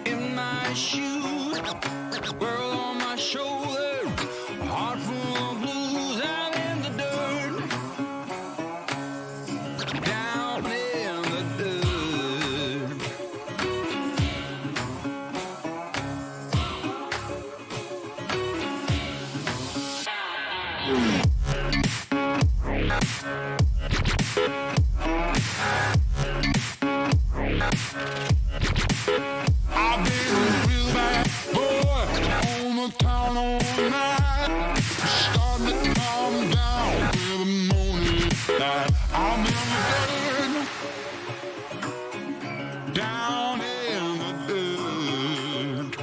in my shoes, world on my shoulders, heart full of blues out in the dirt, down in the dirt. I've been a real bad boy on the town all night. Starting to calm down with the morning light. I'm in the dirt, down in the dirt.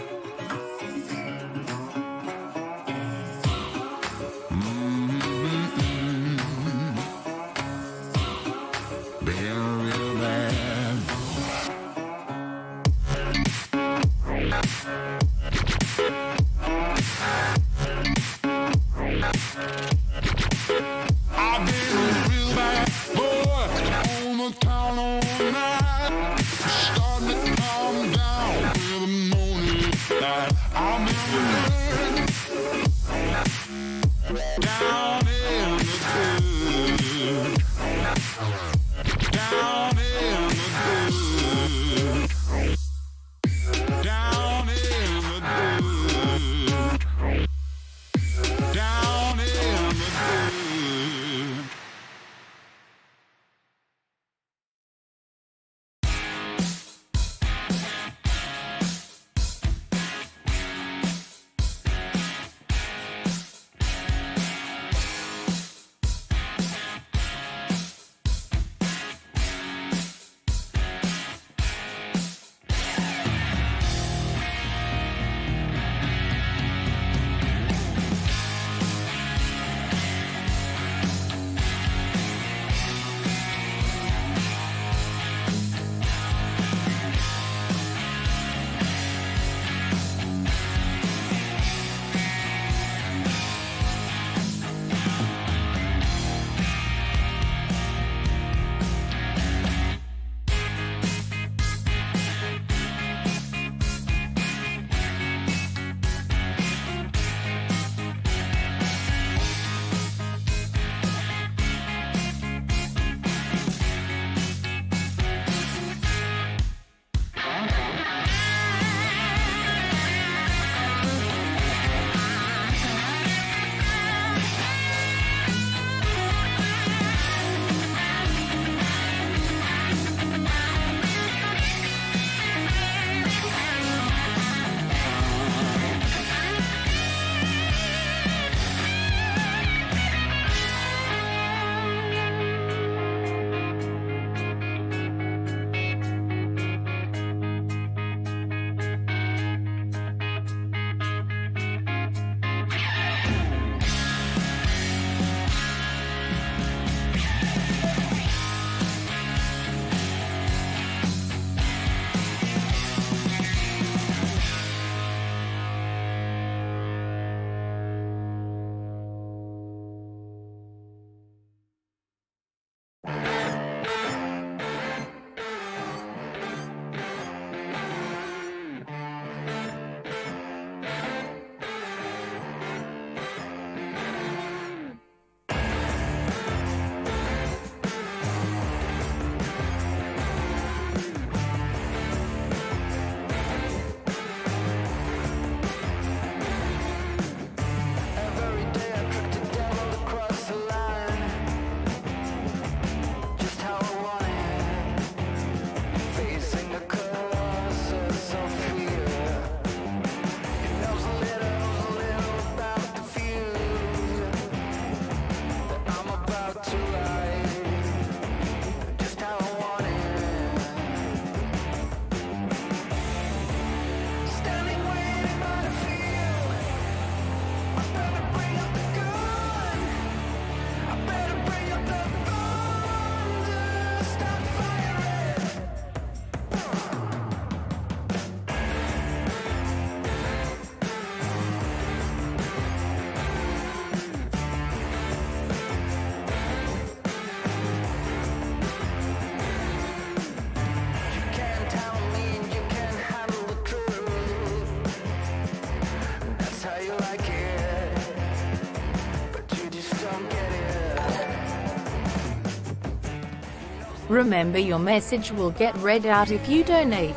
Remember, your message will get read out if you donate.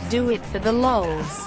Do it for the lols.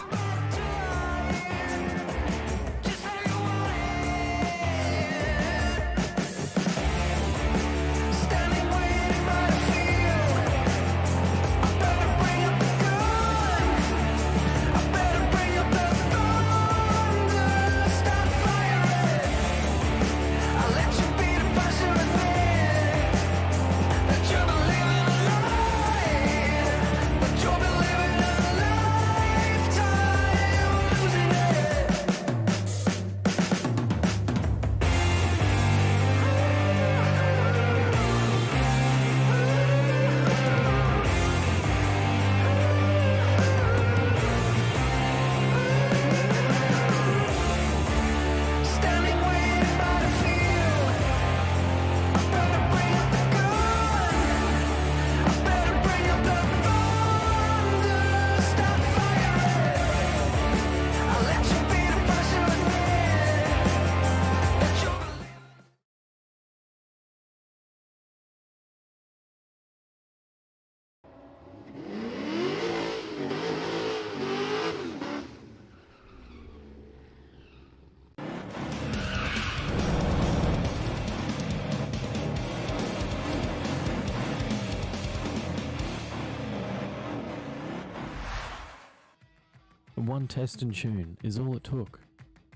One test and tune is all it took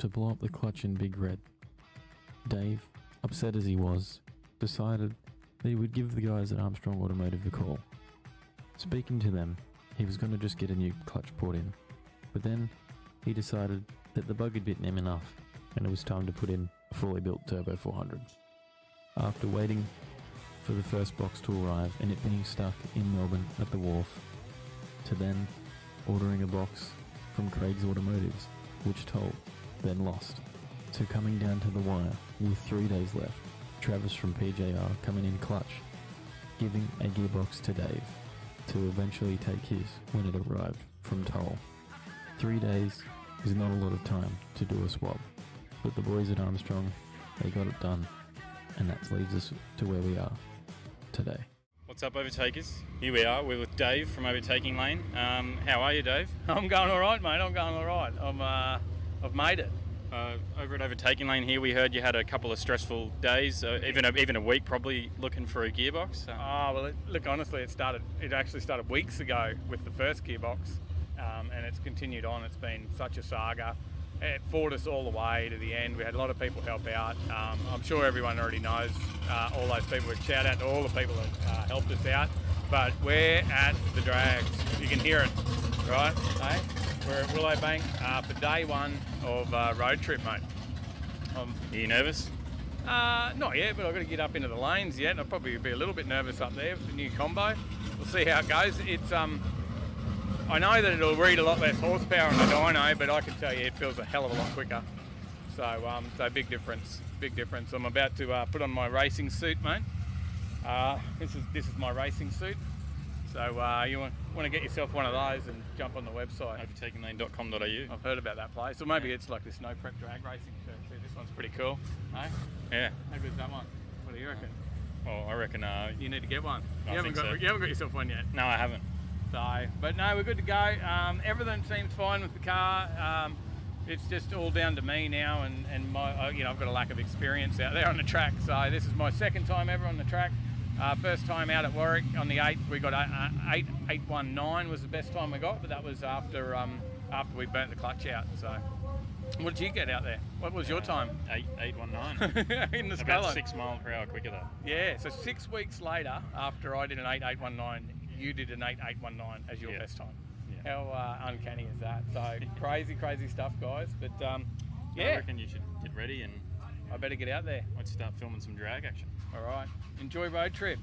to blow up the clutch in Big Red. Dave, upset as he was, decided that he would give the guys at Armstrong Automotive a call. Speaking to them, he was going to just get a new clutch port in, but then he decided that the bug had bitten him enough and it was time to put in a fully built Turbo 400. After waiting for the first box to arrive and it being stuck in Melbourne at the wharf, to then ordering a box from Craig's Automotives, which told, then lost, to coming down to the wire with 3 days left, Travis from PJR coming in clutch, giving a gearbox to Dave, to eventually take his when it arrived from Toll. 3 days is not a lot of time to do a swap, but the boys at Armstrong, they got it done, and that leads us to where we are today. What's up, Overtakers? Here we are. We're with Dave from Overtaking Lane. How are you, Dave? I'm going all right, mate. I'm going all right. I've made it. Over at Overtaking Lane here, we heard you had a couple of stressful days, even a week probably, looking for a gearbox. Look, honestly, it actually started weeks ago with the first gearbox, and it's continued on. It's been such a saga. It fought us all the way to the end. We had a lot of people help out. I'm sure everyone already knows all those people. A shout out to all the people that helped us out. But we're at the drags. You can hear it, right? Hey? We're at Willowbank for day one of road trip, mate. Are you nervous? Not yet, but I've got to get up into the lanes yet. I'll probably be a little bit nervous up there with the new combo. We'll see how it goes. It's I know that it'll read a lot less horsepower on the dyno, but I can tell you it feels a hell of a lot quicker. So big difference, big difference. I'm about to put on my racing suit, mate. This is my racing suit. So you want to get yourself one of those and jump on the website. Overtakinglane.com.au. I've heard about that place. Or maybe it's like this no prep drag racing shirt. See, this one's pretty cool. Hey? Yeah. How good's that one? What do you reckon? Well, I reckon you You need to get one. I think so. You haven't got yourself one yet. No, I haven't. But no, we're good to go. Everything seems fine with the car. It's just all down to me now, and my, I've got a lack of experience out there on the track. So this is my second time ever on the track. First time out at Warwick on the 8th, we got 819 was the best time we got, but that was after we burnt the clutch out. So what did you get out there? What was your time? 819. In the About Scala. 6 miles per hour quicker though. Yeah, so 6 weeks later, after I did an 8819, you did an 8819 as your best time. Yeah. How uncanny is that? So crazy stuff, guys. But I reckon you should get ready and I better get out there. let's start filming some drag action. All right, enjoy road trip.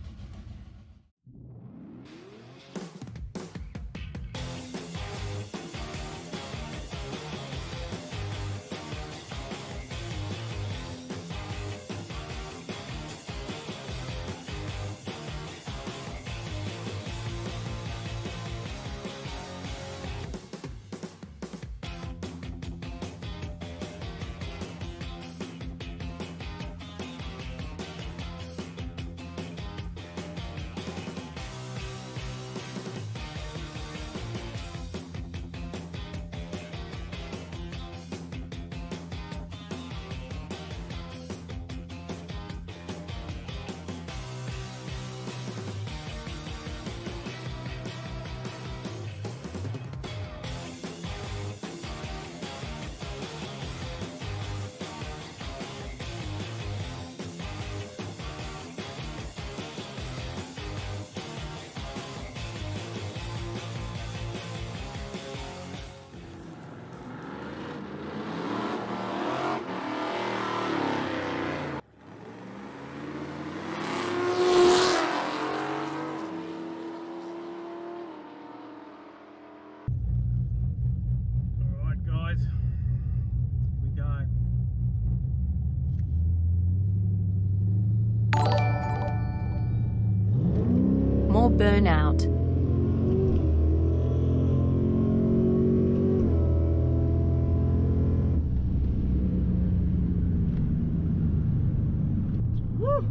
burnout. Woo!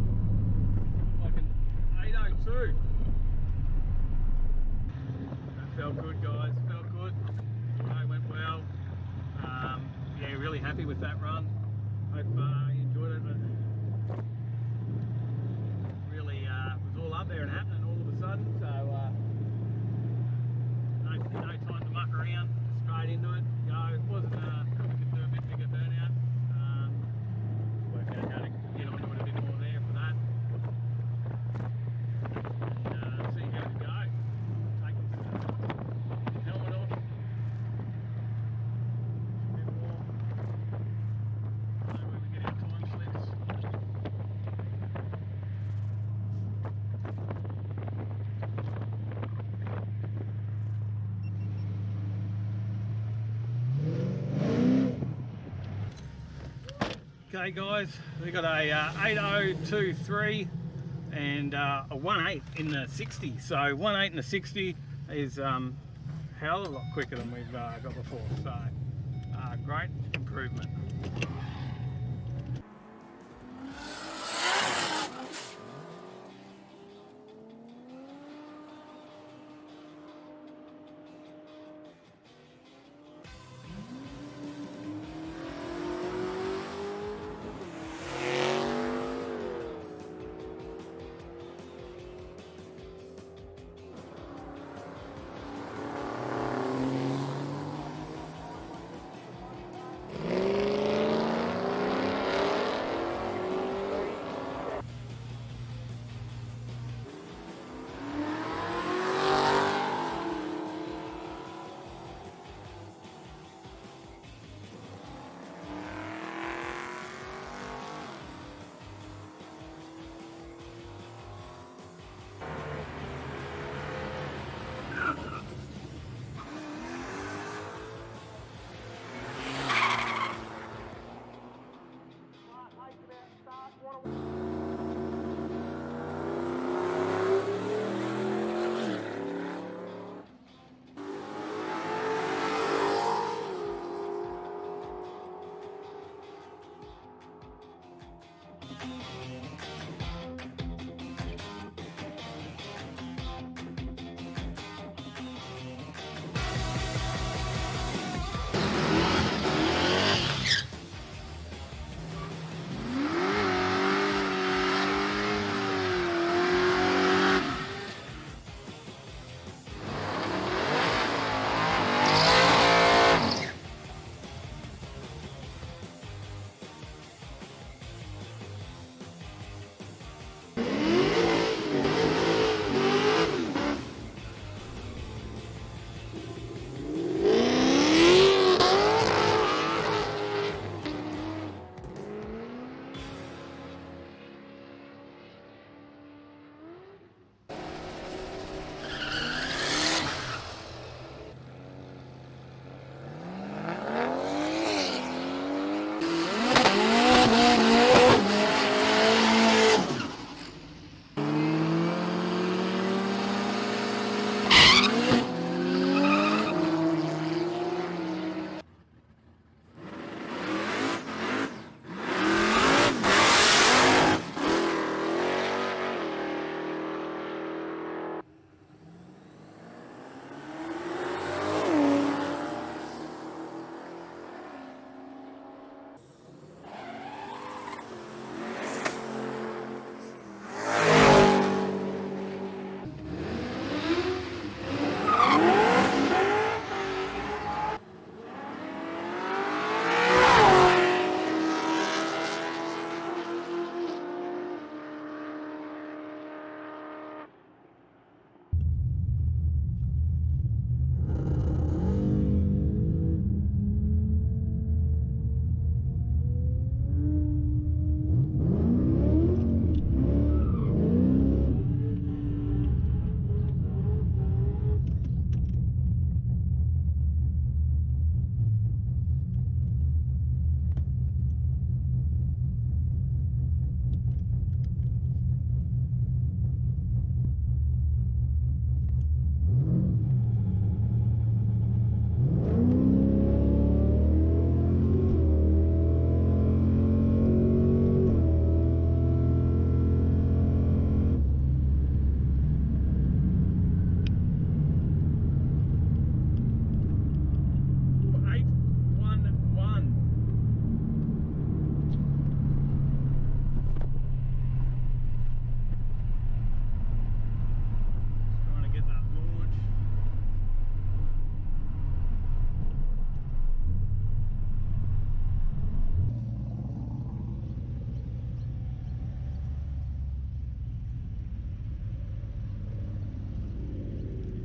Like an 802. That felt good, guys. Felt good. It went well. Yeah, really happy with that run. Hope you enjoyed it. Really was all up there and happening all of a sudden. So no time to muck around. Straight into it. Go. It wasn't. Probably could do a bit bigger burnout. Work out how to get onto it a bit more there for that. And see how we go. Take the helmet off. A bit more. Know where we get our time slips. Okay guys, we got a 8023 and a 1.8 in the 60. So 1.8 in the 60 is hell of a lot quicker than we've got before. So great improvement.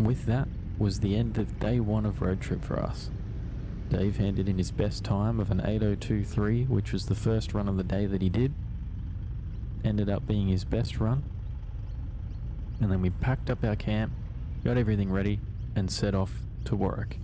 With that was the end of day 1 of road trip for us. Dave handed in his best time of an 8:02.3, which was the first run of the day that he did. Ended up being his best run. And then we packed up our camp, got everything ready, and set off to Warwick.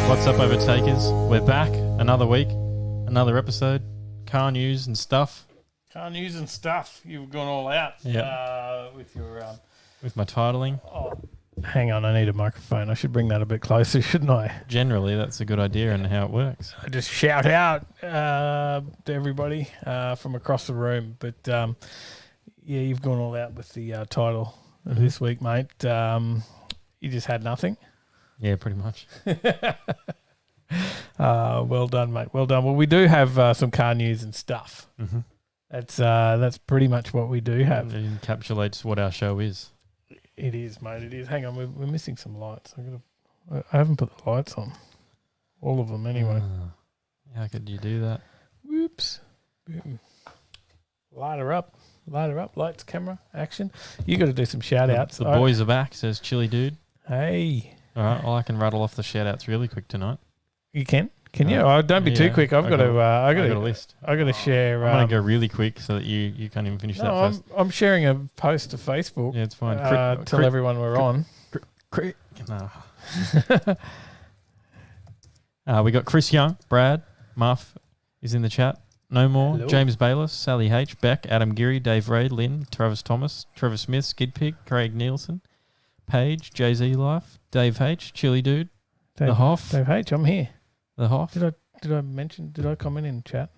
What's up, Overtakers? We're back. Another week, another episode. Car news and stuff. Car news and stuff. You've gone all out. Yeah. With your. With my titling. Oh, hang on, I need a microphone. I should bring that a bit closer, shouldn't I? Generally, that's a good idea and how it works. I just shout out to everybody from across the room. But yeah, you've gone all out with the title of this week, mate. You just had nothing. Yeah, pretty much. Well done, mate. Well done. Well, we do have some car news and stuff. Mm-hmm. That's pretty much what we do have. It encapsulates what our show is. It is, mate. It is. Hang on, we're missing some lights. I haven't put the lights on. All of them, anyway. How could you do that? Whoops. Boom. Light her up. Light her up. Lights, camera, action. You got to do some shout outs. The boys are back, says Chili Dude. Hey. All right, well, I can rattle off the shout outs really quick tonight. You can? Can you? Oh, don't be too quick. I got a list. I got to share. I'm going to go really quick so that you can't even finish that first. I'm sharing a post to Facebook. Yeah, it's fine. Tell everyone we're on. No. We got Chris Young, Brad, Muff is in the chat. No more. Hello. James Bayless, Sally H, Beck, Adam Geary, Dave Reid, Lynn, Travis Thomas, Trevor Smith, Skid Pig, Craig Nielsen, Paige, Jay-Z Life, Dave H, Chili Dude, The Hoff. Dave H, I'm here. The Hoff. Did I comment in chat?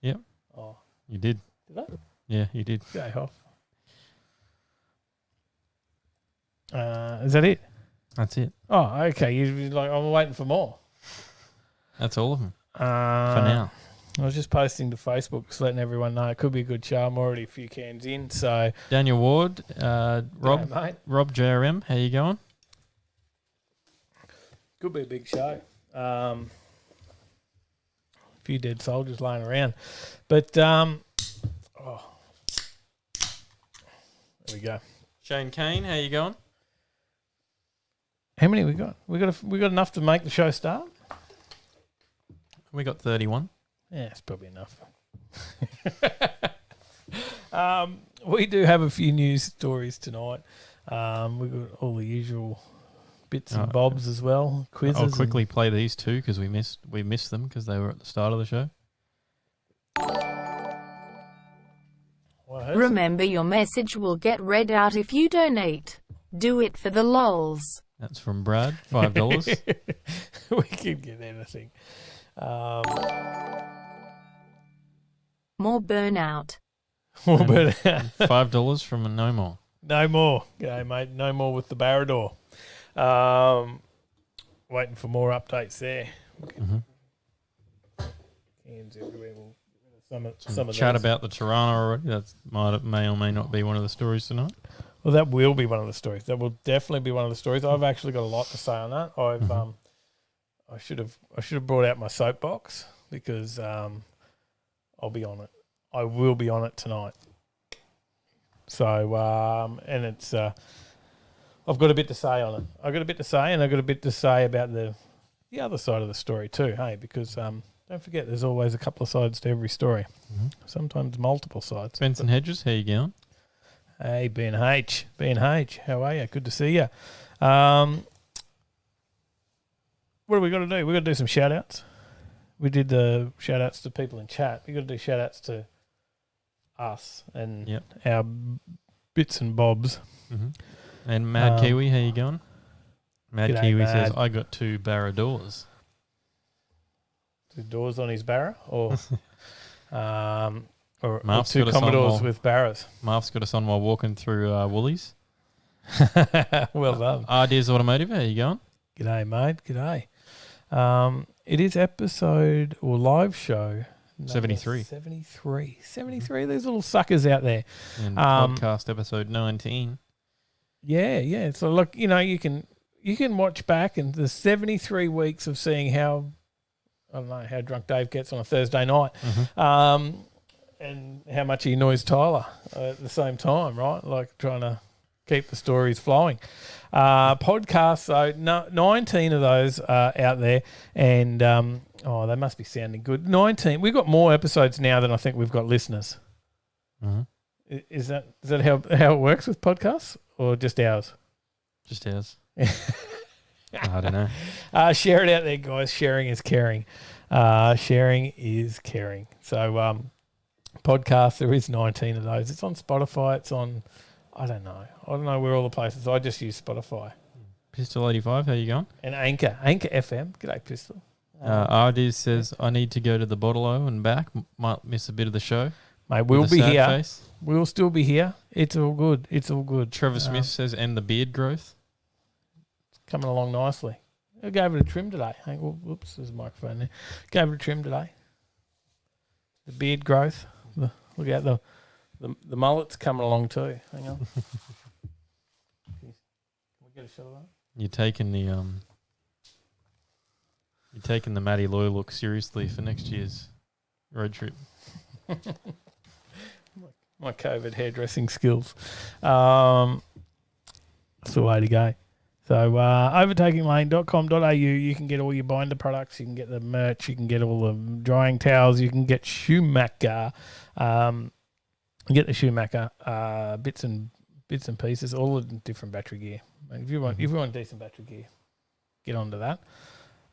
Yep. Oh. You did. Did I? Yeah, you did. Dave Hoff. Is that it? That's it. Oh, okay. You're like, I'm waiting for more. That's all of them. For now. I was just posting to Facebook, just letting everyone know it could be a good show. I'm already a few cans in, so. Daniel Ward, Rob, G'day, mate. Rob JRM, how you going? Could be a big show. A few dead soldiers lying around. But, there we go. Shane Kane, how you going? How many we got? We got enough to make the show start? We got 31. Yeah, it's probably enough. We do have a few news stories tonight. We've got all the usual bits and bobs as well. Quizzes. I'll quickly play these two because we missed them because they were at the start of the show. Remember, your message will get read out if you donate. Do it for the lols. That's from Brad, $5. We can get anything. More burnout. More burnout. $5 from a No More. No more. G'day, mate. No more with the Barrador. Waiting for more updates there. Mm-hmm. Cans everywhere. Some of Chat those. about the Tirana already. That may or may not be one of the stories tonight. Well, that will be one of the stories. That will definitely be one of the stories. I've actually got a lot to say on that. I should have brought out my soapbox because I'll be on it. I will be on it tonight. So and it's I've got a bit to say on it. I've got a bit to say, and I've got a bit to say about the other side of the story too. Hey, because don't forget, there's always a couple of sides to every story. Mm-hmm. Sometimes multiple sides. Benson Hedges, how you going? Hey, Ben H, how are you? Good to see you. What do we got to do? We got to do some shout outs. We did the shout outs to people in chat. We got to do shout outs to us and our bits and bobs. Mm-hmm. And Mad Kiwi, how you going? Mad G'day, Kiwi Mad. says, I got 2 Barradors. 2 doors on his barra, or Marv's 2 got us on Commodores while- with barras. Marv's got us on while walking through Woolies. Well done. Ideas Automotive, how you going? G'day, mate. G'day. It is episode or live show number 73. 73. There's little suckers out there. And podcast episode 19. Yeah. So look, you can watch back and the 73 weeks of seeing how drunk Dave gets on a Thursday night, and how much he annoys Tyler at the same time, right? Like trying to keep the stories flowing. Podcasts, so 19 of those are out there, and they must be sounding good. 19. We've got more episodes now than I think we've got listeners. Mm-hmm. Is that how it works with podcasts, or just ours? Just ours. I don't know. Share it out there, guys. Sharing is caring. Sharing is caring. So podcasts, there is 19 of those. It's on Spotify. It's on, I don't know where all the places. I just use Spotify. Pistol 85, how you going? And Anchor FM. G'day, Pistol. Ardiz says, I need to go to the Bottle-O and back. Might miss a bit of the show. Mate, we'll With a be sad here. face. We'll still be here. It's all good. Trevor Smith says, and the beard growth. Coming along nicely. I gave it a trim today. Whoops, there's a microphone there. Gave it a trim today. The beard growth. Look out, the mullet's coming along too. Hang on. Can we get a shot of that? You're taking the Matty Loy look seriously for next year's road trip. My COVID hairdressing skills. That's the way to go. So overtakinglane.com.au, you can get all your binder products, you can get the merch, you can get all the drying towels, you can get Schumacher, bits and pieces, all the different battery gear. And if you want decent battery gear, get onto that.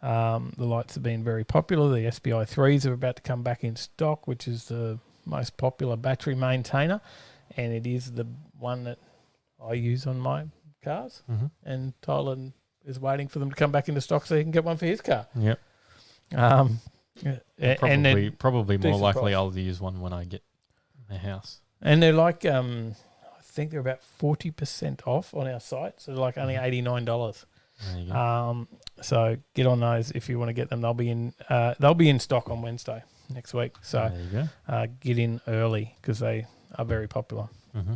The lights have been very popular. The SBI 3s are about to come back in stock, which is the most popular battery maintainer, and it is the one that I use on my cars. Mm-hmm. And Tyler is waiting for them to come back into stock so he can get one for his car. Yep. Probably more likely price. I'll use one when I get a house. And they're like, I think they're about 40% off on our site, so they're like only $89. There you go. So get on those if you want to get them. They'll be in stock on Wednesday next week. So there you go. get in early because they are very popular. Mm-hmm.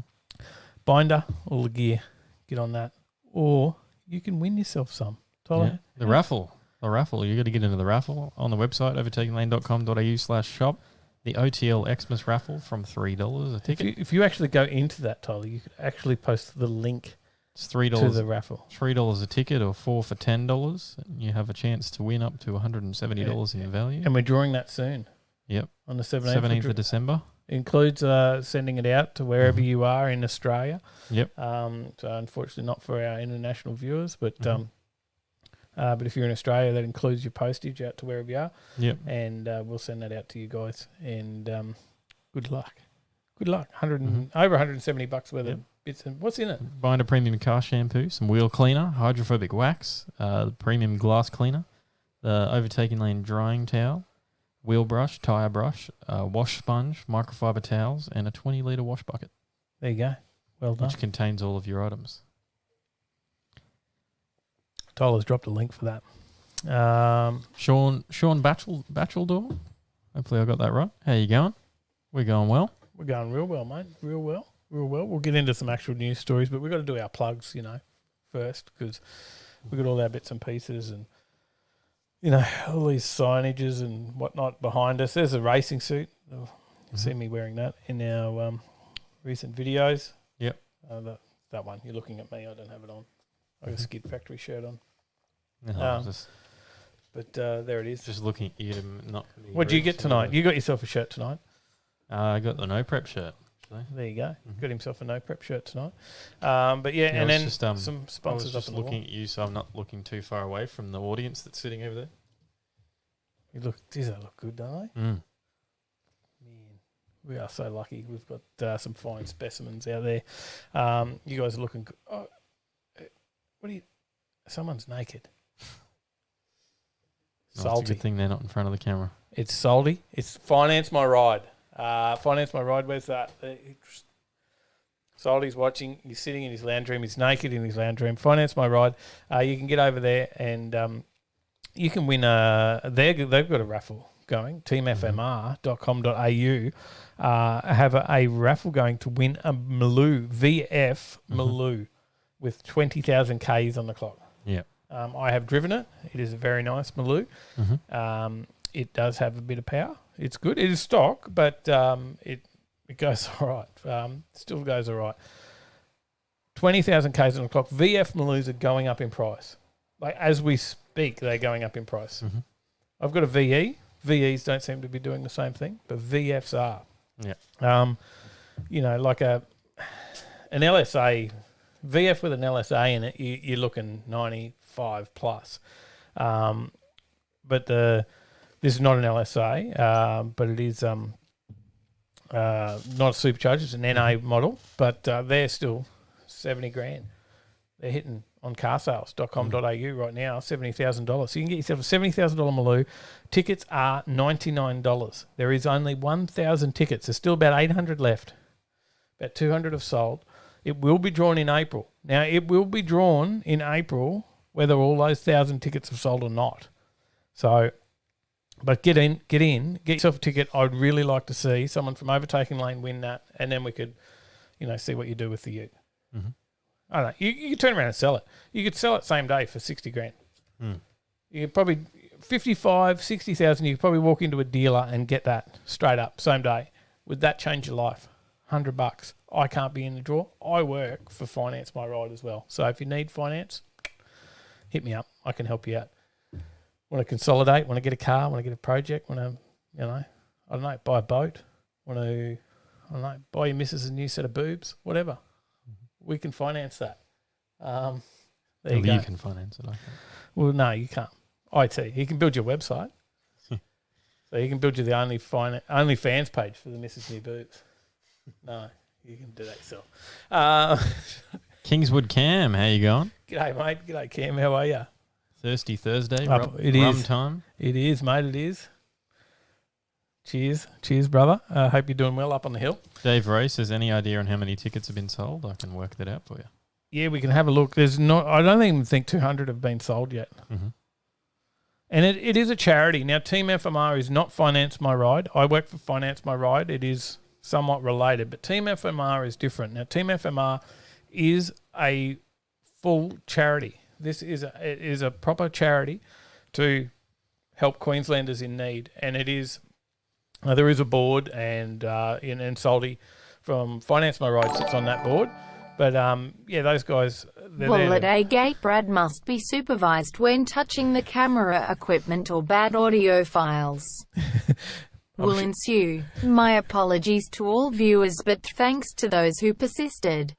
Binder, all the gear, get on that, or you can win yourself some. Tyler, Yeah. The raffle. You got to get into the raffle on the website overtakinglane.com.au/shop. The OTL Xmas raffle from $3 a ticket. If you actually go into that, Tyler, you could actually post the link It's $3 to the raffle. $3 a ticket, or 4 for $10. You have a chance to win up to $170 in value. And we're drawing that soon. Yep. On the 17th. 17th of December. Includes sending it out to wherever you are in Australia. Yep. So unfortunately not for our international viewers, but if you're in Australia, that includes your postage out to wherever you are. Yep. And we'll send that out to you guys. And good luck. Good luck. Over $170 worth of bits. And what's in it? Binder premium car shampoo, some wheel cleaner, hydrophobic wax, the premium glass cleaner, the Overtaking Lane drying towel, wheel brush, tyre brush, wash sponge, microfiber towels, and a 20-litre wash bucket. There you go. Well done. which contains all of your items. Tyler's dropped a link for that. Sean Batcheldor. Hopefully I got that right. How you going? We're going well. We're going real well, mate. Real well. We'll get into some actual news stories, but we've got to do our plugs, first, because we've got all our bits and pieces and, all these signages and whatnot behind us. There's a racing suit. You'll see me wearing that in our recent videos. Yep. That one. You're looking at me. I don't have it on. I got a Skid Factory shirt on. No, just But there it is. Just looking at you to not. What did you get tonight? You got yourself a shirt tonight. I got the no prep shirt. Actually. There you go. Got himself a no prep shirt tonight. But yeah, and then just, some I was sponsors up just in the looking wall. at you, so I'm not looking too far away from the audience that's sitting over there. Geez, they look good, don't they? Mm. Man, we are so lucky. We've got some fine specimens out there. You guys are looking good. Oh, what are you? Someone's naked. It's a Salty. good thing they're not in front of the camera. It's salty. It's Finance My Ride. Finance My Ride. Where's that? Salty's watching. He's sitting in his lounge room. He's naked in his lounge room. Finance My Ride. You can get over there and you can win they've got a raffle going. teamfmr.com.au have a raffle going to win a Maloo VF Maloo with 20,000 Ks on the clock. Yeah. I have driven it. It is a very nice Maloo. Mm-hmm. It does have a bit of power. It's good. It is stock, but it goes all right. Still goes all right. 20,000 Ks on the clock. VF Maloos are going up in price. Like as we speak, they're going up in price. Mm-hmm. I've got a VE. VEs don't seem to be doing the same thing, but VFs are. Yeah. Like an LSA, VF with an LSA in it, you're looking 95 plus. But this is not an LSA, but it is not a supercharger. It's an NA model, but they're still 70 grand. They're hitting on carsales.com.au right now, $70,000. So you can get yourself a $70,000 Maloo. Tickets are $99. There is only 1,000 tickets. There's still about 800 left. About 200 have sold. It will be drawn in April. Now, it will be drawn in April whether all those 1,000 tickets have sold or not. So, but get yourself a ticket. I'd really like to see someone from Overtaking Lane win that, and then we could, see what you do with the ute. Mm-hmm. I don't know. You could turn around and sell it. You could sell it same day for 60 grand. Mm. You could probably 55, 60,000. You could probably walk into a dealer and get that straight up same day. Would that change your life? $100. I can't be in the draw. I work for Finance My Ride as well. So if you need finance, hit me up. I can help you out. Want to consolidate? Want to get a car? Want to get a project? Want to, I don't know, buy a boat? Want to, buy your missus a new set of boobs? Whatever. We can finance that. There you go. You can finance it. I think. Well, no, you can't. IT. He can build your website. So he can build you the OnlyFans page for the Mrs. New Boobs. No, you can do that yourself. Kingswood Cam, how you going? G'day, mate. G'day, Cam. How are you? Thirsty Thursday. It rum is. time. It is, mate. It is. Cheers. Cheers, brother. Hope you're doing well up on the hill. Dave Ray says, any idea on how many tickets have been sold? I can work that out for you. Yeah, we can have a look. I don't even think 200 have been sold yet. Mm-hmm. And it is a charity. Now, Team FMR is not Finance My Ride. I work for Finance My Ride. It is somewhat related, but Team FMR is different. Now, Team FMR is a full charity. It is a proper charity to help Queenslanders in need, and it is. There is a board, and Salty from Finance My Ride sits on that board. But those guys. Well, at a gate, Brad must be supervised when touching the camera equipment or bad audio files will ensue. My apologies to all viewers, but thanks to those who persisted.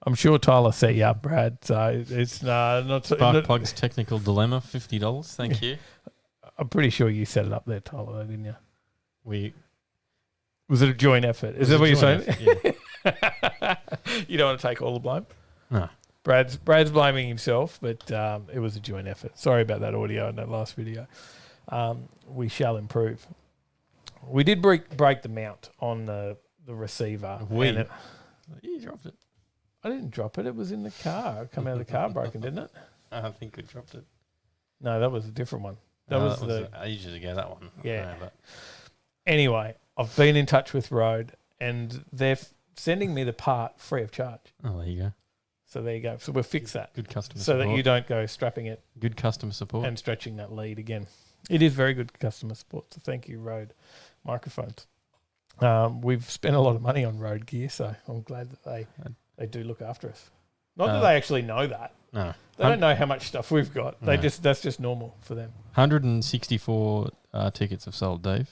I'm sure Tyler set you up, Brad. So it's not. Sparkplug's technical dilemma, $50. Thank you. I'm pretty sure you set it up there, Tyler, didn't you? Was it a joint effort? Is that what you're saying? Yeah. You don't want to take all the blame? No. Brad's blaming himself, but it was a joint effort. Sorry about that audio in that last video. We shall improve. We did break the mount on the receiver. You dropped it. I didn't drop it. It was in the car. It come out of the car broken, didn't it? I think we dropped it. No, that was a different one. That was ages ago, that one. Yeah. But Anyway, I've been in touch with Rode, and they're sending me the part free of charge. oh, there you go. So there you go. So we'll fix that Good customer so support. that you don't go strapping it Good customer support. and stretching that lead again. It is very good customer support. So thank you, Rode microphones. We've spent a lot of money on Rode gear, so I'm glad that they do look after us. Not that they actually know that. No. They don't know how much stuff we've got. They that's just normal for them. 164 tickets have sold, Dave.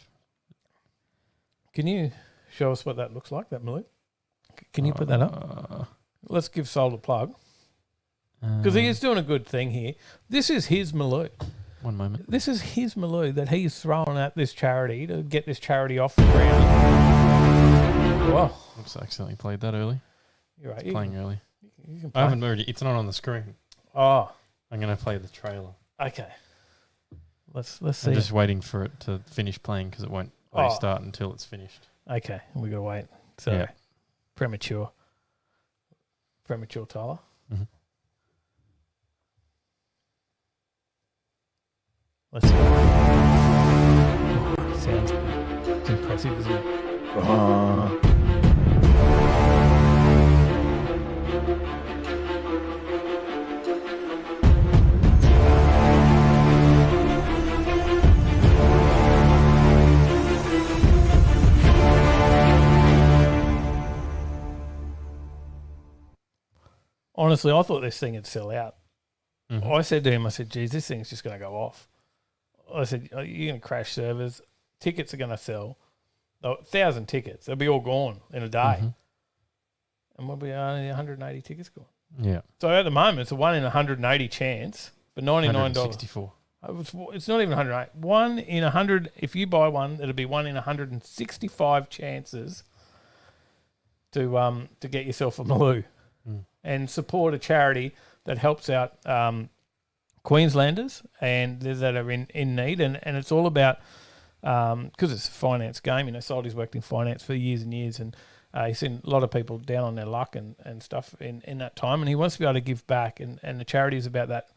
Can you show us what that looks like, that Maloo? Can you put that up? Let's give Sol a plug. Because he is doing a good thing here. This is his Maloo. One moment. This is his Maloo that he's thrown at this charity to get this charity off the ground. Whoa. Oops, I accidentally played that early. You're right. It's playing early. You can play. I haven't moved it. It's not on the screen. Oh, I'm going to play the trailer. okay. Let's see. I'm just waiting for it to finish playing because it won't restart until it's finished. Okay, we got to wait. So, Yeah. premature, Tyler. Mhm. Let's see. Sounds it's impressive, isn't it? Honestly, I thought this thing would sell out. Mhm. I said to him, geez, this thing's just going to go off. I said, you're going to crash servers. Tickets are going to sell. 1,000 tickets. They'll be all gone in a day. Mhm. And we'll be only 180 tickets gone. Yeah. So at the moment, it's a 1 in 180 chance for $99. 164. It's not even 108. 1 in 100. If you buy one, it'll be 1 in 165 chances to get yourself a Maloo and support a charity that helps out Queenslanders and that are in need. And it's all about because it's a finance game. You know, Salty's worked in finance for years and years, and he's seen a lot of people down on their luck and stuff in that time, and he wants to be able to give back. And the charity is about that.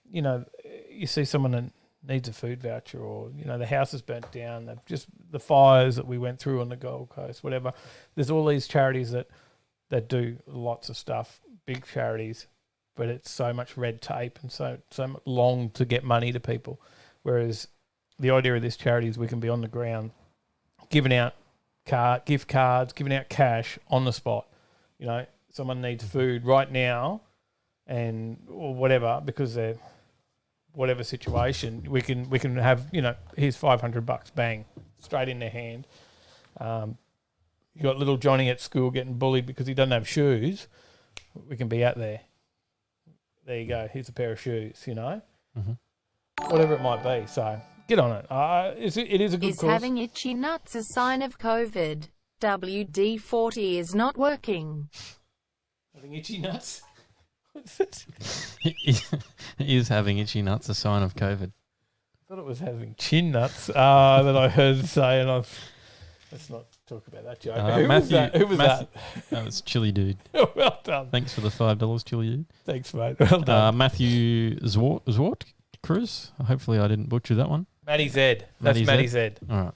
You know, you see someone that needs a food voucher, or you know the house is burnt down, just the fires that we went through on the Gold Coast, whatever. There's all these charities that do lots of stuff, big charities, but it's so much red tape and so long to get money to people. Whereas the idea of this charity is we can be on the ground, giving out gift cards, giving out cash on the spot. You know, someone needs food right now, or whatever, because they're whatever situation, we can have, you know, here's $500, bang, straight in their hand. You got little Johnny at school getting bullied because he doesn't have shoes. We can be out there. There you go. Here's a pair of shoes, you know. Mm-hmm. Whatever it might be. So get on it. It is a good Is cause. having itchy nuts a sign of COVID? WD-40 is not working. Having itchy nuts? What's it? Is having itchy nuts a sign of COVID? I thought it was having chin nuts that I heard say, and let's not talk about that joke. Who was that? That was Chili Dude. Well done. Thanks for the $5, Chili Dude. Thanks, mate. Well done. Matthew Zwart Cruz. Hopefully I didn't butcher that one. Matty Z. That's Matty Z. All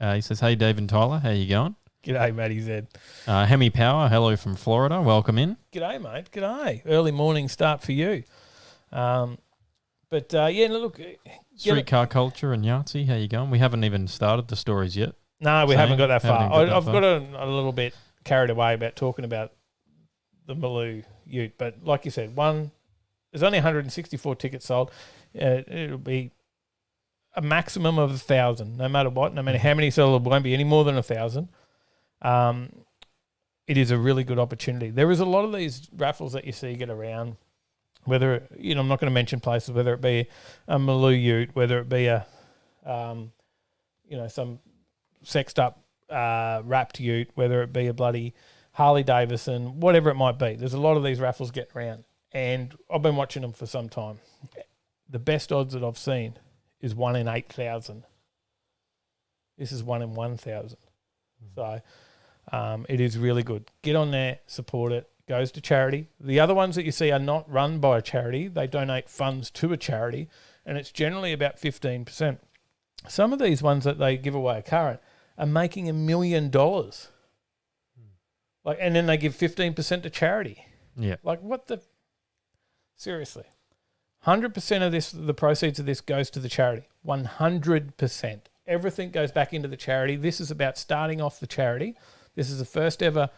right. He says, hey, Dave and Tyler. How you going? G'day, Matty Z. Hemi Power. Hello from Florida. Welcome in. G'day, mate. G'day. Early morning start for you. Yeah, look. Streetcar Culture and Yahtzee. How you going? We haven't even started the stories yet. No, we haven't got that far. I've far. got a little bit carried away about talking about the Maloo Ute, but like you said, there's only 164 tickets sold. It'll be a maximum of 1,000, no matter what, no matter how many sell. It won't be any more than 1,000. It is a really good opportunity. There is a lot of these raffles that you see get around. Whether I'm not going to mention places, whether it be a Maloo Ute, whether it be some sexed up wrapped Ute, whether it be a bloody Harley Davidson, whatever it might be. There's a lot of these raffles getting around, and I've been watching them for some time. The best odds that I've seen is 1 in 8,000. This is 1 in 1,000. So it is really good. Get on there, support it, goes to charity. The other ones that you see are not run by a charity. They donate funds to a charity, and it's generally about 15%. Some of these ones that they give away a car are making $1 million. Like, and then they give 15% to charity. Yeah. Like, what the? Seriously. 100% of this, the proceeds of this goes to the charity. 100%. Everything goes back into the charity. This is about starting off the charity. This is the first ever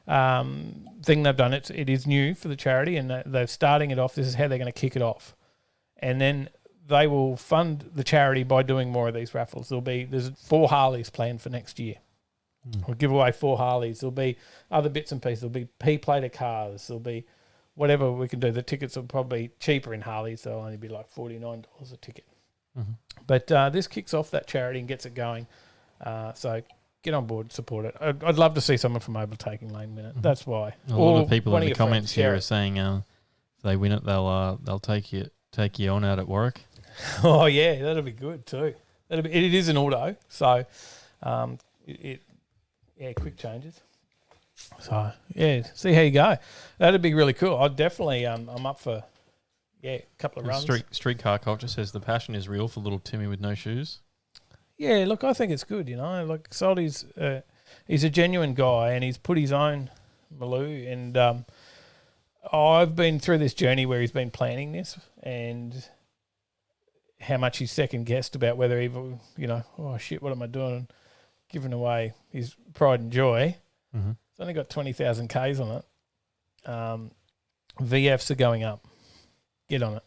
thing they've done. It is new for the charity, and they're starting it off. This is how they're going to kick it off. And then they will fund the charity by doing more of these raffles. There's 4 Harleys planned for next year. We'll give away 4 Harleys. There'll be other bits and pieces. There'll be P-plated cars. There'll be whatever we can do. The tickets are probably cheaper in Harleys. They'll only be like $49 a ticket. Mm-hmm. But this kicks off that charity and gets it going. So get on board, support it. I'd love to see someone from Overtaking Lane win it. That's why. A lot of people one in the of your comments friends, here yeah. are saying if they win it, they'll take you on out at work. Oh yeah, that'll be good too. It is an auto, so quick changes. So yeah, see how you go. That'd be really cool. I'd definitely I'm up for a couple of runs. Streetcar culture says the passion is real for little Timmy with no shoes. Yeah, look, I think it's good. Like Salty's he's a genuine guy, and he's put his own Maloo. And I've been through this journey where he's been planning this, and how much he's second guessed about whether he, oh shit, what am I doing? And giving away his pride and joy. Mm-hmm. It's only got 20,000 Ks on it. VFs are going up. Get on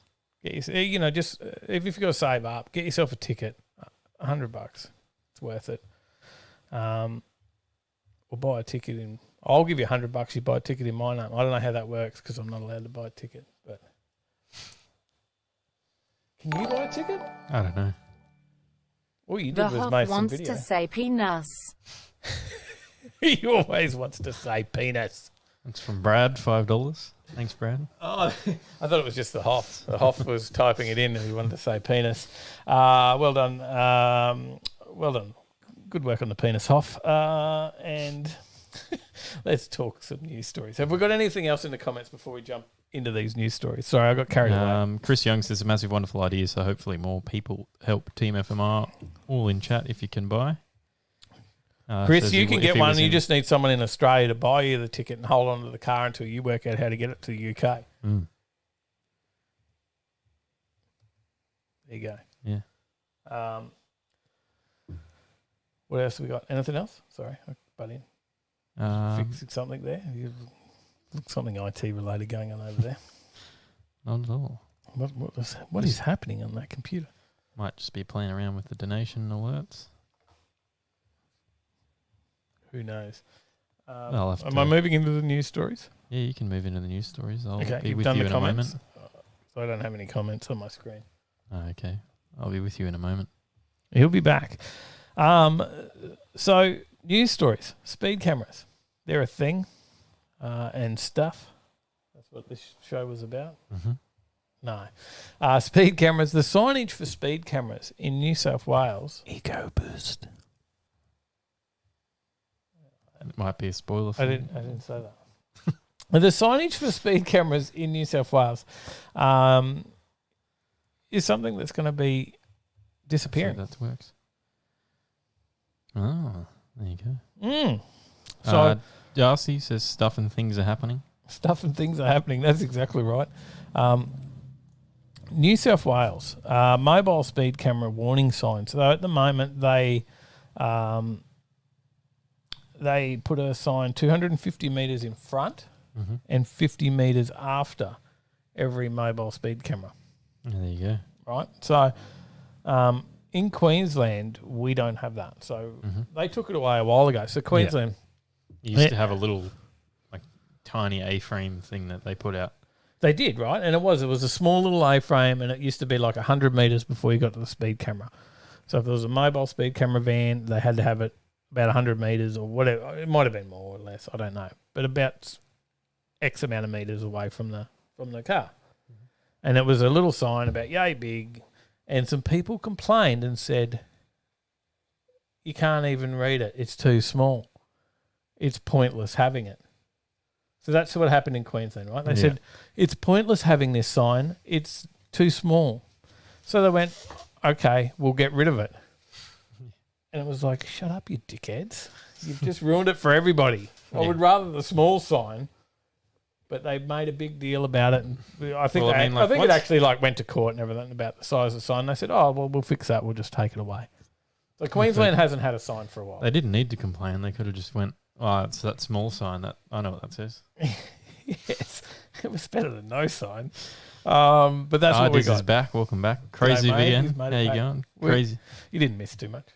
it. Just if you've got to save up, get yourself a ticket. $100. It's worth it. Or buy a ticket in. I'll give you $100. You buy a ticket in my name. I don't know how that works because I'm not allowed to buy a ticket. But can you buy a ticket? I don't know. All you The did was Hoff make some wants video. to say penis. He always wants to say penis. It's from Brad, $5. Thanks, Brad. Oh, I thought it was just the Hoff. The Hoff was typing it in and he wanted to say penis. Well done. Well done. Good work on the penis, Hoff. And let's talk some news stories. Have we got anything else in the comments before we jump into these news stories? Sorry, I got carried away. Chris Young says a massive, wonderful idea, so hopefully more people help Team FMR. All in chat if you can buy. Chris, you can get one. You just need someone in Australia to buy you the ticket and hold on to the car until you work out how to get it to the UK. Mm. There you go. Yeah. What else have we got? Anything else? Sorry, I butt in. Fixing something there. Looks something IT related going on over there. Not at all. What is happening on that computer? Might just be playing around with the donation alerts. Who knows? I'll have Am to- I moving into the news stories? Yeah, you can move into the news stories. I'll Okay, be you've with done you the in comments. a moment. So I don't have any comments on my screen. Oh, okay. I'll be with you in a moment. He'll be back. So news stories, speed cameras. They're a thing, and stuff. That's what this show was about. Mm-hmm. No. Speed cameras. The signage for speed cameras in New South Wales. Eco Boost. It might be a spoiler for I didn't say that. The signage for speed cameras in New South Wales is something that's going to be disappearing. So that works. Oh, there you go. So Darcy says stuff and things are happening. stuff and things are happening. That's exactly right. New South Wales mobile speed camera warning signs. So at the moment they put a sign 250 metres in front and 50 metres after every mobile speed camera. There you go. Right. So in Queensland we don't have that. So they took it away a while ago. So Queensland. You used to have a little, like, tiny A-frame thing that they put out. They did, right? And it was a small little A-frame, and it used to be like 100 metres before you got to the speed camera. So if there was a mobile speed camera van, they had to have it about 100 metres or whatever. It might have been more or less, I don't know. But about X amount of metres away from the car. And it was a little sign about yay big, and some people complained and said, you can't even read it. It's too small. It's pointless having it. So that's what happened in Queensland, right? They Yeah. said, it's pointless having this sign. It's too small. So they went, okay, we'll get rid of it. And it was like, shut up, you dickheads. You've just ruined it for everybody. I would rather the small sign, but they made a big deal about it. And I think, I think it actually like went to court and everything about the size of the sign. They said, oh, well, we'll fix that. We'll just take it away. So Queensland hasn't had a sign for a while. They didn't need to complain. They could have just went, oh, it's that small sign. That I know what that says. Yes, it was better than no sign. But that's what we got. Is back. Welcome back. Crazy mate. VN. He's made it How you back. going? Crazy. You didn't miss too much.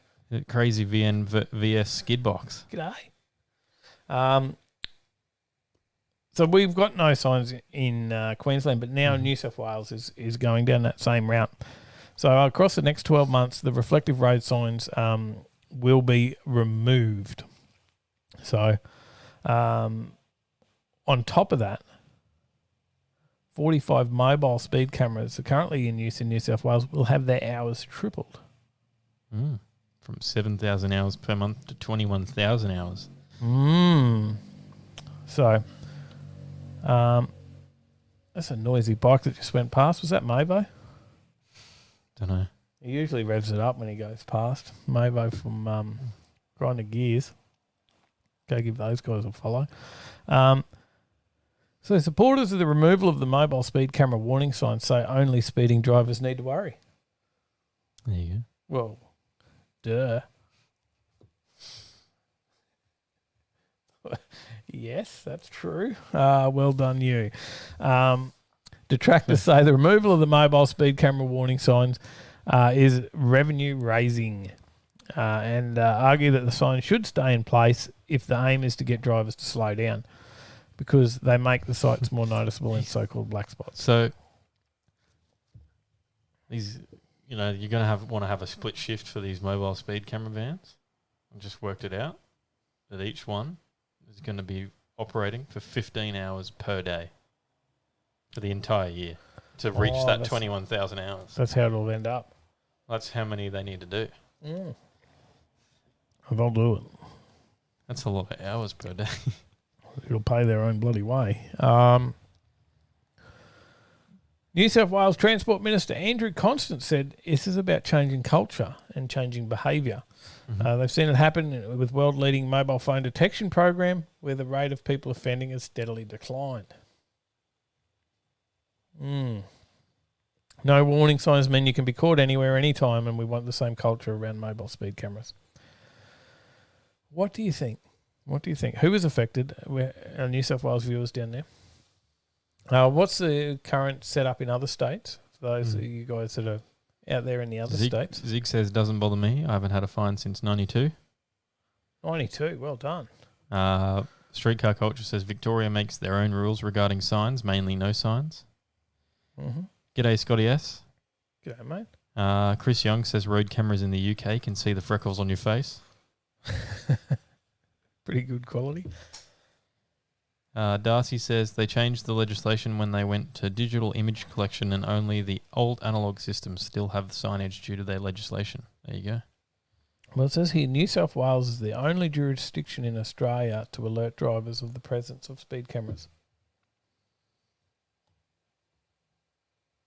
Crazy VN VS Skidbox. G'day. So we've got no signs in Queensland, but now New South Wales is going down that same route. So across the next 12 months, the reflective road signs will be removed. So on top of that, 45 mobile speed cameras are currently in use in New South Wales will have their hours tripled. From 7,000 hours per month to 21,000 hours. So that's a noisy bike that just went past. Was that Mabo? Don't know. He usually revs it up when he goes past. Mabo from Grinder Gears. Go give those guys a follow. So supporters of the removal of the mobile speed camera warning signs say only speeding drivers need to worry. There you go. Well, duh. Yes, that's true. Well done, you. Detractors say the removal of the mobile speed camera warning signs is revenue raising and argue that the sign should stay in place if the aim is to get drivers to slow down because they make the sights more noticeable in so-called black spots. So these, you're going to want to have a split shift for these mobile speed camera vans. I just worked it out that each one is going to be operating for 15 hours per day for the entire year to reach that 21,000 hours. That's how it'll end up. That's how many they need to do. They'll do it. That's a lot of hours per day. It'll pay their own bloody way. New South Wales Transport Minister Andrew Constant said this is about changing culture and changing behaviour. They've seen it happen with world-leading mobile phone detection program where the rate of people offending has steadily declined. No warning signs mean you can be caught anywhere, anytime, and we want the same culture around mobile speed cameras. What do you think? Who was affected? Our New South Wales viewers down there. What's the current setup in other states? For those of you guys that are out there in the other states. Zig says, doesn't bother me. I haven't had a fine since 92. 92, well done. Streetcar Culture says, Victoria makes their own rules regarding signs, mainly no signs. G'day, Scotty S. G'day, mate. Chris Young says, road cameras in the UK can see the freckles on your face. Pretty good quality. Darcy says they changed the legislation when they went to digital image collection and only the old analogue systems still have the signage due to their legislation. There you go. Well, it says here, New South Wales is the only jurisdiction in Australia to alert drivers of the presence of speed cameras.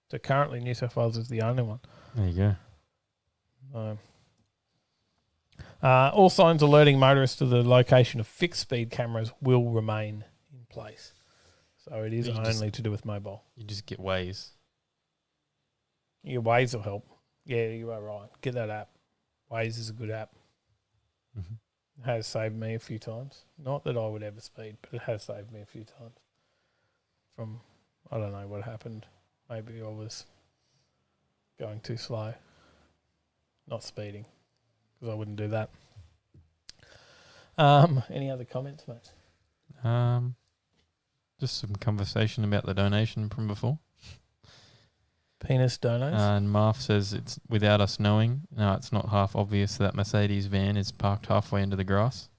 So currently New South Wales is the only one. There you go. All signs alerting motorists to the location of fixed speed cameras will remain in place. So it is only to do with mobile. You just get Waze. Your Waze will help. Yeah, you are right. Get that app. Waze is a good app. It has saved me a few times. Not that I would ever speed, but it has saved me a few times. From, I don't know what happened. Maybe I was going too slow. Not speeding. Because I wouldn't do that. Any other comments, mate? Just some conversation about the donation from before. Penis donos? And Marf says it's without us knowing. No, it's not half obvious that Mercedes van is parked halfway into the grass.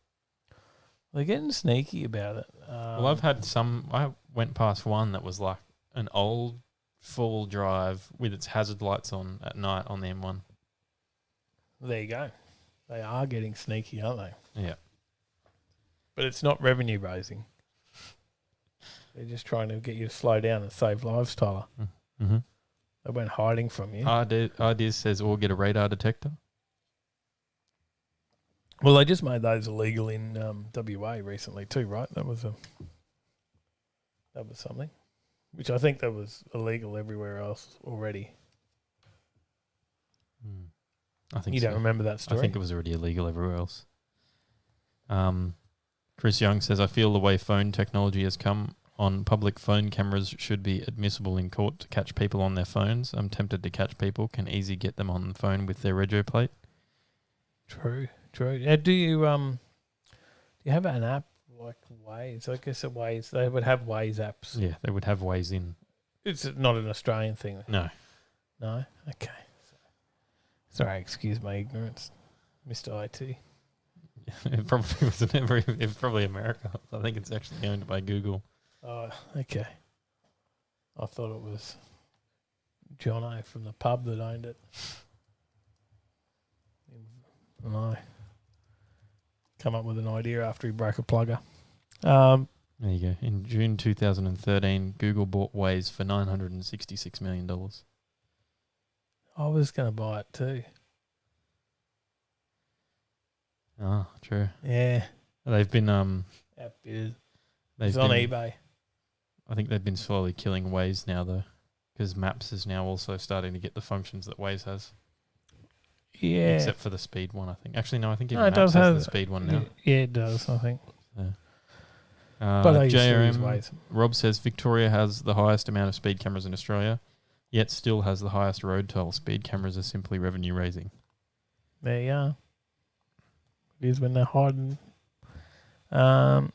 They're getting sneaky about it. Well, I've had some. I went past one that was like an old full drive with its hazard lights on at night on the M1. There you go. They are getting sneaky, aren't they? Yeah. But it's not revenue raising. They're just trying to get you to slow down and save lives, Tyler. Mm-hmm. They weren't hiding from you. Ideas says, or get a radar detector. Well, they just made those illegal in WA recently too, right? That was something, which I think that was illegal everywhere else already. I think You so. don't remember that story? I think it was already illegal everywhere else. Chris Young says, I feel the way phone technology has come on, public phone cameras should be admissible in court to catch people on their phones. I'm tempted to catch people. Can easy get them on the phone with their rego plate. True. Do you have an app like Waze? I guess at Waze they would have Waze apps. Yeah, they would have ways in. It's not an Australian thing. No. No? Okay. Sorry, excuse my ignorance, Mr. IT. It probably was never. It's probably America. I think it's actually owned by Google. Oh, okay. I thought it was Jono from the pub that owned it. No. Come up with an idea after he broke a plugger. There you go. In June 2013, Google bought Waze for $966 million. I was going to buy it too. Oh, true. Yeah. They've been It's they've on been, eBay. I think they've been slowly killing Waze now though, because Maps is now also starting to get the functions that Waze has. Yeah. Except for the speed one, I think. Actually, no, I think even No, it Maps does has have the speed one now. Yeah, it does, I think. Yeah. But I used to use JRM, Waze. Rob says Victoria has the highest amount of speed cameras in Australia, yet still has the highest road toll. Speed cameras are simply revenue raising. There you are. It is when they're hiding. All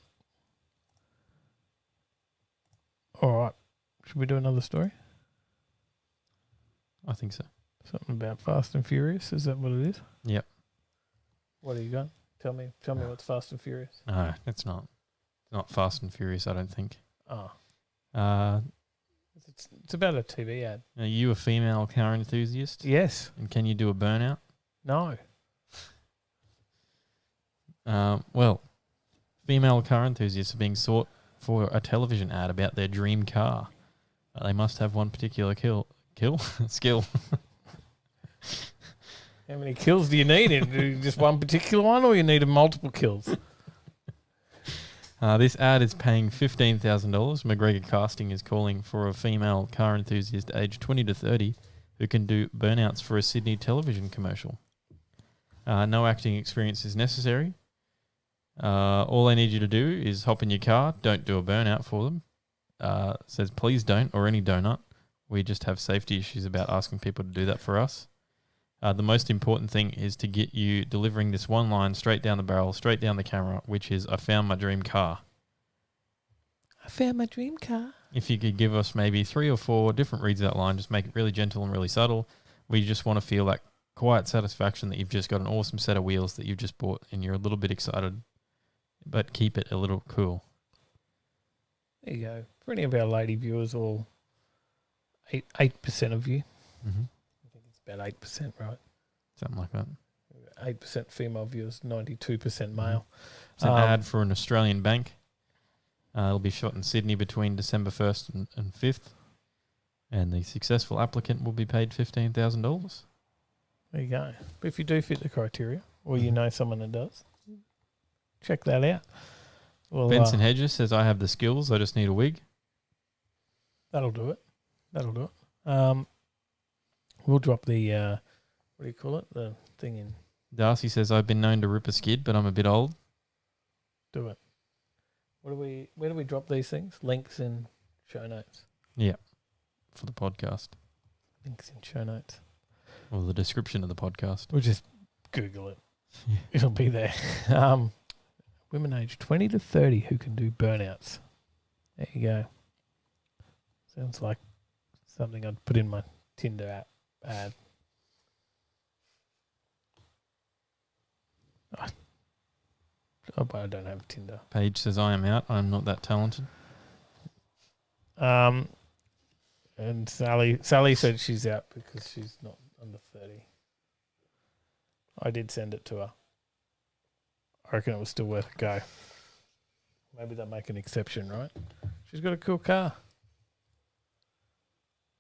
right. Should we do another story? I think so. Something about Fast and Furious. Is that what it is? Yep. What do you got? Tell me what's Fast and Furious. No, it's not. It's not Fast and Furious, I don't think. Oh. It's about a TV ad. Are you a female car enthusiast? Yes. And can you do a burnout? No. Well, female car enthusiasts are being sought for a television ad about their dream car. They must have one particular skill. How many kills do you need? Just one particular one, or you need multiple kills? This ad is paying $15,000. McGregor Casting is calling for a female car enthusiast aged 20 to 30 who can do burnouts for a Sydney television commercial. No acting experience is necessary. All they need you to do is hop in your car. Don't do a burnout for them. Says please don't, or any donut. We just have safety issues about asking people to do that for us. The most important thing is to get you delivering this one line straight down the barrel, straight down the camera, which is, I found my dream car. I found my dream car. If you could give us maybe 3 or 4 different reads of that line, just make it really gentle and really subtle. We just want to feel that quiet satisfaction that you've just got an awesome set of wheels that you've just bought and you're a little bit excited, but keep it a little cool. There you go. For any of our lady viewers, all 8% of you. Mm-hmm. About 8%, right? Something like that. 8% female viewers, 92% male. It's an ad for an Australian bank. It'll be shot in Sydney between December 1st and 5th. And the successful applicant will be paid $15,000. There you go. But if you do fit the criteria, or you know someone that does, check that out. Well, Benson Hedges says, I have the skills, I just need a wig. That'll do it. We'll drop the, what do you call it? The thing in. Darcy says, I've been known to rip a skid, but I'm a bit old. Do it. Where do we drop these things? Links in show notes. Yeah, for the podcast. Links in show notes. Or the description of the podcast. We'll just Google it. Yeah. It'll be there. Women aged 20 to 30 who can do burnouts. There you go. Sounds like something I'd put in my Tinder app ad. But I don't have Tinder. Paige says, I am out. I'm not that talented. And Sally said she's out because she's not under 30. I did send it to her. I reckon it was still worth a go. Maybe they'll make an exception, right? She's got a cool car.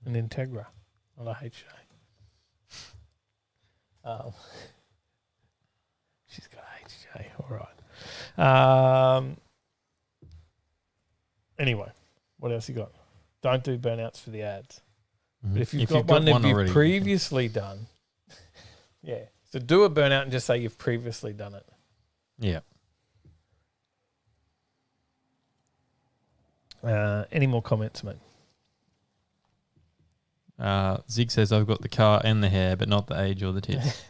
An Integra, not a HJ. She's got a HJ. All right. Anyway, what else you got? Don't do burnouts for the ads. But if you've got one that you've already, previously done, yeah. So do a burnout and just say you've previously done it. Yeah. Any more comments, mate? Zig says, I've got the car and the hair, but not the age or the tits.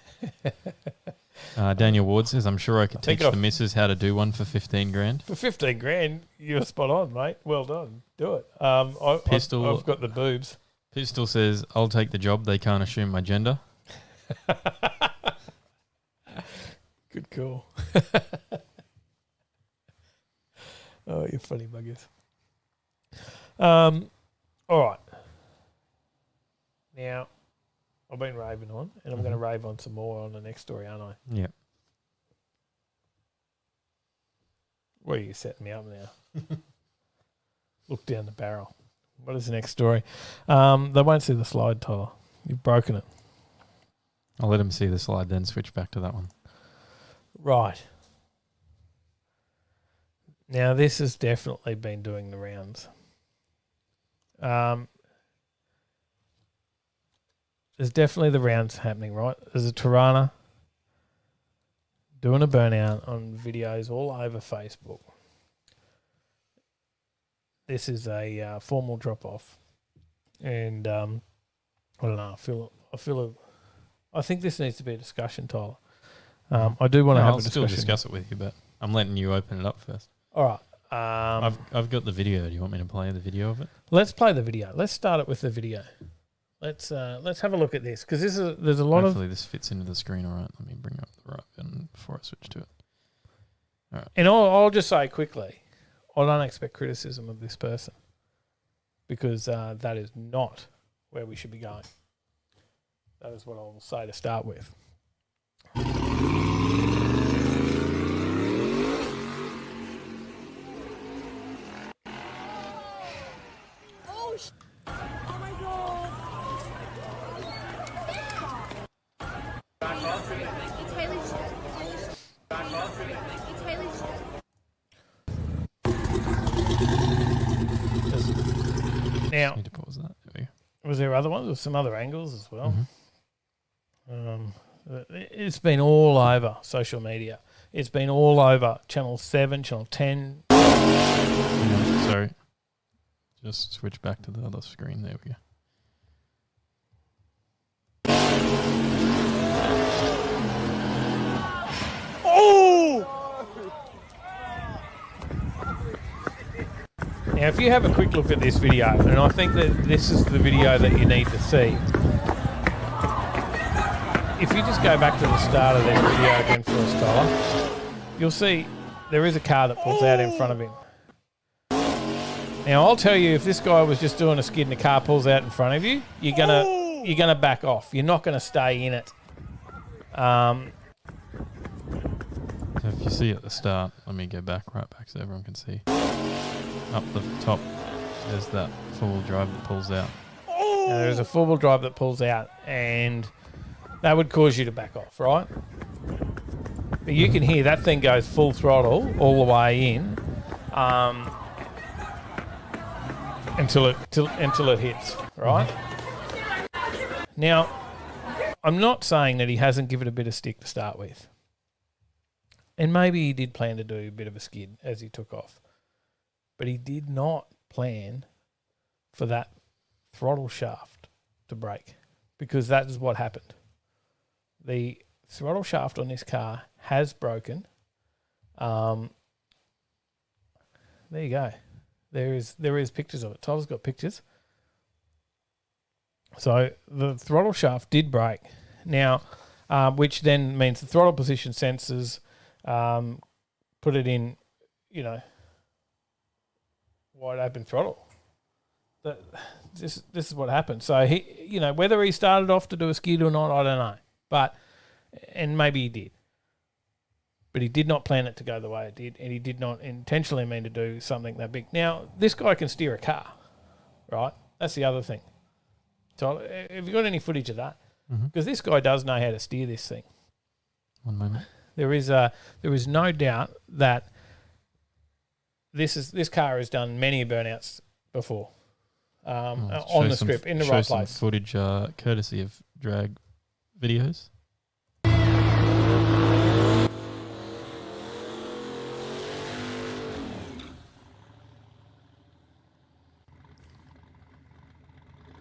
Daniel Ward says, I'm sure I could teach the missus how to do one for 15 grand. For 15 grand, you're spot on, mate. Well done. Do it. I've got the boobs. Pistol says, I'll take the job. They can't assume my gender. Good call. Oh, you're funny buggers. All right. Now, I've been raving on, and I'm going to rave on some more on the next story, aren't I? Yeah. What are you setting me up now? Look down the barrel. What is the next story? They won't see the slide, Tyler. You've broken it. I'll let him see the slide, then switch back to that one. Right. Now, this has definitely been doing the rounds. There's definitely the rounds happening, right? There's a Tirana doing a burnout on videos all over Facebook. This is a formal drop-off. And I don't know, I think this needs to be a discussion, Tyler. I do want to have a discussion. I'll still discuss it with you, but I'm letting you open it up first. All right. I've got the video. Do you want me to play the video of it? Let's play the video. Let's start it with the video. Let's have a look at this because there's a lot Hopefully this fits into the screen. All right, let me bring up the right button before I switch to it. All right. And I'll just say quickly, I don't expect criticism of this person because that is not where we should be going. That is what I will say to start with. Now, Need to pause that. There we go. was there other ones? There were some other angles as well. It's been all over social media. It's been all over Channel 7, Channel 10. Sorry. Just switch back to the other screen. There we go. Now, if you have a quick look at this video, and I think that this is the video that you need to see. If you just go back to the start of this video again for us, Tyler, you'll see there is a car that pulls out in front of him. Now, I'll tell you, if this guy was just doing a skid and the car pulls out in front of you, you're gonna back off. You're not gonna stay in it. So if you see at the start, let me go back right back so everyone can see. Up the top, there's that four-wheel drive that pulls out. Now, there's a four-wheel drive that pulls out, and that would cause you to back off, right? But you can hear that thing goes full throttle all the way in until it hits, right? Now, I'm not saying that he hasn't given a bit of stick to start with. And maybe he did plan to do a bit of a skid as he took off. But he did not plan for that throttle shaft to break because that is what happened. The throttle shaft on this car has broken. There you go. There is pictures of it. Tyler's got pictures. So the throttle shaft did break. Now, which then means the throttle position sensors put it in, wide open throttle. This is what happened. So he, whether he started off to do a skid or not, I don't know. And maybe he did. but he did not plan it to go the way it did, and he did not intentionally mean to do something that big. Now, this guy can steer a car, right? That's the other thing. So have you got any footage of that? Because this guy does know how to steer this thing. One moment. There is no doubt that this car has done many burnouts before on the strip in the right some place. Footage courtesy of Drag Videos.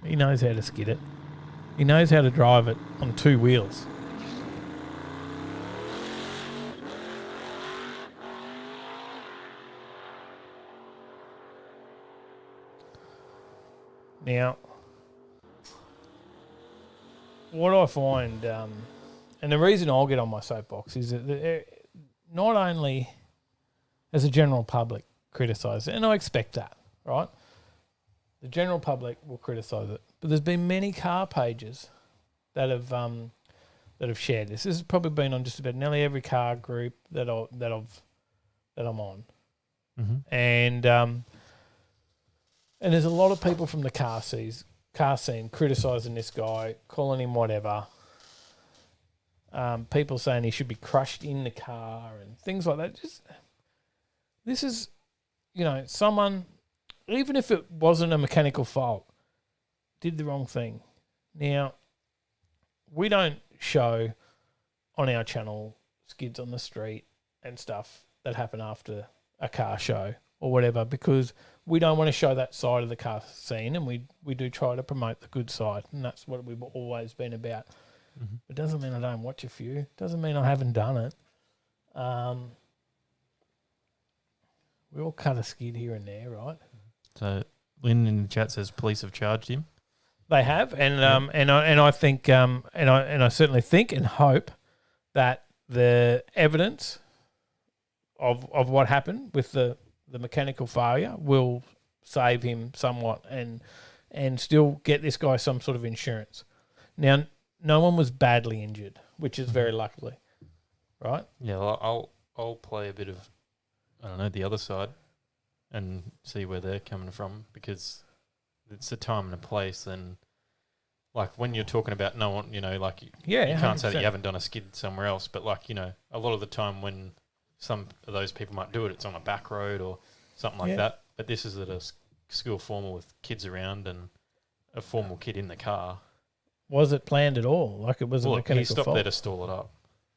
He knows how to skid it. He knows how to drive it on two wheels. Now, what I find, and the reason I'll get on my soapbox is that not only as a general public criticise it, and I expect that, right? The general public will criticise it, but there's been many car pages that have shared this. This has probably been on just about nearly every car group that I'm on, and there's a lot of people from the car scene criticising this guy, calling him whatever. People saying he should be crushed in the car and things like that. This is, someone, even if it wasn't a mechanical fault, did the wrong thing. Now, we don't show on our channel skids on the street and stuff that happen after a car show or whatever, because we don't want to show that side of the car scene, and we do try to promote the good side, and that's what we've always been about. It doesn't mean I don't watch a few. Doesn't mean I haven't done it. We all cut a skid here and there, right? So Lynn in the chat says police have charged him. They have, and I think, and I certainly think and hope that the evidence of what happened with the mechanical failure will save him somewhat and still get this guy some sort of insurance. Now, no one was badly injured, which is very luckily, right? Yeah, I'll play a bit of, the other side and see where they're coming from, because it's a time and a place. And like when you're talking about no one, you can't say that you haven't done a skid somewhere else, but a lot of the time when some of those people might do it, it's on a back road or something like that. But this is at a school formal with kids around and a formal kid in the car. Was it planned at all? Like it was a mechanical he stopped fault? there to stall it up.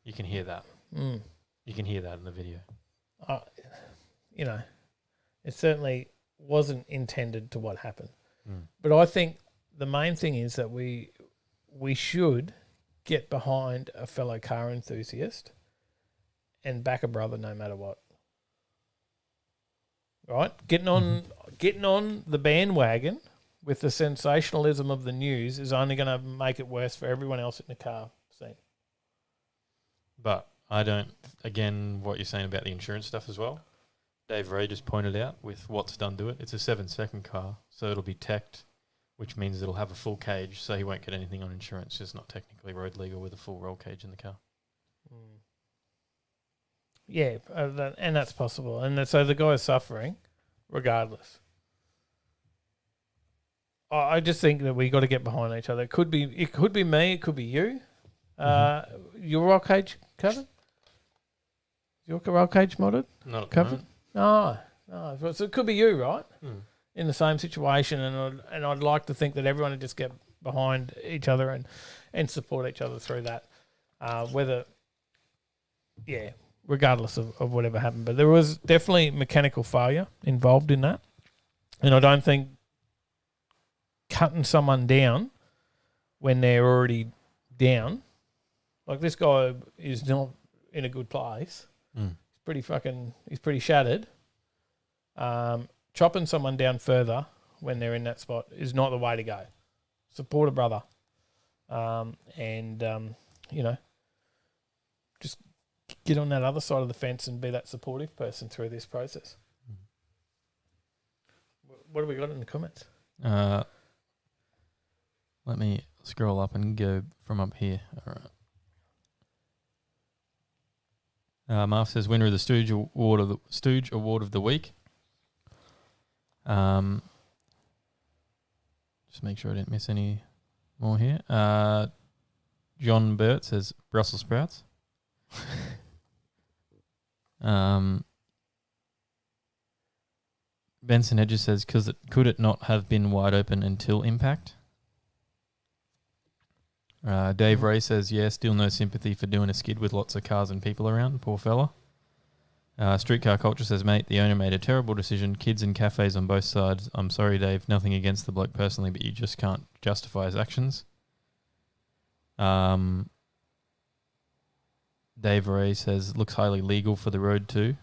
You can hear that. You can hear that in the video. It certainly wasn't intended to what happened. But I think the main thing is that we should get behind a fellow car enthusiast and back a brother no matter what. Right? Getting on the bandwagon with the sensationalism of the news is only going to make it worse for everyone else in the car scene. But I don't, again, what you're saying about the insurance stuff as well, Dave Ray just pointed out with what's done to it, it's a 7-second car, so it'll be teched, which means it'll have a full cage, so he won't get anything on insurance, just not technically road legal with a full roll cage in the car. Yeah, and that's possible. And so the guy's suffering regardless. I just think that we got to get behind each other. It could be me, it could be you. Your roll cage covered? Your roll cage modded? Not covered? No. So it could be you, right? In the same situation, and I'd like to think that everyone would just get behind each other and support each other through that. Regardless of whatever happened. But there was definitely mechanical failure involved in that. And I don't think cutting someone down when they're already down, like this guy is not in a good place. He's pretty shattered. Chopping someone down further when they're in that spot is not the way to go. Support a brother. Just get on that other side of the fence and be that supportive person through this process. What have we got in the comments? Let me scroll up and go from up here. All Marv says winner of the Stooge Award of the week. Just make sure I didn't miss any more here. John Burt says Brussels sprouts. Benson Hedges says, could it not have been wide open until impact? Dave Ray says, yeah, still no sympathy for doing a skid with lots of cars and people around. Poor fella. Streetcar Culture says, mate, the owner made a terrible decision. Kids and cafes on both sides. I'm sorry, Dave. Nothing against the bloke personally, but you just can't justify his actions. Dave Ray says, looks highly legal for the road too.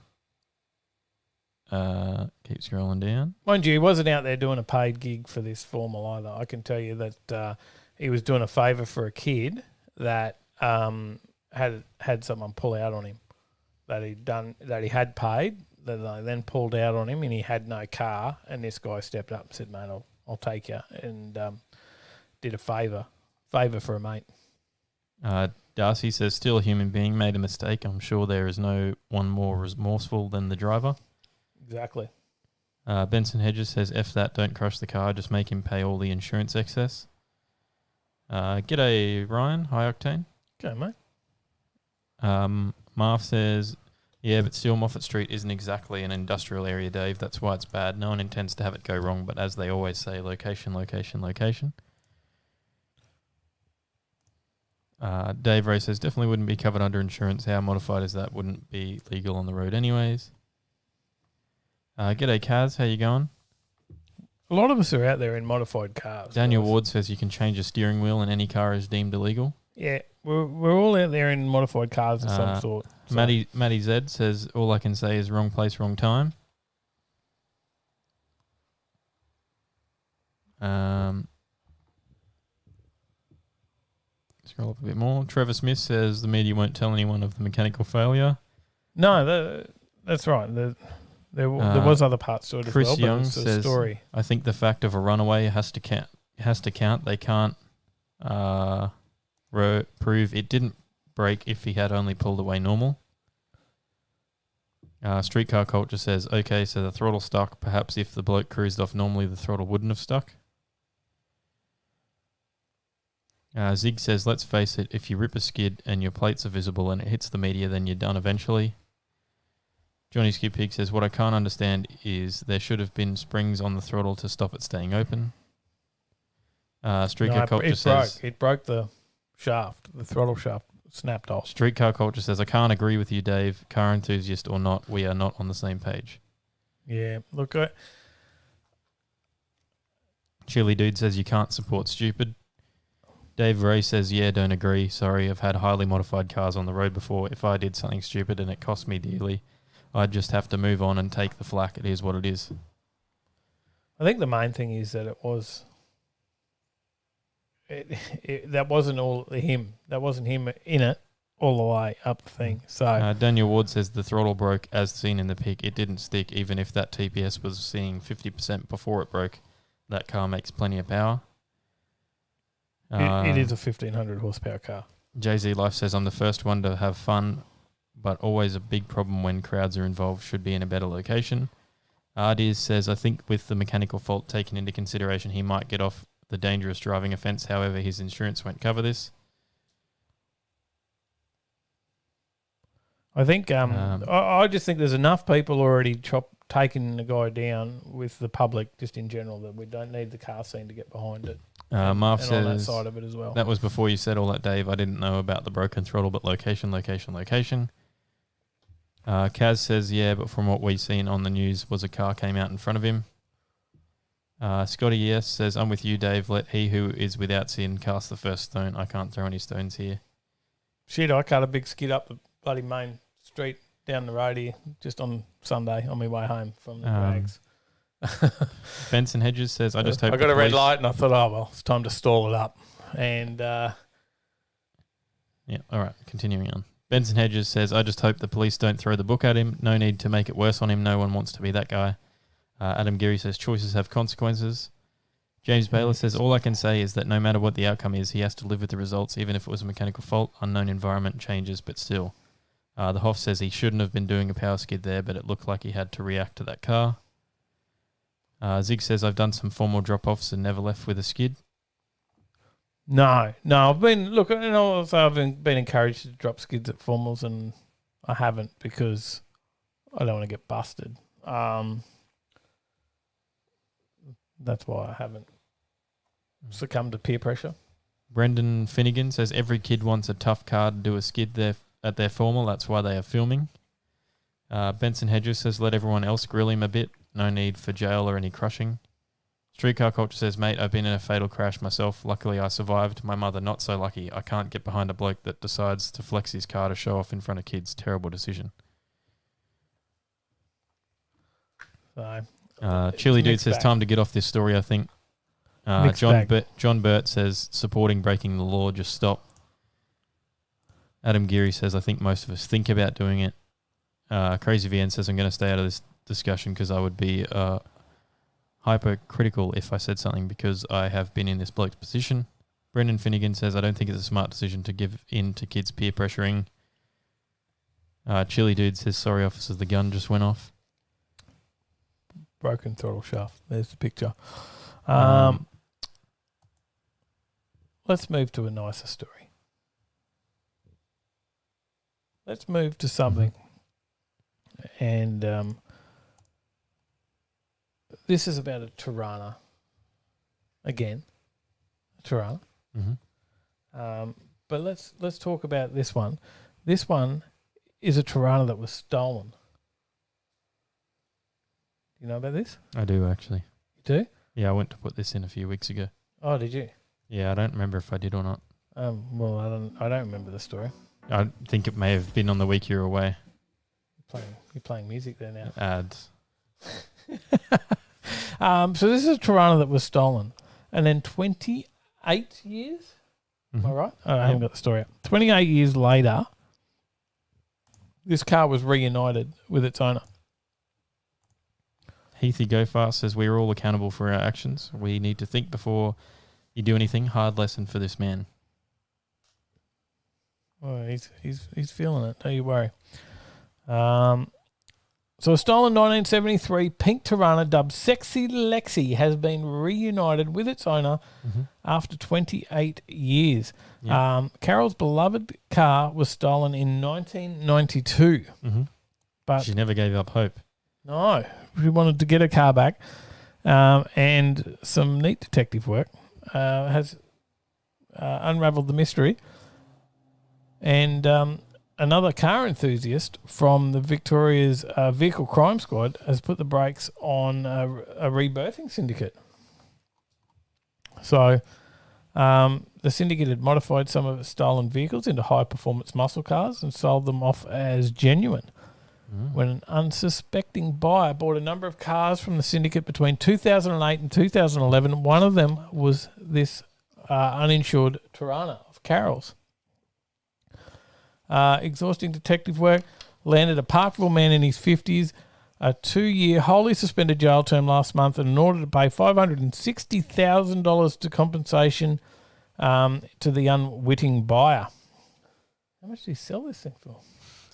Keep scrolling down. Mind you, he wasn't out there doing a paid gig for this formal either. I can tell you that he was doing a favour for a kid that had someone pull out on him that he had paid. That they then pulled out on him, and he had no car. And this guy stepped up and said, "Mate, I'll take you," and did a favour for a mate. Darcy says, still a human being, made a mistake. I'm sure there is no one more remorseful than the driver. Exactly. Benson Hedges says, F that, don't crush the car, just make him pay all the insurance excess. G'day, Ryan. High Octane. Okay, mate. Marv says, yeah, but still Moffat Street isn't exactly an industrial area, Dave. That's why it's bad. No one intends to have it go wrong, but as they always say, location, location, location. Dave Ray says, definitely wouldn't be covered under insurance. How modified is that? Wouldn't be legal on the road anyways. G'day, Kaz. How you going? A lot of us are out there in modified cars. Daniel Ward says you can change a steering wheel and any car is deemed illegal. Yeah, we're all out there in modified cars of some sort. So. Matty Z says, all I can say is wrong place, wrong time. Scroll up a bit more. Trevor Smith says the media won't tell anyone of the mechanical failure. No, that's right. There was other parts to it as Chris well. Young but it's says, a story. I think the fact of a runaway has to count. They can't prove it didn't break if he had only pulled away normal. Streetcar Culture says, okay, so the throttle stuck. Perhaps if the bloke cruised off normally, the throttle wouldn't have stuck. Zig says, let's face it, if you rip a skid and your plates are visible and it hits the media, then you're done eventually. Johnny Skip Pig says, what I can't understand is there should have been springs on the throttle to stop it staying open. Streetcar Culture says... It broke the shaft. The throttle shaft snapped off. Streetcar Culture says, I can't agree with you, Dave. Car enthusiast or not, we are not on the same page. Yeah, look... Chili Dude says, you can't support stupid. Dave Ray says, yeah, don't agree. Sorry, I've had highly modified cars on the road before. If I did something stupid and it cost me dearly, I'd just have to move on and take the flack. It is what it is. I think the main thing is that that wasn't all him. That wasn't him in it all the way up the thing. So Daniel Ward says the throttle broke as seen in the pic. It didn't stick even if that TPS was seeing 50% before it broke. That car makes plenty of power. It is a 1,500 horsepower car. Jay-Z Life says, I'm the first one to have fun, but always a big problem when crowds are involved. Should be in a better location. Ardiz says, I think with the mechanical fault taken into consideration, he might get off the dangerous driving offence. However, his insurance won't cover this. I think I just think there's enough people already taking the guy down with the public just in general that we don't need the car scene to get behind it. Marv says, on that side of it as well. That was before you said all that, Dave. I didn't know about the broken throttle, but location. Kaz says, yeah, but from what we've seen on the news was a car came out in front of him. Scotty Yes says, I'm with you, Dave. Let he who is without sin cast the first stone. I can't throw any stones here. Shit, I cut a big skid up the bloody main street down the road here just on Sunday on my way home from the drags. Benson Hedges says, I just hope... I got a red light and I thought, oh, well, it's time to stall it up. And... yeah, all right, continuing on. Benson Hedges says, I just hope the police don't throw the book at him. No need to make it worse on him. No one wants to be that guy. Adam Geary says, choices have consequences. James Baylor says, all I can say is that no matter what the outcome is, he has to live with the results, even if it was a mechanical fault. Unknown environment changes, but still. The Hoff says he shouldn't have been doing a power skid there, but it looked like he had to react to that car. Zig says, I've done some formal drop-offs and never left with a skid. No. I've been encouraged to drop skids at formals, and I haven't because I don't want to get busted. That's why I haven't succumbed to peer pressure. Brendan Finnegan says every kid wants a tough car to do a skid there at their formal. That's why they are filming. Benson Hedges says let everyone else grill him a bit. No need for jail or any crushing. Streetcar Culture says, mate, I've been in a fatal crash myself. Luckily, I survived. My mother, not so lucky. I can't get behind a bloke that decides to flex his car to show off in front of kids. Terrible decision. So, Chili Dude says, bag. time to get off this story, I think. John Burt says, supporting breaking the law, just stop. Adam Geary says, I think most of us think about doing it. Crazy VN says, I'm going to stay out of this discussion because I would be hypercritical if I said something because I have been in this bloke's position. Brendan Finnegan says, I don't think it's a smart decision to give in to kids peer pressuring. Chili Dude says, sorry officers, the gun just went off. Broken throttle shaft. There's the picture. Let's move to a nicer story. Let's move to something. And this is about a Tirana. Again, a Tirana. Mm-hmm. But let's talk about this one. This one is a Tirana that was stolen. You know about this? I do, actually. You do? Yeah, I went to put this in a few weeks ago. Oh, did you? Yeah, I don't remember if I did or not. Well, I don't remember the story. I think it may have been on the week you were away. You're playing music there now. Ads. So this is a Tirana that was stolen, and then 28 years. Am I right? I haven't got the story up. 28 years later, this car was reunited with its owner. Heathy Go Fast says, we're all accountable for our actions. We need to think before you do anything. Hard lesson for this man. Oh, he's feeling it. Don't you worry. So a stolen 1973 pink Tirana dubbed Sexy Lexi has been reunited with its owner after 28 years. Yeah. Carol's beloved car was stolen in 1992. But She never gave up hope. no, she wanted to get her car back. And some neat detective work has unraveled the mystery. And another car enthusiast from the Victoria's Vehicle Crime Squad has put the brakes on a rebirthing syndicate. So the syndicate had modified some of its stolen vehicles into high-performance muscle cars and sold them off as genuine. When an unsuspecting buyer bought a number of cars from the syndicate between 2008 and 2011, one of them was this uninsured Tirana of Carol's. Exhausting detective work landed a Parkville man in his 50s a 2-year wholly suspended jail term last month and an order to pay $560,000 to compensation to the unwitting buyer. How much did he sell this thing for?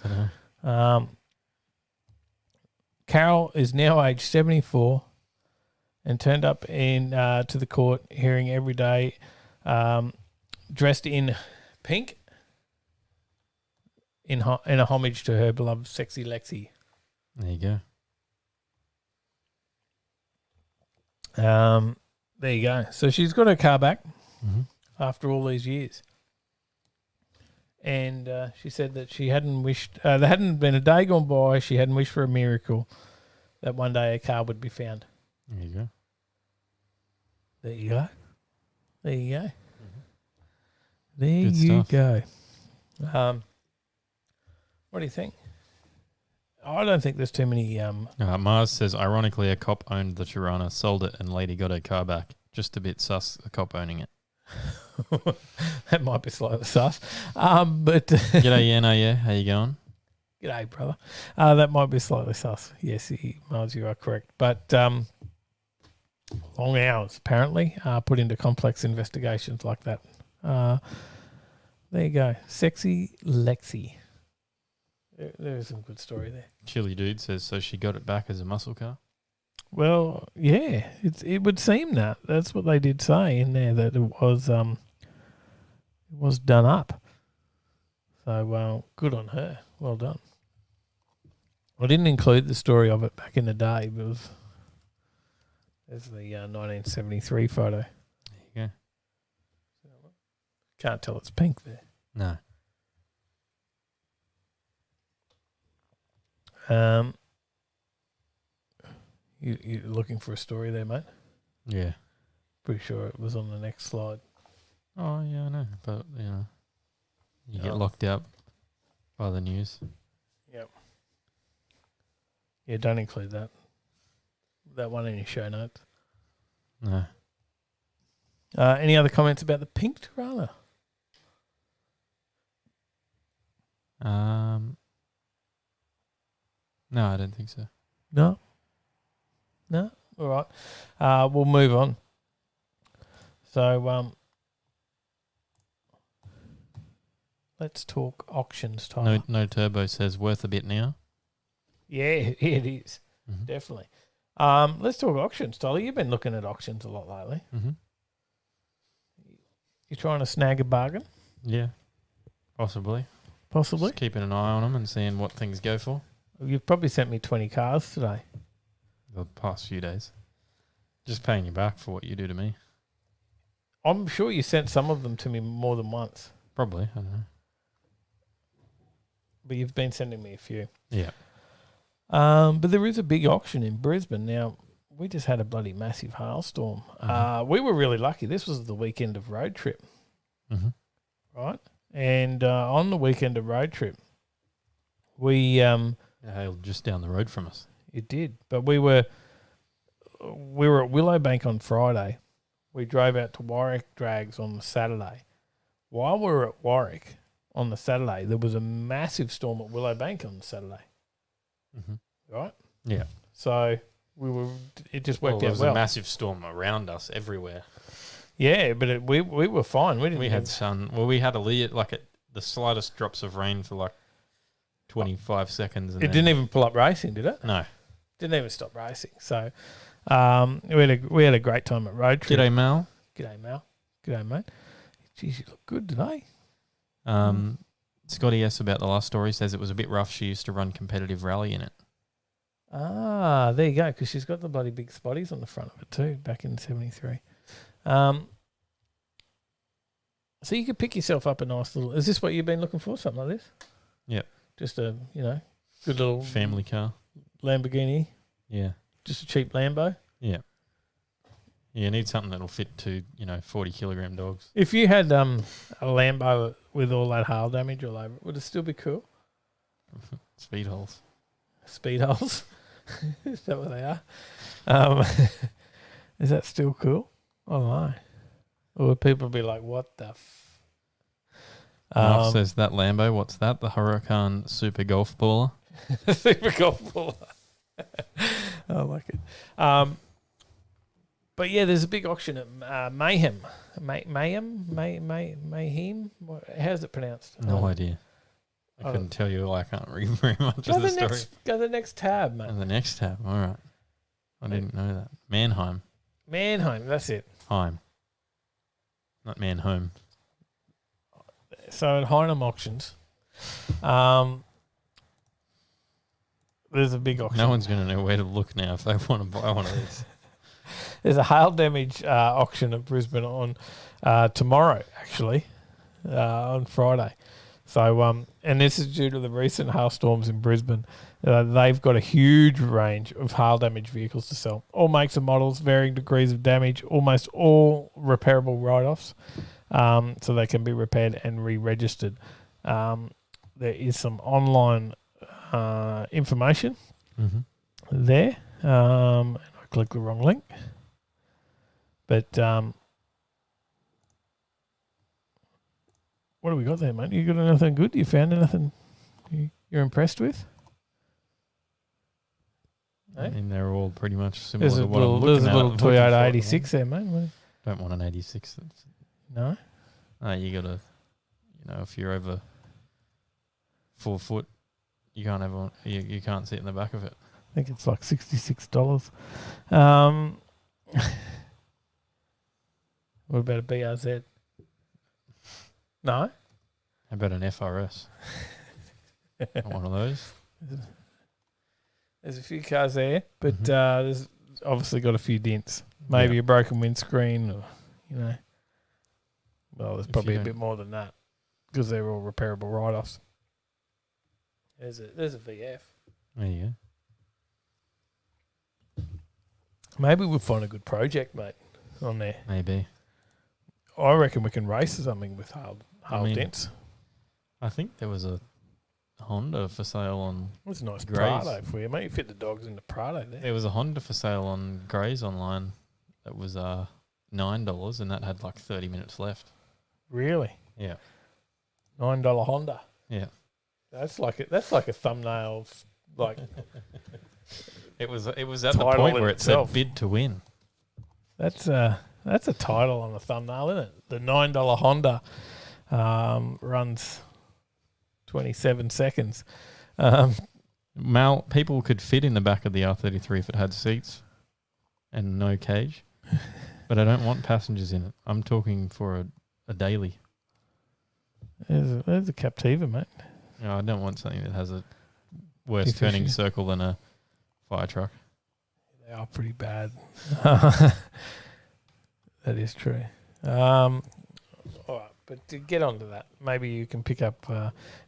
I don't know. Carol is now age 74 and turned up in to the court hearing every day dressed in pink in a homage to her beloved Sexy Lexi. There you go. There you go. So she's got her car back after all these years. And she said that she hadn't wished, there hadn't been a day gone by, she hadn't wished for a miracle that one day her car would be found. There you go. There you go. There you go. There Good you stuff. go. What do you think? I don't think there's too many. Mars says, ironically, a cop owned the Tirana, sold it, and later got her car back. Just a bit sus, a cop owning it. That might be slightly sus. But G'day, Yano, yeah. How you going? G'day, brother. That might be slightly sus. Yes, Mars, you are correct. But long hours, apparently, put into complex investigations like that. There you go. Sexy Lexi. There is some good story there. Chili Dude says, so she got it back as a muscle car. Well, yeah, it would seem that. That's what they did say in there, that it was done up. So, well, good on her. Well done. I didn't include the story of it back in the day, but there's the 1973 photo. There you Can't tell it's pink there. go. No. You're looking for a story there, mate? Yeah. Pretty sure it was on the next slide. Oh, yeah, I know. But, you get Oh. locked out by the news. Yep. Yeah, don't include that one in your show notes. No. Any other comments about the pink Tarana? No, I don't think so. No? All right. We'll move on. So, let's talk auctions, Tyler. No Turbo says worth a bit now. Yeah, it is. Mm-hmm. Definitely. Let's talk auctions, Tyler. You've been looking at auctions a lot lately. Mm-hmm. You trying to snag a bargain? Yeah, possibly. Possibly. Just keeping an eye on them and seeing what things go for You've probably sent me 20 cars today. the past few days. Just paying you back for what you do to me. I'm sure you sent some of them to me more than once, Probably. I don't know. but you've been sending me a few. Yeah. But there is a big auction in Brisbane. Now, we just had a bloody massive hailstorm. Mhm. We were really lucky. This was the weekend of road trip, Mm-hmm. right? And on the weekend of road trip, we It hailed just down the road from us. it did, but we were at Willowbank on Friday. We drove out to Warwick Drags on the Saturday. While we were at Warwick on the Saturday, there was a massive storm at Willowbank on the Saturday, Mm-hmm. right? Yeah. So it just worked There out was well. a massive storm around us everywhere. Yeah, but we were fine. We didn't. We had sun. Well, we had the slightest drops of rain for like 25 seconds. And It didn't even pull up racing, did it? No. Didn't even stop racing. So we had a great time at road trip. G'day, Mel. G'day, Mal. G'day, mate. Geez, you look good today. Scotty S about the last story says it was a bit rough. She used to run competitive rally in it. Ah, there you go. Because she's got the bloody big spotties on the front of it too. Back in '73. So you could pick yourself up a nice little. Is this what you've been looking for? Something like this? Yep. Just a good little Family car. Lamborghini. Yeah. Just a cheap Lambo. Yeah. You need something that'll fit 40 kilogram dogs. If you had a Lambo with all that hail damage all over it, would it still be cool? Speed holes. Speed holes. Is that what they are? Is that still cool? Oh no. Or would people be like, what the Ralph says that Lambo, what's that? The Huracan Super Golf Baller? Super golf ball. I like it. But yeah, there's a big auction at Mayhem. Mayhem? How's it pronounced? No idea. I couldn't tell you. I can't read very much of the story. Go to the next tab, mate. And the next tab. All right. I didn't know that. Mannheim. Mannheim, that's it. Heim. Not Mannheim. So at Heinem Auctions, there's a big auction. No one's going to know where to look now if they want to buy one of these. There's a hail damage auction at Brisbane on tomorrow, actually, on Friday. So, and this is due to the recent hailstorms in Brisbane. They've got a huge range of hail damage vehicles to sell. All makes and models, varying degrees of damage, almost all repairable write-offs, so they can be repaired and re-registered. There is some online information there. And I clicked the wrong link. But what do we got there, mate? You got anything good? You found anything you're impressed with? I mean, they're all pretty much similar There's a to what I'm little, looking there's a at. little Toyota 86 there, mate. Don't want an 86. No? You got to, if you're over 4 foot, you can't have one. You can't sit in the back of it. I think it's like $66. What about a BRZ? No? How about an FRS? Not one of those. There's a few cars there, but there's obviously got a few dents. Maybe a broken windscreen, or well, there's probably a bit more than that because they're all repairable write-offs. There's a VF. There you go. Maybe we'll find a good project, mate, on there. Maybe. I reckon we can race something with half dents. I think there was a Honda for sale on. It was a nice Grays. Prado for you, mate. You fit the dogs in the Prado there. There was a Honda for sale on Grays online that was $9, and that had like 30 minutes left. Really? Yeah. $9 Honda. Yeah. That's like a thumbnail. Like It was at the Title point in where it said itself. bid to win. that's a title on the thumbnail, isn't it? The $9 Honda runs 27 seconds. People could fit in the back of the R33 if it had seats and no cage, but I don't want passengers in it. I'm talking for a daily. There's a Captiva, mate. I don't want something that has a worse Efficient. turning circle than a fire truck. They are pretty bad. That is true. All right, but to get onto that, maybe you can pick up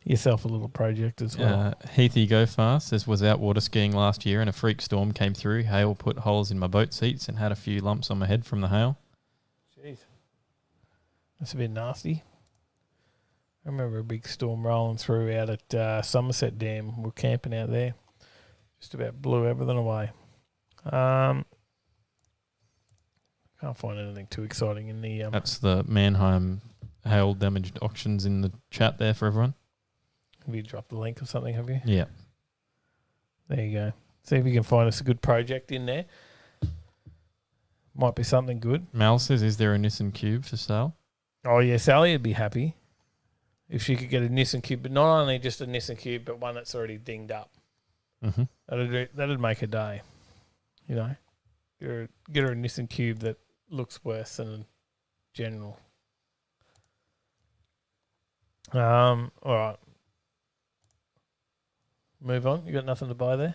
yourself a little project as well. Heathy Go Fast says, was out water skiing last year and a freak storm came through. Hail put holes in my boat seats and had a few lumps on my head from the hail. Jeez. That's a bit nasty. I remember a big storm rolling through out at Somerset Dam. We're camping out there. Just about blew everything away. Can't find anything too exciting in the... That's the Mannheim hail damaged auctions in the chat there for everyone. Have you dropped the link or something, have you? Yeah. There you go. See if you can find us a good project in there. Might be something good. Mal says, is there a Nissan Cube for sale? Oh, yeah, Sally would be happy if she could get a Nissan Cube, but not only just a Nissan Cube, but one that's already dinged up. Mm-hmm. That'd make a day. You know? Get her a Nissan Cube that looks worse than a general. All right. Move on. You got nothing to buy there?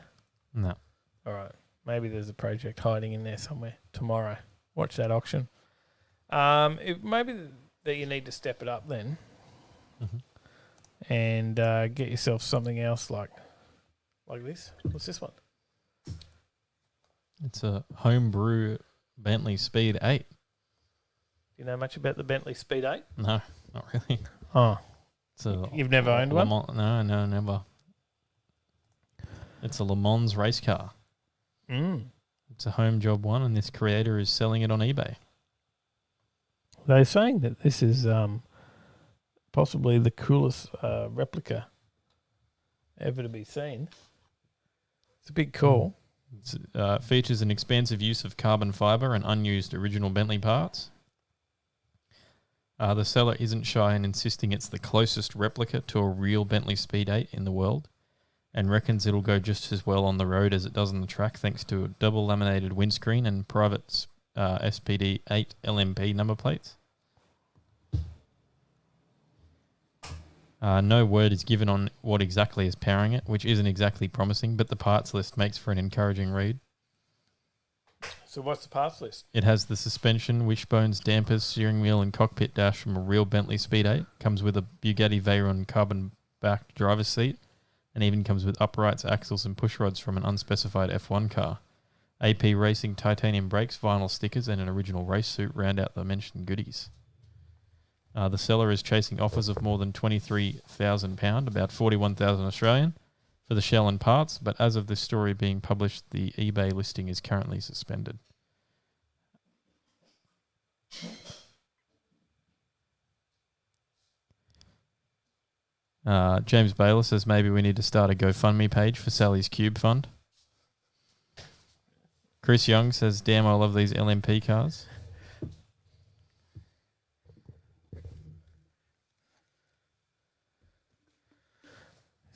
No. All right. Maybe there's a project hiding in there somewhere tomorrow. Watch that auction. Maybe that you need to step it up then, and get yourself something else like this. What's this one? It's a homebrew Bentley Speed 8. Do you know much about the Bentley Speed 8? No, not really. Oh, It's a you've never owned Le one? Mans, no, never. It's a Le Mans race car. It's a home job one, and this creator is selling it on eBay. They're saying that this is possibly the coolest replica ever to be seen. It's a big call. It features an expansive use of carbon fibre and unused original Bentley parts. The seller isn't shy in insisting it's the closest replica to a real Bentley Speed 8 in the world, and reckons it'll go just as well on the road as it does on the track thanks to a double laminated windscreen and private SPD 8 LMP number plates. No word is given on what exactly is powering it, which isn't exactly promising, but the parts list makes for an encouraging read. So what's the parts list? It has the suspension, wishbones, dampers, steering wheel and cockpit dash from a real Bentley Speed 8. Comes with a Bugatti Veyron carbon-backed driver's seat, and even comes with uprights, axles and pushrods from an unspecified F1 car. AP Racing titanium brakes, vinyl stickers and an original race suit round out the mentioned goodies. The seller is chasing offers of more than £23,000, about 41,000 Australian, for the shell and parts, but as of this story being published, the eBay listing is currently suspended. James Baylor says maybe we need to start a GoFundMe page for Sally's Cube Fund. Chris Young says, damn, I love these LMP cars.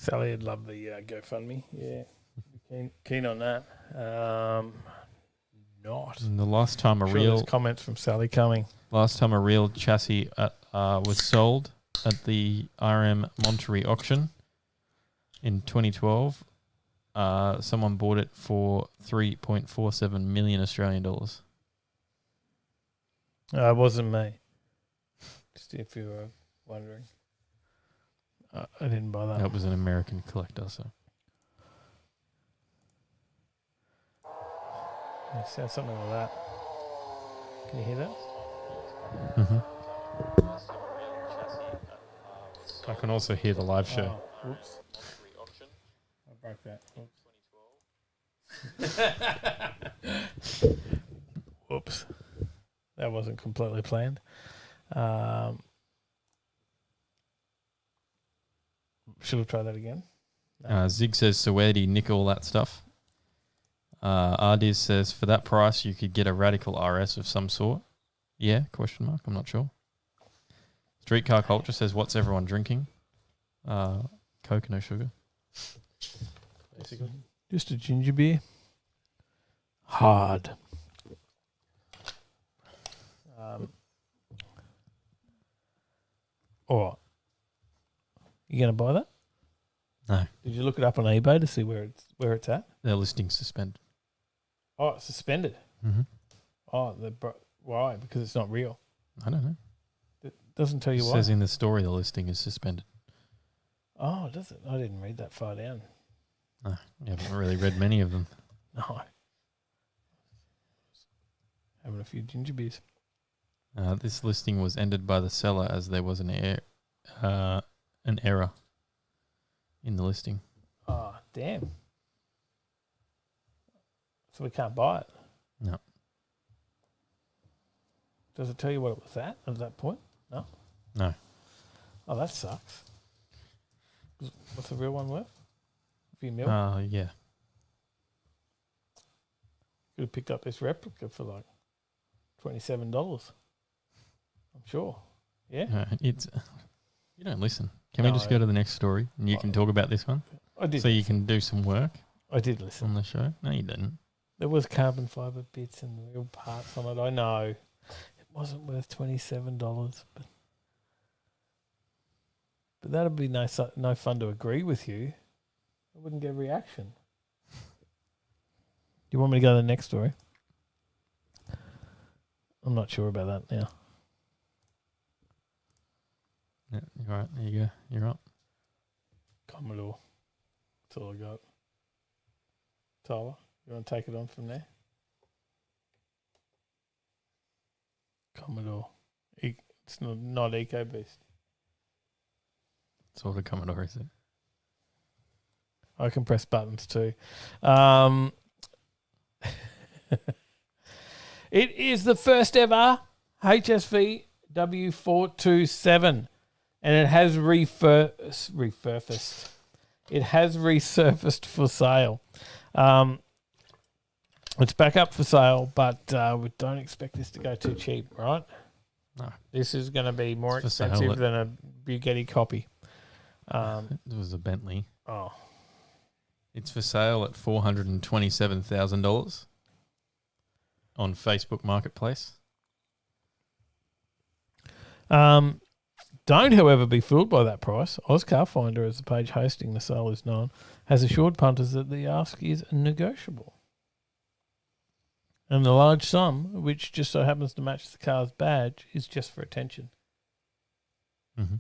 Sally would love the GoFundMe. Yeah, keen on that. Not. And the last time Sure there's comments from Sally coming. Last time a real chassis was sold at the RM Monterey auction in 2012, someone bought it for 3.47 million Australian dollars. It wasn't me. Just if you were wondering. I didn't buy that. That was an American collector, so. It sounds something like that. Can you hear that? Mm-hmm. I can also hear the live show. Oh, whoops. I broke that. Whoops. Whoops. That wasn't completely planned. Should we try that again? No. Zig says, so where do you nick all that stuff? Ardiz says, for that price, you could get a Radical RS of some sort. Yeah, question mark, I'm not sure. Streetcar Culture says, what's everyone drinking? Coke, no sugar. Basically. Just a ginger beer. Hard. All right. You going to buy that? No. Did you look it up on eBay to see where it's at? Their listing's suspended. Oh, it's suspended. Mm-hmm. Oh, why? Because it's not real. I don't know. It doesn't tell you It why. says in the story the listing is suspended. Oh, does it? I didn't read that far down. No, you haven't really read many of them. No. Having a few ginger beers. This listing was ended by the seller as there was an error in the listing. Oh, damn. So we can't buy it? No. Does it tell you what it was at that point? No? No. Oh, that sucks. What's the real one worth? A few mil? Yeah. Could have picked up this replica for like $27. I'm sure. Yeah? It's you don't listen. Can we just go to the next story and you can talk about this one? I did. So you can do some work I did listen. on the show? No, you didn't. There was carbon fibre bits and real parts on it. I know. It wasn't worth $27, but that'd be no fun to agree with you. I wouldn't get a reaction. Do you want me to go to the next story? I'm not sure about that now. Yeah, you're right. There you go. You're up. Commodore. That's all I got. Tyler, you want to take it on from there? Commodore. It's not EcoBoost. Sort of Commodore, is it? I can press buttons too. It is the first ever HSV W427, and it has resurfaced. It has resurfaced for sale. It's back up for sale, but we don't expect this to go too cheap, right? No. This is going to be more It's for sale expensive at- than a Bugatti copy. It was a Bentley. Oh, It's for sale at $427,000 on Facebook Marketplace. don't, however, be fooled by that price. Car Finder, as the page hosting the sale is known, has assured punters that the ask is negotiable. And the large sum, which just so happens to match the car's badge, is just for attention. Mm-hmm.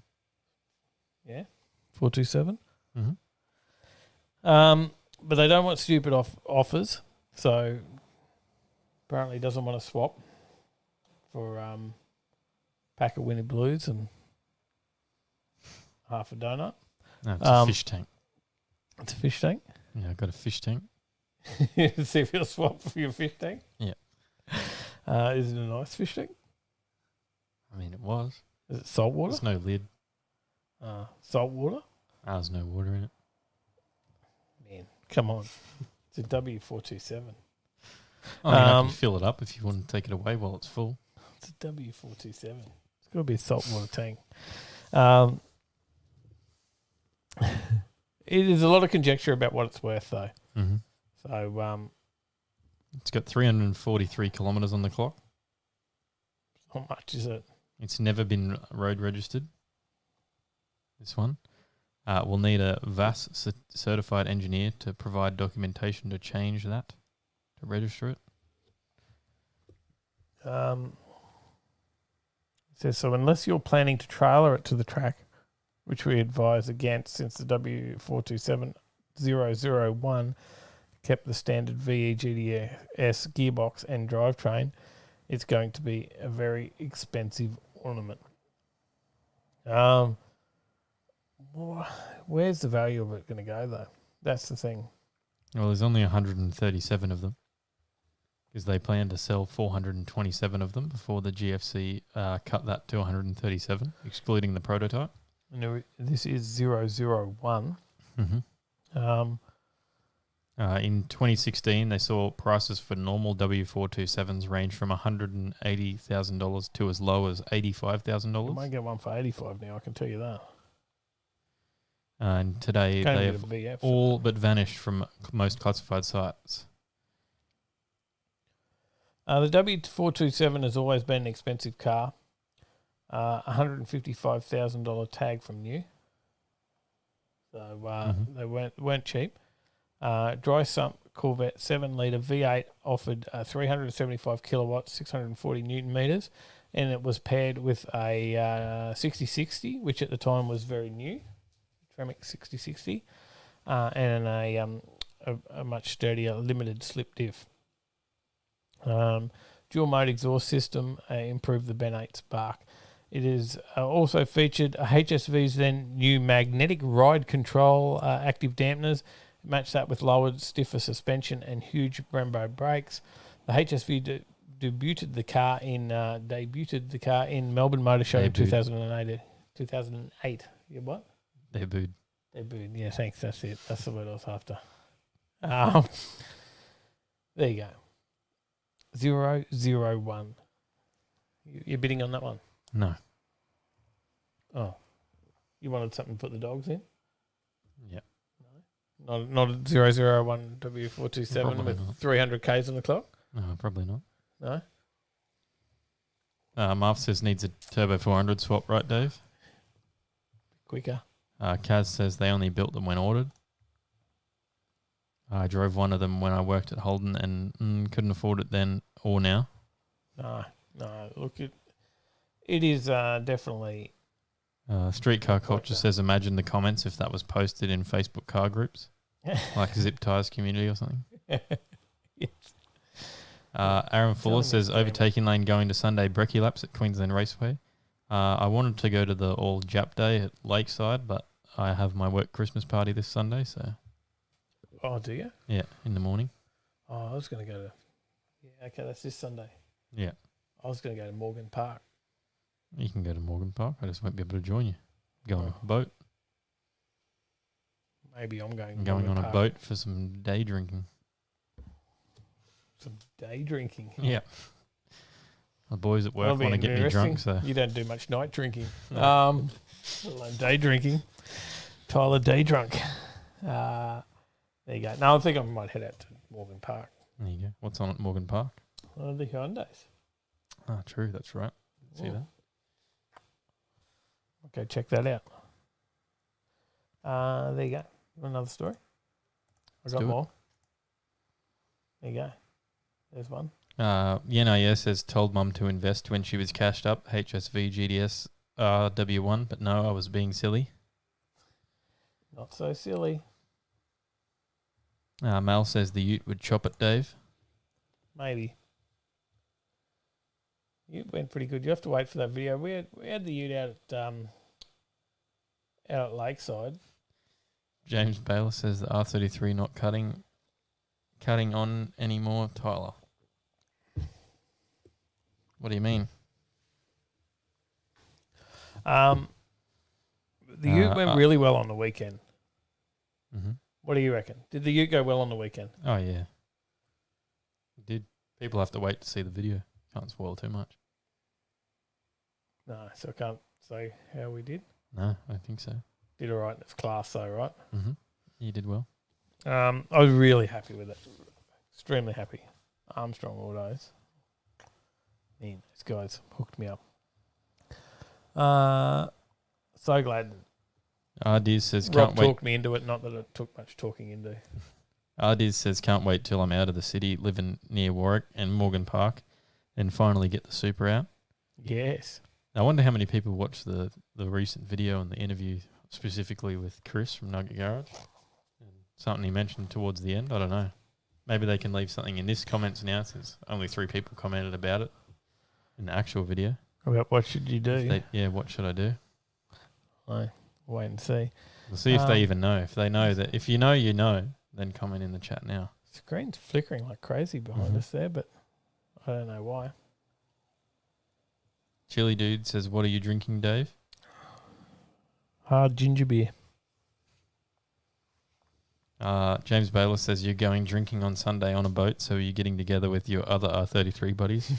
Yeah? 427? Mm-hmm. But they don't want stupid offers, so apparently doesn't want to swap for pack of Winnie Blues and half a donut. No, it's a fish tank. It's a fish tank. Yeah, I got a fish tank. See if you'll swap for your fish tank. Yeah. Is it a nice fish tank? I mean, it was. Is it salt water? There's no lid. Salt water? There's no water in it. Man, come on. It's a W427. Oh, I can fill it up if you want to take it away while it's full. It's a W427. It's got to be a salt water tank. it is a lot of conjecture about what it's worth, though. Mm-hmm. So, It's got 343 kilometres on the clock. how much is it? It's never been road registered. This one. We'll need a VAS certified engineer to provide documentation to change that, to register it. It says, so unless you're planning to trailer it to the track, which we advise against since the W427001 kept the standard VE GDS gearbox and drivetrain, it's going to be a very expensive ornament. Where's the value of it going to go, though? That's the thing. Well, there's only 137 of them because they plan to sell 427 of them before the GFC cut that to 137, excluding the prototype. This is 001. Mm-hmm. In 2016, they saw prices for normal W427s range from $180,000 to as low as $85,000. I might get one for 85 now, I can tell you that. And today Can't they get have a VF. all but vanished from most classified sites. The W427 has always been an expensive car. $155,000 tag from new. So they weren't cheap. Dry sump Corvette 7-litre V8 offered 375 kilowatts, 640 newton meters, and it was paired with a 6060, which at the time was very new, Tremec 6060, and a much sturdier limited slip diff. Dual mode exhaust system improved the Ben 8 Spark. It is also featured HSV's then new magnetic ride control active dampeners. Match that with lowered, stiffer suspension and huge Brembo brakes. The HSV debuted the car in Melbourne Motor Show in 2008. 2008. Yeah, what? Debuted. Yeah, thanks. That's it. That's the word I was after. There you go. 001. You're bidding on that one? No. Oh, you wanted something to put the dogs in? Yeah. Not a 001 W427 Probably with not. 300 Ks on the clock? No, probably not. No? Marv says needs a Turbo 400 swap, right, Dave? Quicker. Kaz says they only built them when ordered. I drove one of them when I worked at Holden and couldn't afford it then or now. No. Look, it is definitely... Streetcar Culture says imagine the comments if that was posted in Facebook car groups, like Zip Ties Community or something. Yes. Aaron Fuller says Overtaking Lane going to Sunday brekkie laps at Queensland Raceway. I wanted to go to the all Jap day at Lakeside, but I have my work Christmas party this Sunday, so... Oh, do you? Yeah, in the morning. Oh, I was going to go to... Yeah, okay, that's this Sunday. Yeah. I was going to go to Morgan Park. You can go to Morgan Park. I just won't be able to join you. Going on a boat. Maybe I'm going to Going Morgan on a Park. boat for some day drinking. Some day drinking. Yeah. The boys at work That'll be want to get me interesting. drunk, so... You don't do much night drinking. No. Let alone day drinking. Tyler day drunk. There you go. No, I think I might head out to Morgan Park. There you go. What's on at Morgan Park? The Hyundais. Ah, true. That's right. See that? Okay, check that out. There you go. Another story. I got do it. more. There you go. There's one. Yenaya says told mum to invest when she was cashed up. HSV GDS W1, but no, I was being silly. Not so silly. Mel says the Ute would chop it, Dave. Maybe. Ute went pretty good. You have to wait for that video. We had the Ute out at Lakeside. James Baylor says the R33 not cutting on anymore, Tyler. What do you mean? The Ute went really well on the weekend. Mm-hmm. What do you reckon? Did the Ute go well on the weekend? Oh, yeah. It did. People have to wait to see the video. Can't spoil too much. No, so I can't say how we did. No, I don't think so. Did all right in its class though, right? Mm-hmm. You did well. I was really happy with it. Extremely happy. Armstrong Autos. Man, these guys hooked me up. So glad Ardiz says, Rob can't wait. talked me into it. Not that it took much talking into. Ardiz says, can't wait till I'm out of the city, living near Warwick and Morgan Park, and finally get the Super out. Yes. I wonder how many people watched the recent video and the interview specifically with Chris from Nugget Garage. And something he mentioned towards the end. I don't know. Maybe they can leave something in this comments now, since only 3 people commented about it in the actual video. About what should you do? What should I do? Wait and see. We'll see if they even know. If they know that, if you know, then comment in the chat now. Screen's flickering like crazy behind us there, but I don't know why. Chili Dude says, what are you drinking, Dave? Hard ginger beer. James Bayless says, you're going drinking on Sunday on a boat, so you're getting together with your other R33 buddies.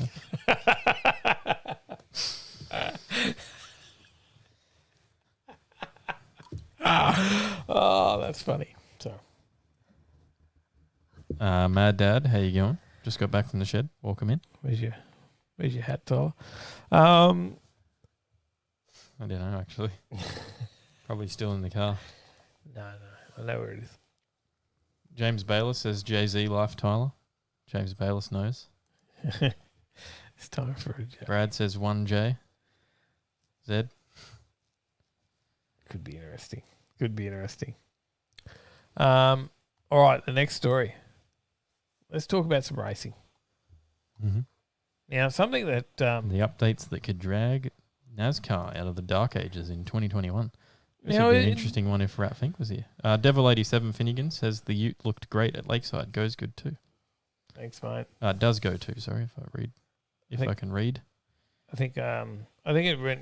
Oh, that's funny. So, Mad Dad, how you going? Just got back from the shed. Welcome in. where's your hat, Tyler? I don't know, actually. Probably still in the car. No, I know where it is. James Bayless says, Jay-Z life, Tyler. James Bayless knows. It's time for a joke. Brad says 1J. Zed. Could be interesting. All right, the next story. Let's talk about some racing. Mm-hmm. Now, something that The updates that could drag NASCAR out of the dark ages in 2021. This Now, would be an interesting one if Rat Fink was here. Devil87 Finnegan says the Ute looked great at Lakeside. Goes good too. thanks, mate. Does go too. Sorry if I can read. I think it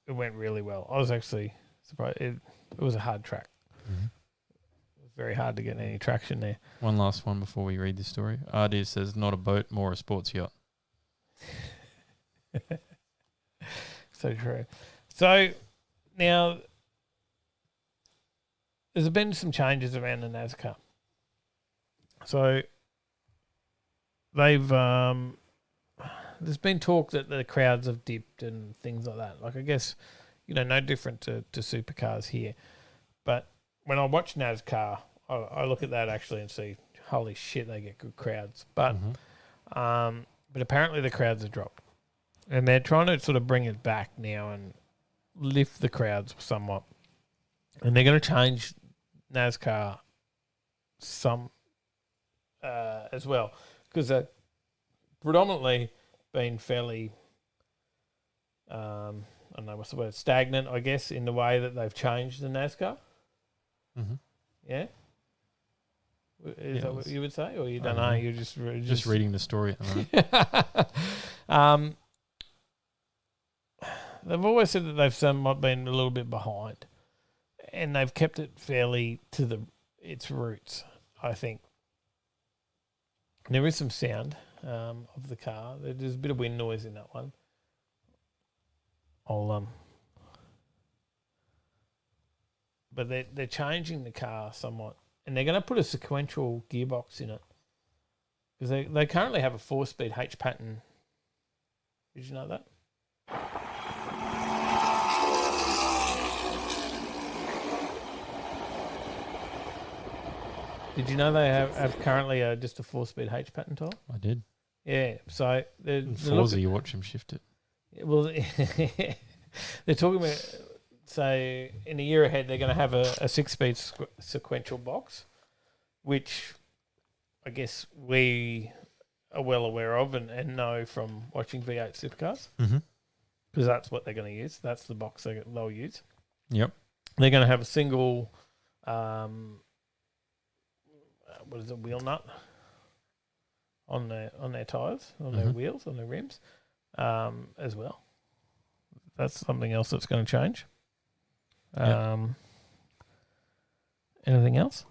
went really well. I was actually surprised. It was a hard track. Mm-hmm. It was very hard to get any traction there. One last one before we read this story. Ardiz says not a boat, more a sports yacht. So true. So now there's been some changes around the NASCAR. So they've there's been talk that the crowds have dipped and things like that. Like, I guess, no different to supercars here. But when I watch NASCAR, I look at that actually and see, holy shit, they get good crowds. But but apparently the crowds have dropped. And they're trying to sort of bring it back now and lift the crowds somewhat. And they're going to change NASCAR some as well. Because they're predominantly been fairly, I don't know what's the word, stagnant, I guess, in the way that they've changed the NASCAR. Mm-hmm. Yeah? Is that what you would say? Or you don't I know? don't know. You're Just reading the story at the moment. They've always said that they've somewhat been a little bit behind, and they've kept it fairly to its roots, I think. There is some sound of the car. There's a bit of wind noise in that one. But they're changing the car somewhat, and they're going to put a sequential gearbox in it, because they currently have a 4-speed H pattern. Did you know that? Did you know they have currently just a 4-speed H pattern tile? I did. Yeah, so In Forza, you watch them shift it. well, they're talking about, so in a year ahead, they're going to have a 6-speed sequential box, which I guess we are well aware of and know from watching V8 supercars, because that's what they're going to use. That's the box they'll use. Yep. They're going to have a single, wheel nut on their tires, on their wheels, on their rims, as well. That's something else that's going to change. Anything else?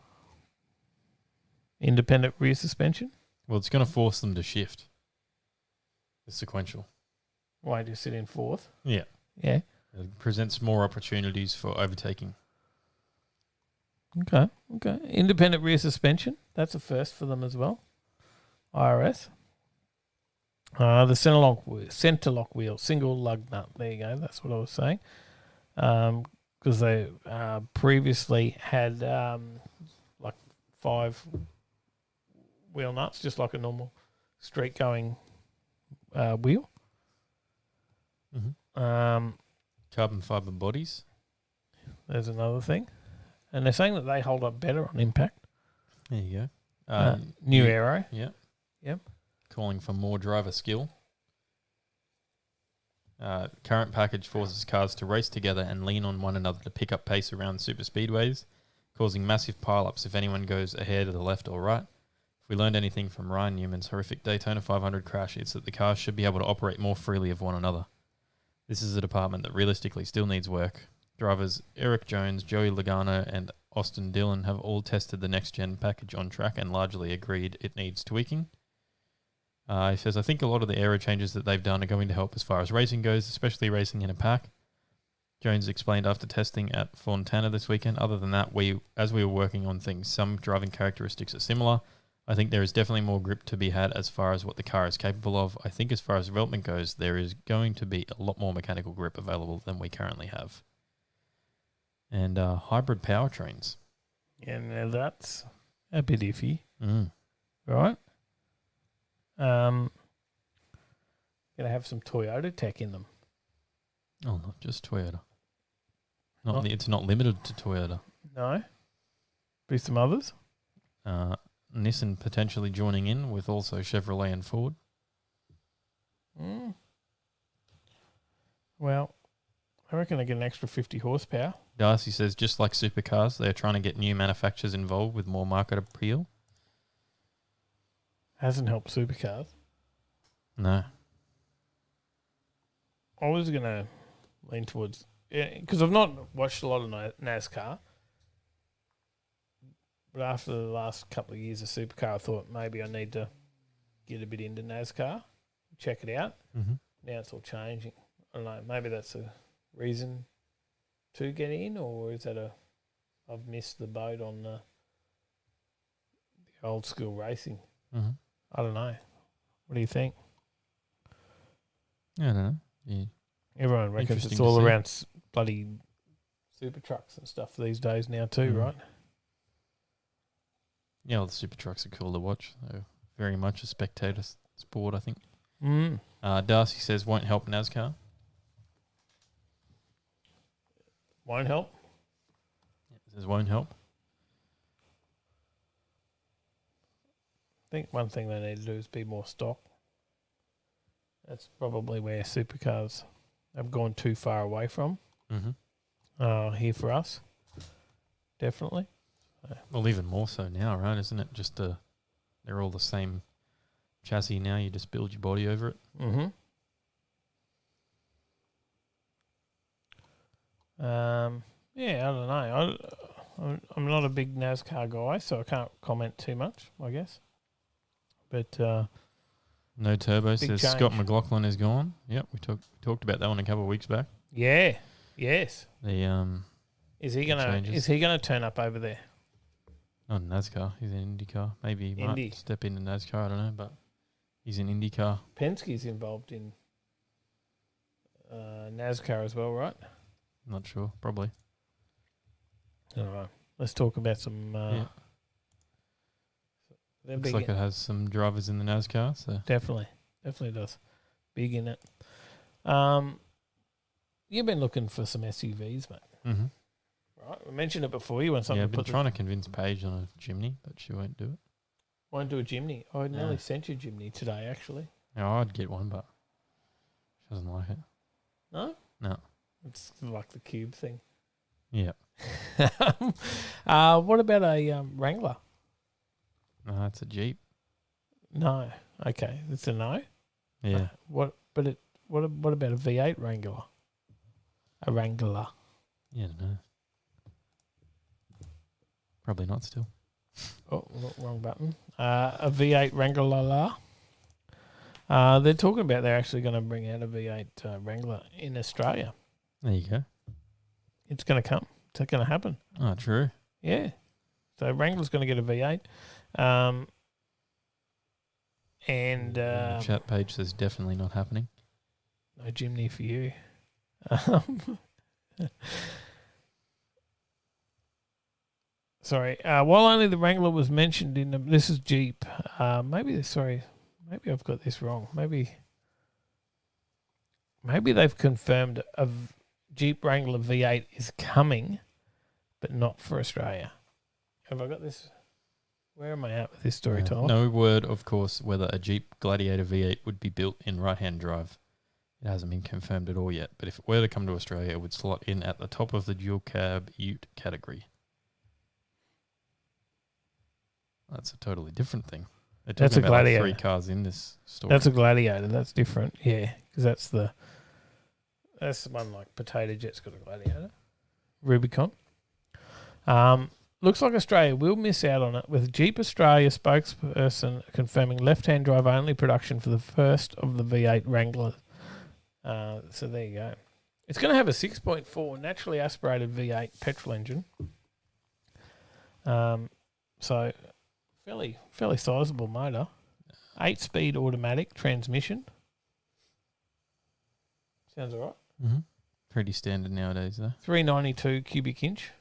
Independent rear suspension. Well, it's going to force them to shift. The sequential. Why do you sit in fourth? Yeah. Yeah. It presents more opportunities for overtaking. Okay. Independent rear suspension. That's a first for them as well. IRS. The center lock wheel, single lug nut. There you go. That's what I was saying. Because they previously had like 5 wheel nuts, just like a normal street going wheel. Mm-hmm. Carbon fiber bodies. There's another thing. And they're saying that they hold up better on impact. There you go. New aero. Yeah. Yep. Calling for more driver skill. Current package forces cars to race together and lean on one another to pick up pace around super speedways, causing massive pile-ups if anyone goes ahead or the left or right. If we learned anything from Ryan Newman's horrific Daytona 500 crash, it's that the cars should be able to operate more freely of one another. This is a department that realistically still needs work. Drivers Eric Jones, Joey Logano and Austin Dillon have all tested the next-gen package on track and largely agreed it needs tweaking. He says, I think a lot of the aero changes that they've done are going to help as far as racing goes, especially racing in a pack. Jones explained after testing at Fontana this weekend, other than that, as we were working on things, some driving characteristics are similar. I think there is definitely more grip to be had as far as what the car is capable of. I think as far as development goes, there is going to be a lot more mechanical grip available than we currently have. And hybrid powertrains. Yeah, now that's a bit iffy. Mm. Right? Going to have some Toyota tech in them. Oh, not just Toyota. It's not limited to Toyota. No? Be some others? Nissan potentially joining in with also Chevrolet and Ford. Well, I reckon they get an extra 50 horsepower. Darcy says, just like supercars, they're trying to get new manufacturers involved with more market appeal. Hasn't helped supercars. No. I was going to lean towards... because I've not watched a lot of NASCAR. But after the last couple of years of supercar, I thought maybe I need to get a bit into NASCAR, check it out. Mm-hmm. Now it's all changing. I don't know. Maybe that's a reason to get in, or is that I've missed the boat on the old school racing? Mm-hmm. I don't know. What do you think? I don't know. Yeah. Everyone reckons Interesting it's to all see. around bloody super trucks and stuff these days now too, right? Yeah, well, the super trucks are cool to watch. They're very much a spectator sport, I think. Darcy says won't help NASCAR. Won't help. Says won't help. I think one thing they need to do is be more stock. That's probably where supercars have gone too far away from. Mm-hmm. Here for us, definitely. Well, even more so now, right? Isn't it just they're all the same chassis now? You just build your body over it. Mm-hmm. Yeah, I don't know. I'm not a big NASCAR guy, so I can't comment too much, I guess. But No turbo big says change. Scott McLaughlin is gone. Yep, we talked about that one a couple of weeks back. yeah, yes. The Is he gonna turn up over there? not in NASCAR. He's in IndyCar. Maybe he Indy. might step into NASCAR. I don't know, but he's in IndyCar. Penske's involved in NASCAR as well, right? Not sure. Probably. All right. Let's talk about some. Yeah. They're Looks big. like it has some drivers in the NASCAR. So Definitely does. Big in it. You've been looking for some SUVs, mate. mm-hmm. Right? We mentioned it before. You want something Yeah, to I've been put trying to convince Paige on a Jimny, but she won't do it. Won't do a Jimny. I nearly Yeah. sent you a Jimny today, actually. Yeah, I'd get one, but she doesn't like it. No? No. It's like the cube thing. Yeah. What about a Wrangler? No, it's a Jeep. No. Okay, it's a no. Yeah. What about a V8 Wrangler? A Wrangler. Yeah, no. Probably not still. Oh, wrong button. A V8 Wrangler. They're talking about they're actually going to bring out a V8 Wrangler in Australia. There you go. It's going to come. It's going to happen. Oh, true. Yeah. So Wrangler's going to get a V8. The chat page says definitely not happening. No Jimny for you. Sorry. While only the Wrangler was mentioned in this is Jeep. Maybe I've got this wrong. Maybe they've confirmed a Jeep Wrangler V8 is coming, but not for Australia. Have I got this? Where am I at with this story, Tyler? No word, of course, whether a Jeep Gladiator V8 would be built in right-hand drive. It hasn't been confirmed at all yet, but if it were to come to Australia, it would slot in at the top of the dual cab ute category. That's a totally different thing. That's a Gladiator. 3 cars in this story. That's a Gladiator. That's different. Yeah, because that's the one like Potato Jet's got a Gladiator. Rubicon. Looks like Australia will miss out on it, with Jeep Australia spokesperson confirming left-hand drive only production for the first of the V8 Wrangler. So there you go. It's going to have a 6.4 naturally aspirated V8 petrol engine. So fairly sizable motor. 8-speed automatic transmission. Sounds all right. Mm-hmm. Pretty standard nowadays, though. 392 cubic inch.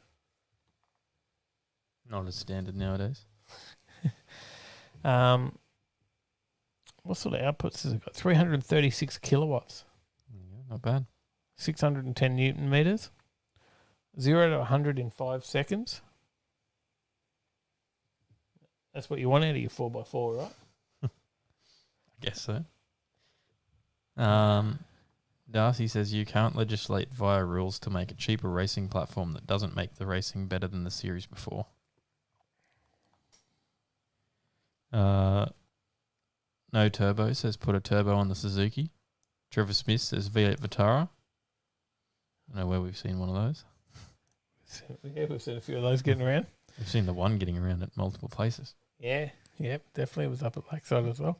Not as standard nowadays. What sort of outputs has it got? 336 kilowatts. Yeah, not bad. 610 newton meters. 0 to 100 in 5 seconds. That's what you want out of your 4x4, right? I guess so. Darcy says you can't legislate via rules to make a cheaper racing platform that doesn't make the racing better than the series before. No Turbo says put a turbo on the Suzuki. Trevor Smith says V8 Vitara. I don't know where we've seen one of those. Yeah, we've seen a few of those getting around. We've seen the one getting around at multiple places. Yeah, yep, definitely was up at Lakeside as well.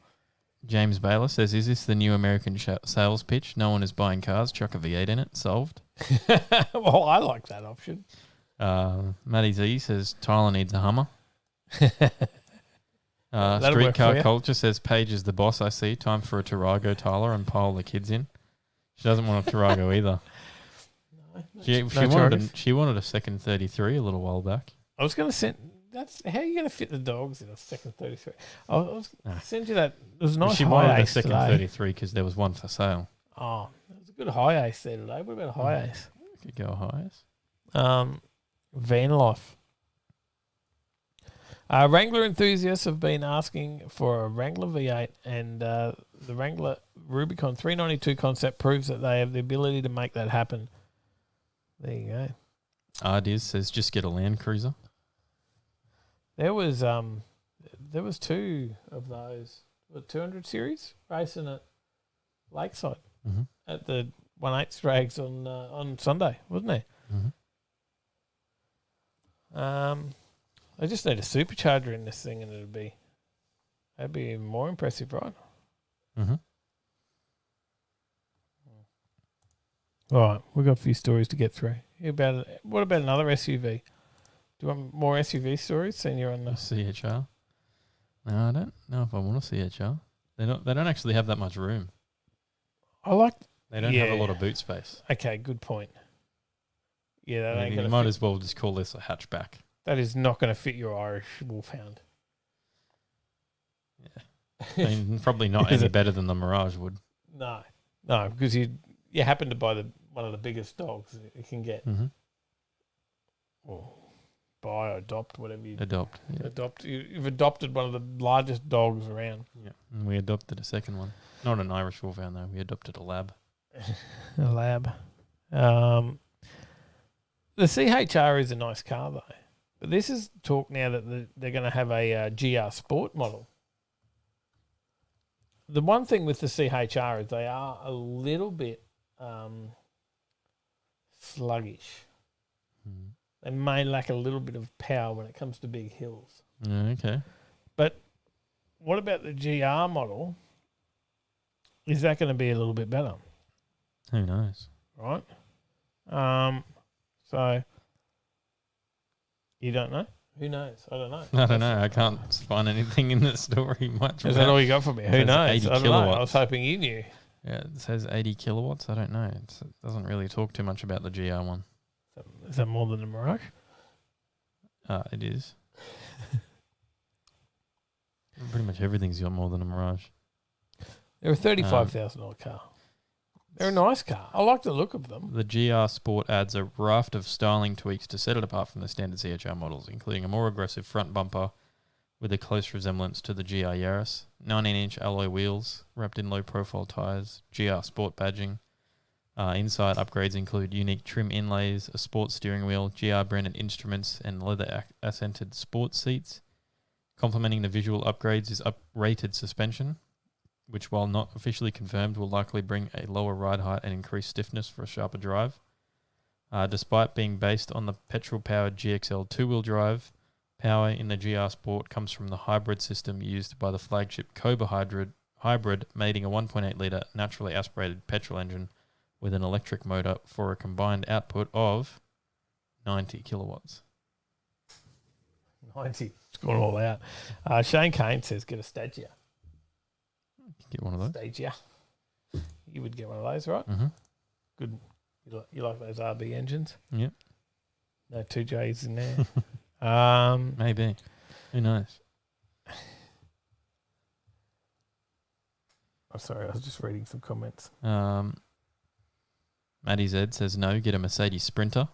James Baylor says, is this the new American sales pitch? No one is buying cars. Chuck a V8 in it. Solved. Well, I like that option. Matty Z says, Tyler needs a Hummer. That'll work Streetcar for you. Culture says, Paige is the boss, I see. Time for a Tarago, Tyler, and pile the kids in. She doesn't want a Tarago either. She wanted a second 33 a little while back. I was going to send... how are you going to fit the dogs in a second 33? I was going to send you that. There was a nice She high wanted a ace second today. 33 because there was one for sale. Oh, there was a good high ace there today. What about a high ace? Could go highest. Van life. Wrangler enthusiasts have been asking for a Wrangler V8, and the Wrangler Rubicon 392 concept proves that they have the ability to make that happen. There you go. Ardiz says, just get a Land Cruiser. There was 2 of those, the 200 series racing at Lakeside at the 1/8 drags on Sunday, wasn't there? Mm-hmm. I just need a supercharger in this thing, and that'd be even more impressive, right? Mm-hmm. All right, we've got a few stories to get through. What about another SUV? Do you want more SUV stories? Seeing you're on the CHR. No, I don't know if I want a CHR. They don't actually have that much room. They don't have a lot of boot space. Okay, good point. Yeah, You might as well just call this a hatchback. That is not going to fit your Irish Wolfhound. Yeah. I mean, probably not any better than the Mirage would. No, because you happen to buy one of the biggest dogs you can get. Mm-hmm. Or buy or adopt, whatever you adopt. Yeah. You've adopted one of the largest dogs around. Yeah, and we adopted a second one. Not an Irish Wolfhound though. We adopted a lab. A lab. The CHR is a nice car though, but this is talk now that they're going to have a GR Sport model. The one thing with the CHR is they are a little bit sluggish. Mm. They may lack a little bit of power when it comes to big hills. Okay. But what about the GR model? Is that going to be a little bit better? Who knows? Right? So, you don't know? Who knows? I don't know. I don't know. I can't find anything in the story much. Is that all you got from me? Who says knows? 80 I don't know. kilowatts. I was hoping you knew. Yeah, it says 80 kilowatts. I don't know. It doesn't really talk too much about the GR one. Is that more than a Mirage? It is. Pretty much everything's got more than a Mirage. They're a $35,000 car. They're a nice car. I like the look of them. The GR Sport adds a raft of styling tweaks to set it apart from the standard CHR models, including a more aggressive front bumper with a close resemblance to the GR Yaris, 19-inch alloy wheels wrapped in low-profile tyres, GR Sport badging. Inside upgrades include unique trim inlays, a sports steering wheel, GR-branded instruments, and leather-accented sports seats. Complementing the visual upgrades is up-rated suspension, which, while not officially confirmed, will likely bring a lower ride height and increased stiffness for a sharper drive. Despite being based on the petrol-powered GXL two-wheel drive, power in the GR Sport comes from the hybrid system used by the flagship Cobra hybrid, mating a 1.8-litre naturally aspirated petrol engine with an electric motor for a combined output of 90 kilowatts. 90. It's going all out. Shane Kane says get a Stagia. Get one of those. Stagia. You would get one of those, right? Mm-hmm. Good. You like those RB engines? Yep. No 2Js in there. Maybe. Who knows? Oh, sorry, I was just reading some comments. Matty Z says no, get a Mercedes Sprinter.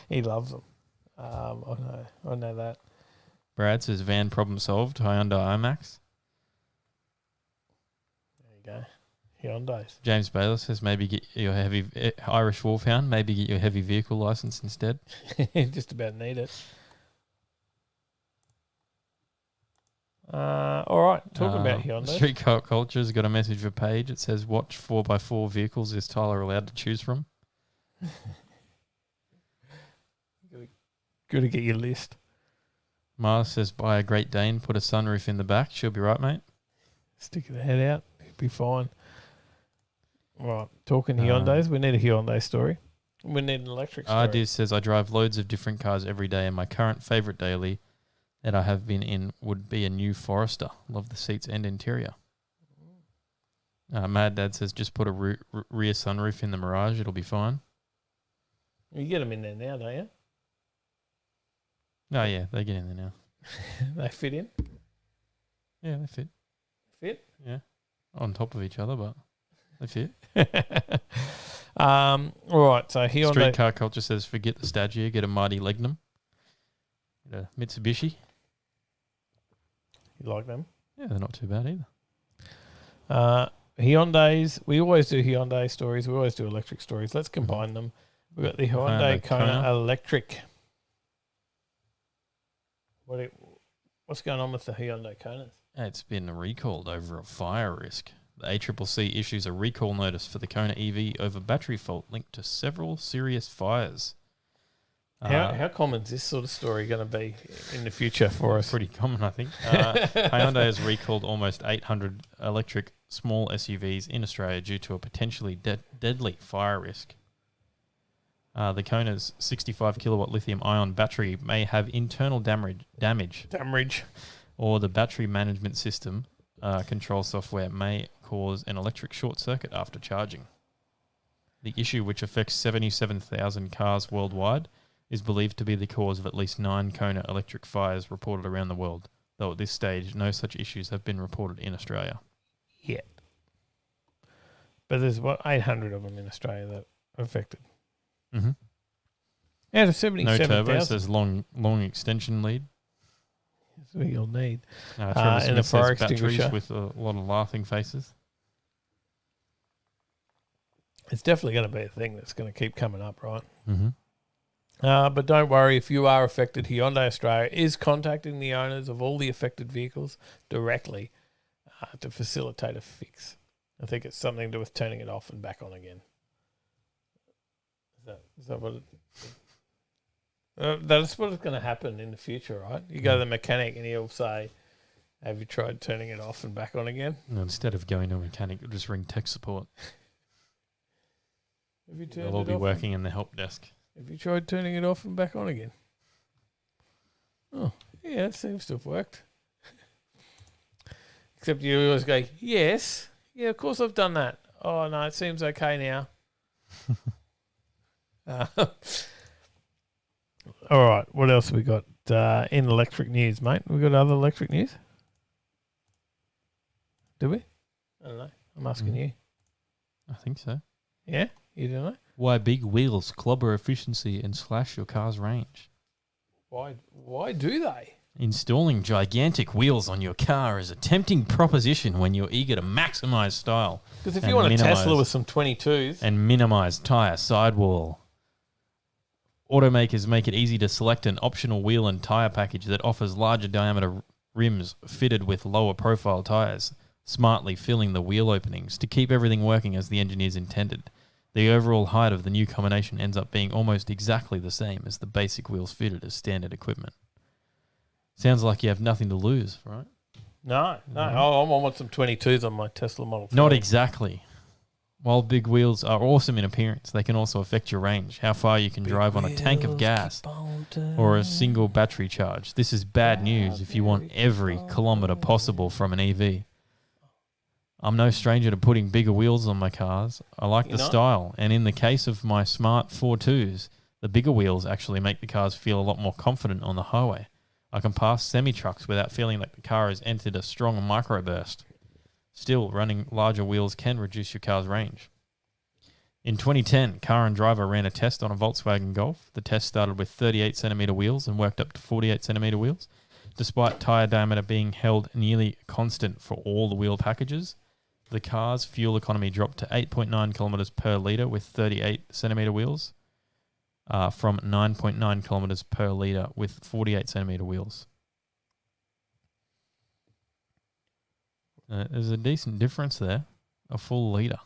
He loves them. I know that. Brad says van problem solved, Hyundai iMax. There you go. Hyundai's. James Baylor says maybe get your heavy Irish Wolfhound, maybe get your heavy vehicle license instead. Just about need it. All right, talking about Hyundai. Street Car Culture's got a message for Paige. It says, "Watch 4x4 vehicles is Tyler allowed to choose from?" Got to get your list. Mars says, "Buy a Great Dane, put a sunroof in the back. She'll be right, mate." Stick the head out. It'll be fine. Right, talking Hyundais. We need a Hyundai story. We need an electric story. RD says, "I drive loads of different cars every day, and my current favourite daily that I have been in would be a new Forester. Love the seats and interior." Mad Dad says, "Just put a rear sunroof in the Mirage. It'll be fine." You get them in there now, don't you? Oh, yeah, they get in there now. They fit in? Yeah, they fit. Fit? Yeah. On top of each other, but they fit. All right, so Hyundai. Street Car Culture says, "Forget the Stagia, get a Mighty Legnum. Get a Mitsubishi." You like them? Yeah, they're not too bad either. Hyundais. We always do Hyundai stories. We always do electric stories. Let's combine them. We've got the Hyundai Kona Electric. What's going on with the Hyundai Konas? It's been recalled over a fire risk. The ACCC issues a recall notice for the Kona EV over battery fault linked to several serious fires. How common is this sort of story going to be in the future for us? Pretty common, I think. Hyundai has recalled almost 800 electric small SUVs in Australia due to a potentially deadly fire risk. The Kona's 65 kilowatt lithium-ion battery may have internal damage, or the battery management system control software may cause an electric short circuit after charging. The issue, which affects 77,000 cars worldwide, is believed to be the cause of at least 9 Kona electric fires reported around the world, though at this stage no such issues have been reported in Australia. Yet. But there's, 800 of them in Australia that are affected. Mm-hmm. Out of No 77,000. turbos, there's long extension lead. That's what you'll need. Trevor and a Smith fire says batteries extinguisher. with a lot of laughing faces. It's definitely going to be a thing that's going to keep coming up, right? Mm-hmm. But don't worry, if you are affected, Hyundai Australia is contacting the owners of all the affected vehicles directly to facilitate a fix. I think it's something to do with turning it off and back on again. Is that what that's what is going to happen in the future, right? You go to the mechanic and he'll say, "Have you tried turning it off and back on again?" No, instead of going to a mechanic, you'll just ring tech support. Have you turned They'll all it be off working in the help desk. Have you tried turning it off and back on again? Yeah, it seems to have worked. Except you always go, yes. Yeah, of course I've done that. Oh, no, it seems okay now. All right, what else have we got in electric news, mate? We got other electric news? Do we? I don't know. I'm asking you. I think so. Yeah? You don't know? Why big wheels clobber efficiency and slash your car's range. Why do they? Installing gigantic wheels on your car is a tempting proposition when you're eager to maximize style. Because if and you want a minimise- Tesla with some 22s, and minimize tire sidewall. Automakers make it easy to select an optional wheel and tire package that offers larger diameter rims fitted with lower profile tires, smartly filling the wheel openings to keep everything working as the engineers intended. The overall height of the new combination ends up being almost exactly the same as the basic wheels fitted as standard equipment. Sounds like you have nothing to lose, right? no. I want some 22s on my Tesla Model 3. Not exactly. While big wheels are awesome in appearance, they can also affect your range, how far you can drive on a tank of gas or a single battery charge. This is bad news if you want every kilometre possible from an EV. I'm no stranger to putting bigger wheels on my cars. I like the style, and in the case of my smart 4.2s, the bigger wheels actually make the cars feel a lot more confident on the highway. I can pass semi-trucks without feeling like the car has entered a strong microburst. Still, running larger wheels can reduce your car's range. In 2010, Car and Driver ran a test on a Volkswagen Golf. The test started with 38cm wheels and worked up to 48cm wheels. Despite tyre diameter being held nearly constant for all the wheel packages, the car's fuel economy dropped to 8.9 kilometres per litre with 38cm wheels, from 9.9 kilometres per litre with 48cm wheels. There's a decent difference there, a full litre.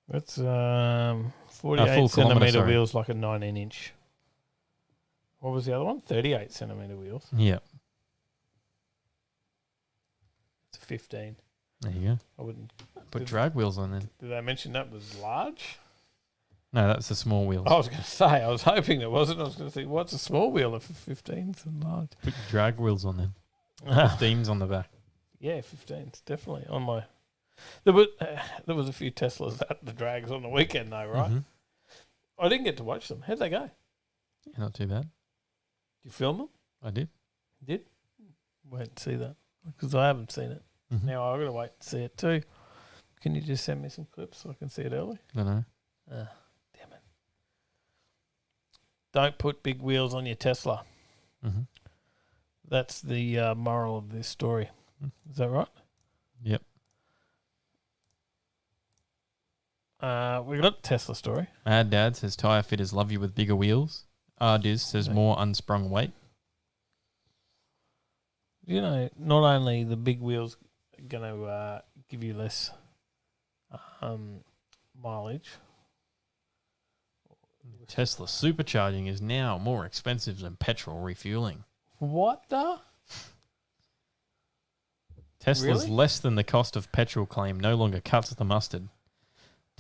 That's 48 full kilometre, centimetre sorry. wheels, like a 19-inch. What was the other one? 38 centimetre wheels. Yeah, It's a 15. there you go. I wouldn't. Put drag wheels on then. Did they mention that was large? No, that's the small wheels. I was going to say. I was hoping it wasn't. I was going to say, what's a small wheel if 15's and large? Put drag wheels on then. 15s on the back. Yeah, 15's definitely on my. There was a few Teslas at the drags on the weekend though, right? Mhm. I didn't get to watch them. How'd they go? Did Yeah, not too bad. you film them? I did. Did? Wait and see that because I haven't seen it. Mhm. Now I've got to wait to see it too. Can you just send me some clips so I can see it early? Don't know. Damn it! Don't put big wheels on your Tesla. Mm-hmm. That's the moral of this story. Is that right? Yep. We got a Tesla story. Mad Dad says tyre fitters love you with bigger wheels. Diz says more unsprung weight. You know, not only the big wheels are going to give you less mileage. Tesla supercharging is now more expensive than petrol refueling. What the? Tesla's Really? less than the cost of petrol claim no longer cuts the mustard.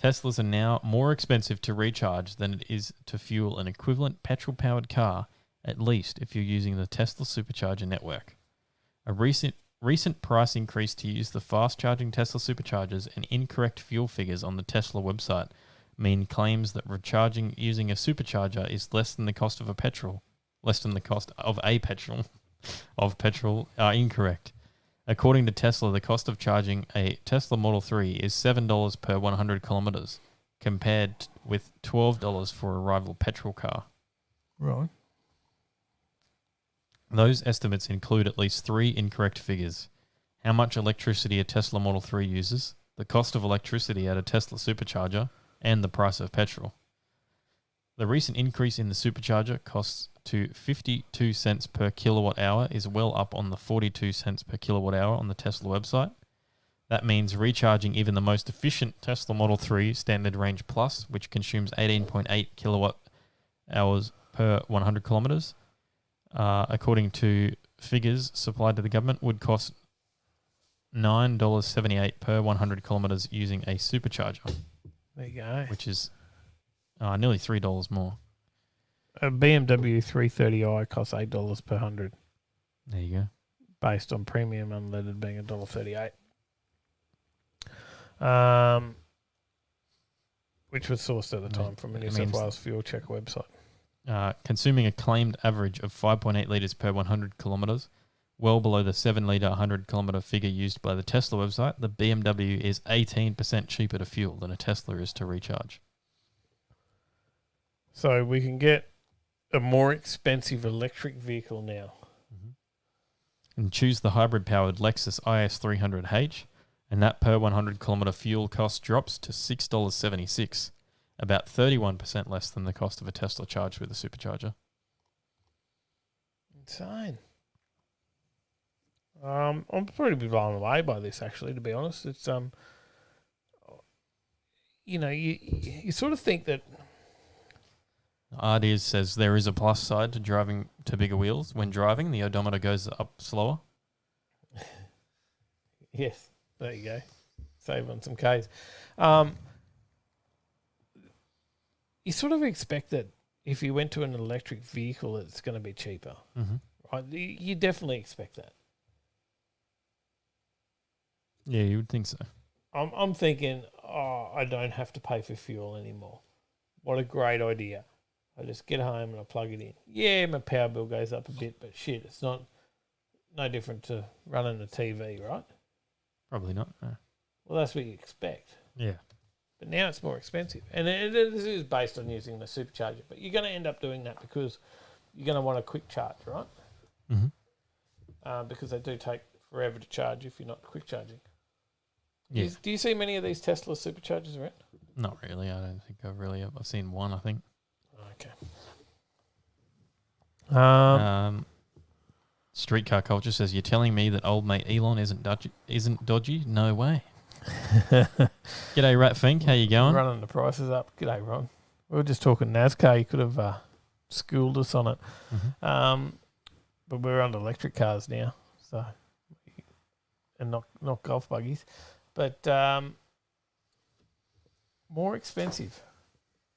Teslas are now more expensive to recharge than it is to fuel an equivalent petrol-powered car, at least if you're using the Tesla Supercharger network. A recent price increase to use the fast-charging Tesla Superchargers and incorrect fuel figures on the Tesla website mean claims that recharging using a supercharger is less than the cost of petrol are incorrect. According to Tesla, the cost of charging a Tesla Model 3 is $7 per 100 kilometres, compared with $12 for a rival petrol car. Right. Those estimates include at least three incorrect figures: how much electricity a Tesla Model 3 uses, the cost of electricity at a Tesla supercharger, and the price of petrol. The recent increase in the supercharger costs to 52 cents per kilowatt hour is well up on the 42 cents per kilowatt hour on the Tesla website. That means recharging even the most efficient Tesla Model 3 Standard Range Plus, which consumes 18.8 kilowatt hours per 100 kilometres, according to figures supplied to the government, would cost $9.78 per 100 kilometres using a supercharger, There you go. which is nearly $3 more. A BMW 330i costs $8 per 100. There you go. based on premium unleaded being $1.38. Which was sourced at the time from a New South Wales Fuel Checker website. Consuming a claimed average of 5.8 litres per 100 kilometres, well below the 7 litre 100 kilometre figure used by the Tesla website, the BMW is 18% cheaper to fuel than a Tesla is to recharge. So we can get a more expensive electric vehicle now. And choose the hybrid-powered Lexus IS300H, and that per 100 kilometre fuel cost drops to $6.76, about 31% less than the cost of a Tesla charged with a supercharger. Insane. I'm pretty blown away by this, actually, to be honest. It's you sort of think that Ardiz says there is a plus side to driving to bigger wheels. When driving, the odometer goes up slower. yes, there you go. Save on some Ks. You sort of expect that if you went to an electric vehicle, it's going to be cheaper. Mm-hmm. Right? You definitely expect that. Yeah, you would think so. I'm thinking, I don't have to pay for fuel anymore. What a great idea. I just get home and I plug it in. Yeah, my power bill goes up a bit, but shit, it's no different to running a TV, right? Probably not. No. Well, that's what you expect. Yeah. But now it's more expensive. And this is based on using the supercharger. But you're going to end up doing that because you're going to want a quick charge, right? Mm-hmm. Because they do take forever to charge if you're not quick charging. Yeah. Do you see many of these Tesla superchargers around? Not really. I don't think I've seen one, I think. Okay. Streetcar Culture says, you're telling me that old mate Elon isn't dodgy? No way. G'day, Rat Fink. How you going? Running the prices up. G'day, Ron. We were just talking NASCAR. You could have schooled us on it. Mm-hmm. But we're on electric cars now, so and not golf buggies. But more expensive.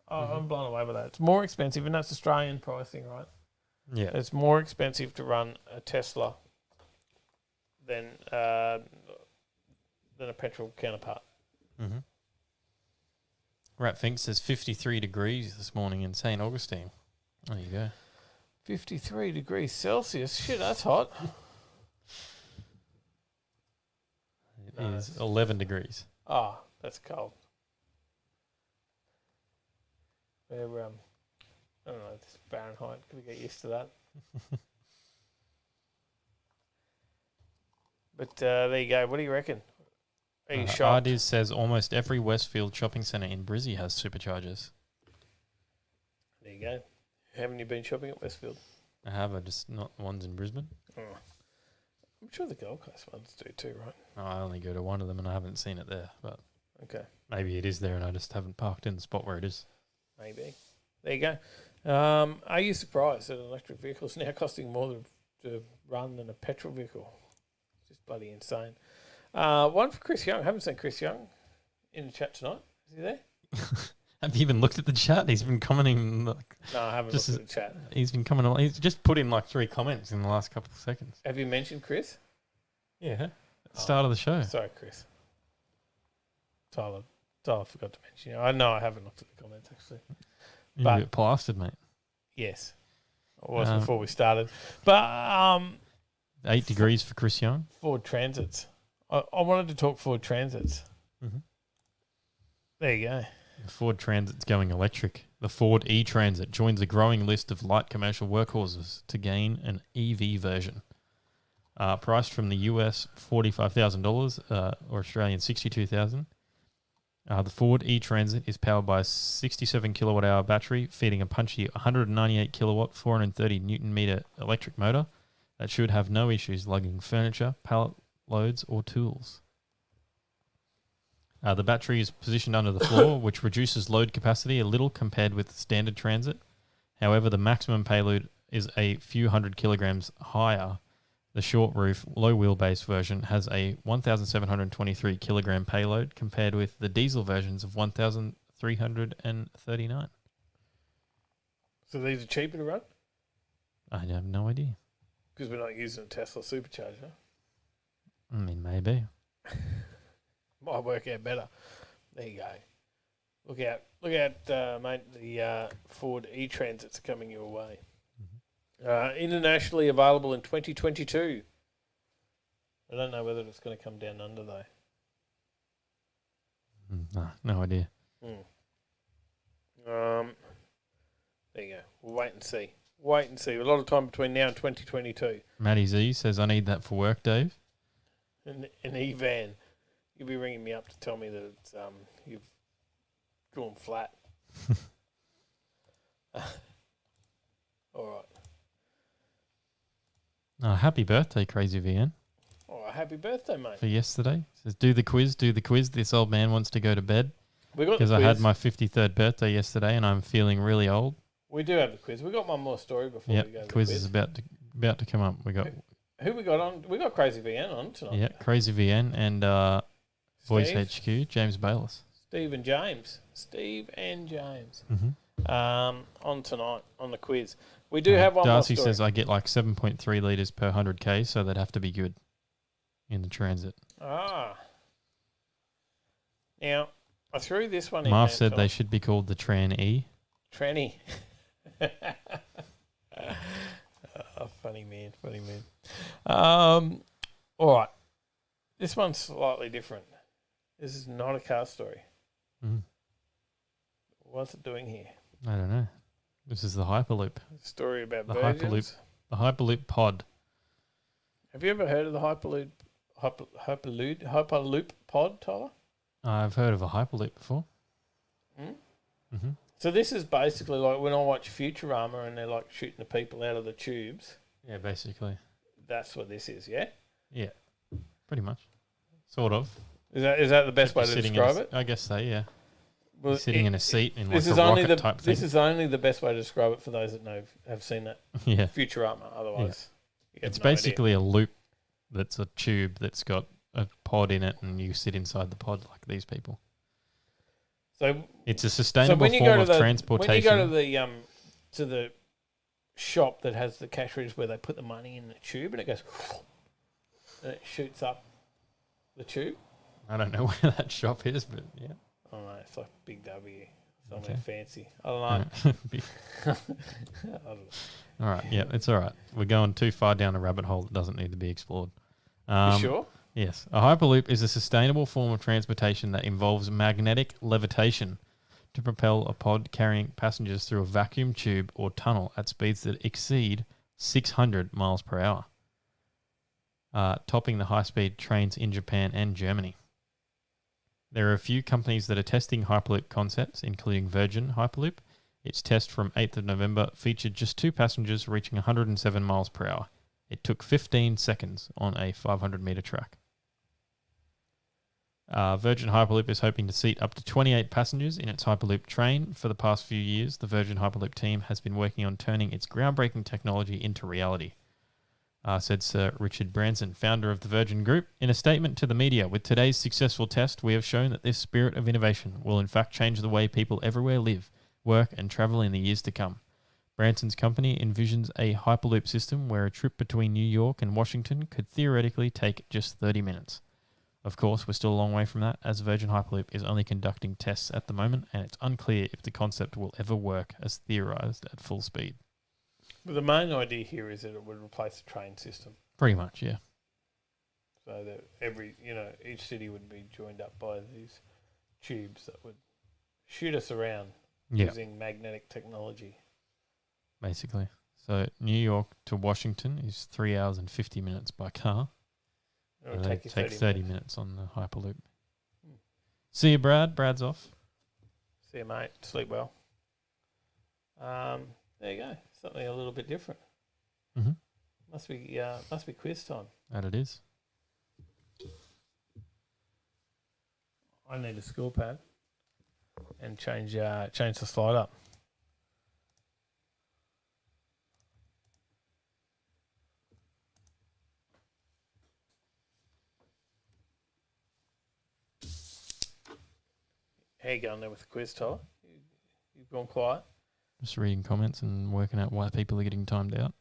I'm blown away by that. It's more expensive, and that's Australian pricing, right? Yeah. It's more expensive to run a Tesla than a petrol counterpart. Mm-hmm. Rat Fink says 53 degrees this morning in St. Augustine. There you go. 53 degrees Celsius. Shit, that's hot. It is 11 degrees. Oh, that's cold. We're, I don't know, it's Fahrenheit. Gotta get used to that. But there you go. What do you reckon? Are you shocked? Ardiz says almost every Westfield shopping centre in Brizzy has superchargers. There you go. Haven't you been shopping at Westfield? I have, just not the ones in Brisbane. Oh. I'm sure the Gold Coast ones do too, right? No, I only go to one of them and I haven't seen it there. But Okay. maybe it is there and I just haven't parked in the spot where it is. Maybe. There you go. Are you surprised that an electric vehicle is now costing more to run than a petrol vehicle? It's just bloody insane. One for Chris Young. I haven't seen Chris Young in the chat tonight. Is he there? Have you even looked at the chat? He's been commenting. No, I haven't looked at the chat. He's been commenting. He's just put in like 3 comments in the last couple of seconds. Have you mentioned Chris? Yeah. At the start of the show. Sorry, Chris. Tyler forgot to mention you. I know I haven't looked at the comments, actually. You're But- a bit plastered, mate. Yes. I was before we started. But 8 degrees for Chris Young. Ford Transits. I wanted to talk Ford Transits. Mm-hmm. There you go. The Ford Transit's going electric. The Ford e-Transit joins a growing list of light commercial workhorses to gain an EV version. Priced from the US $45,000 or Australian $62,000. The Ford e-Transit is powered by a 67 kilowatt hour battery feeding a punchy 198 kilowatt 430 newton meter electric motor that should have no issues lugging furniture, pallet loads or tools. The battery is positioned under the floor, which reduces load capacity a little compared with the standard Transit. However, the maximum payload is a few hundred kilograms higher. The short roof, low wheelbase version has a 1,723 kilogram payload compared with the diesel versions of 1,339. So these are cheaper to run? I have no idea. because we're not using a Tesla supercharger. I mean, maybe. Might work out better. There you go. Look out, mate. The Ford e-Transits are coming your way. Internationally available in 2022. I don't know whether it's going to come down under, though. No idea. There you go. We'll wait and see. A lot of time between now and 2022. Matty Z says, I need that for work, Dave. An E-van. You'll be ringing me up to tell me that it's you've gone flat. All right. Happy birthday, Crazy VN, Oh, happy birthday, mate. for yesterday. Says, do the quiz. This old man wants to go to bed. We got the Because quiz. I had my 53rd birthday yesterday and I'm feeling really old. We do have the quiz. We got one more story before we go to Yep, the quiz quiz. is about to come up. We got Who we got on? We got Crazy VN on tonight. Crazy VN and Voice Steve? HQ, James Bayless. Steve and James. Mm-hmm. On tonight on the quiz. We do have one Darcy more story. says I get like 7.3 litres per 100k, so they'd have to be good in the Transit. Now, I threw this one in. Marv there, said Tom. they should be called the Tran E. Tranny. Funny man. All right. This one's slightly different. This is not a car story. Mm. What's it doing here? I don't know. This is the Hyperloop. A story about The virgins. The Hyperloop pod. Have you ever heard of the Hyperloop pod, Tyler? I've heard of a Hyperloop before. Mm-hmm. So this is basically like when I watch Futurama and they're like shooting the people out of the tubes. Yeah, basically. That's what this is, yeah? Yeah, pretty much. Sort of. Is that the best way to Sitting describe in it? I guess so, yeah. Well, Sitting in a seat in like this a is only rocket type thing. This is only the best way to describe it for those that have seen that Yeah. Futurama. Otherwise, you have It's no idea. basically a loop that's a tube that's got a pod in it and you sit inside the pod like these people. So It's a sustainable when you form go of to transportation. when you go to the shop that has the cash register where they put the money in the tube and it goes and it shoots up the tube. I don't know where that shop is, but yeah. Oh no, it's like Big W, somewhere Okay. fancy. I don't know. Big- I don't know. All right, yeah, it's all right. We're going too far down a rabbit hole that doesn't need to be explored. You sure? Yes. A Hyperloop is a sustainable form of transportation that involves magnetic levitation to propel a pod carrying passengers through a vacuum tube or tunnel at speeds that exceed 600 miles per hour, topping the high-speed trains in Japan and Germany. There are a few companies that are testing Hyperloop concepts, including Virgin Hyperloop. Its test from 8th of November featured just 2 passengers reaching 107 miles per hour. It took 15 seconds on a 500-metre track. Virgin Hyperloop is hoping to seat up to 28 passengers in its Hyperloop train. For the past few years, the Virgin Hyperloop team has been working on turning its groundbreaking technology into reality, said Sir Richard Branson, founder of the Virgin Group. In a statement to the media, with today's successful test, we have shown that this spirit of innovation will in fact change the way people everywhere live, work and travel in the years to come. Branson's company envisions a Hyperloop system where a trip between New York and Washington could theoretically take just 30 minutes. Of course, we're still a long way from that, as Virgin Hyperloop is only conducting tests at the moment, and it's unclear if the concept will ever work as theorized at full speed. But the main idea here is that it would replace the train system, Pretty much, yeah. so that each city would be joined up by these tubes that would shoot us around Yeah, using magnetic technology. basically. So New York to Washington is 3 hours and 50 minutes by car. It would They take you take 30 minutes on the Hyperloop. See you, Brad. Brad's off. See you, mate. Sleep well. There you go. Something a little bit different. Mm-hmm. Must be quiz time. That it is. I need a score pad and change the slide up. How you going there with the quiz, Tyler? You've gone quiet. Just reading comments and working out why people are getting timed out.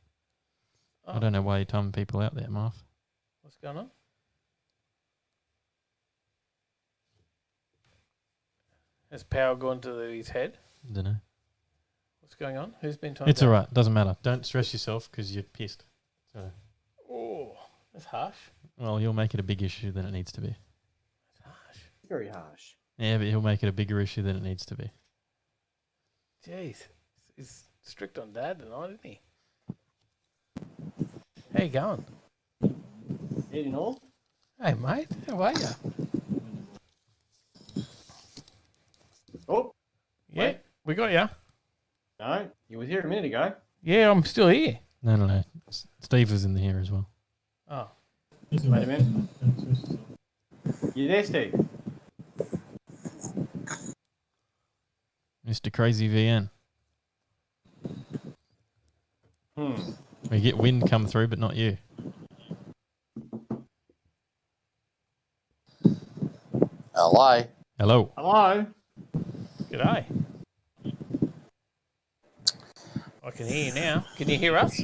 Oh, I don't know why you're timing people out there, Marv. What's going on? Has power gone to his head? Don't know. What's going on? Who's been timed It's out? all right. Doesn't matter. Don't stress yourself because you're pissed. So, Oh, that's harsh. well, you'll make it a big issue than it needs to be. That's harsh. Very harsh. Yeah, but he'll make it a bigger issue than it needs to be. Jeez. He's strict on Dad tonight, isn't he? How you going? Eating all? Hey, mate. How are you? Oh, Yeah, Wait. we got you. no. You were here a minute ago. Yeah, I'm still here. No. Steve was in here as well. Oh, Wait a minute. You there, Steve? Mr. Crazy VN. We get wind come through, but not you. Hello. Hello. Hello? g'day. I can hear you now. Can you hear us?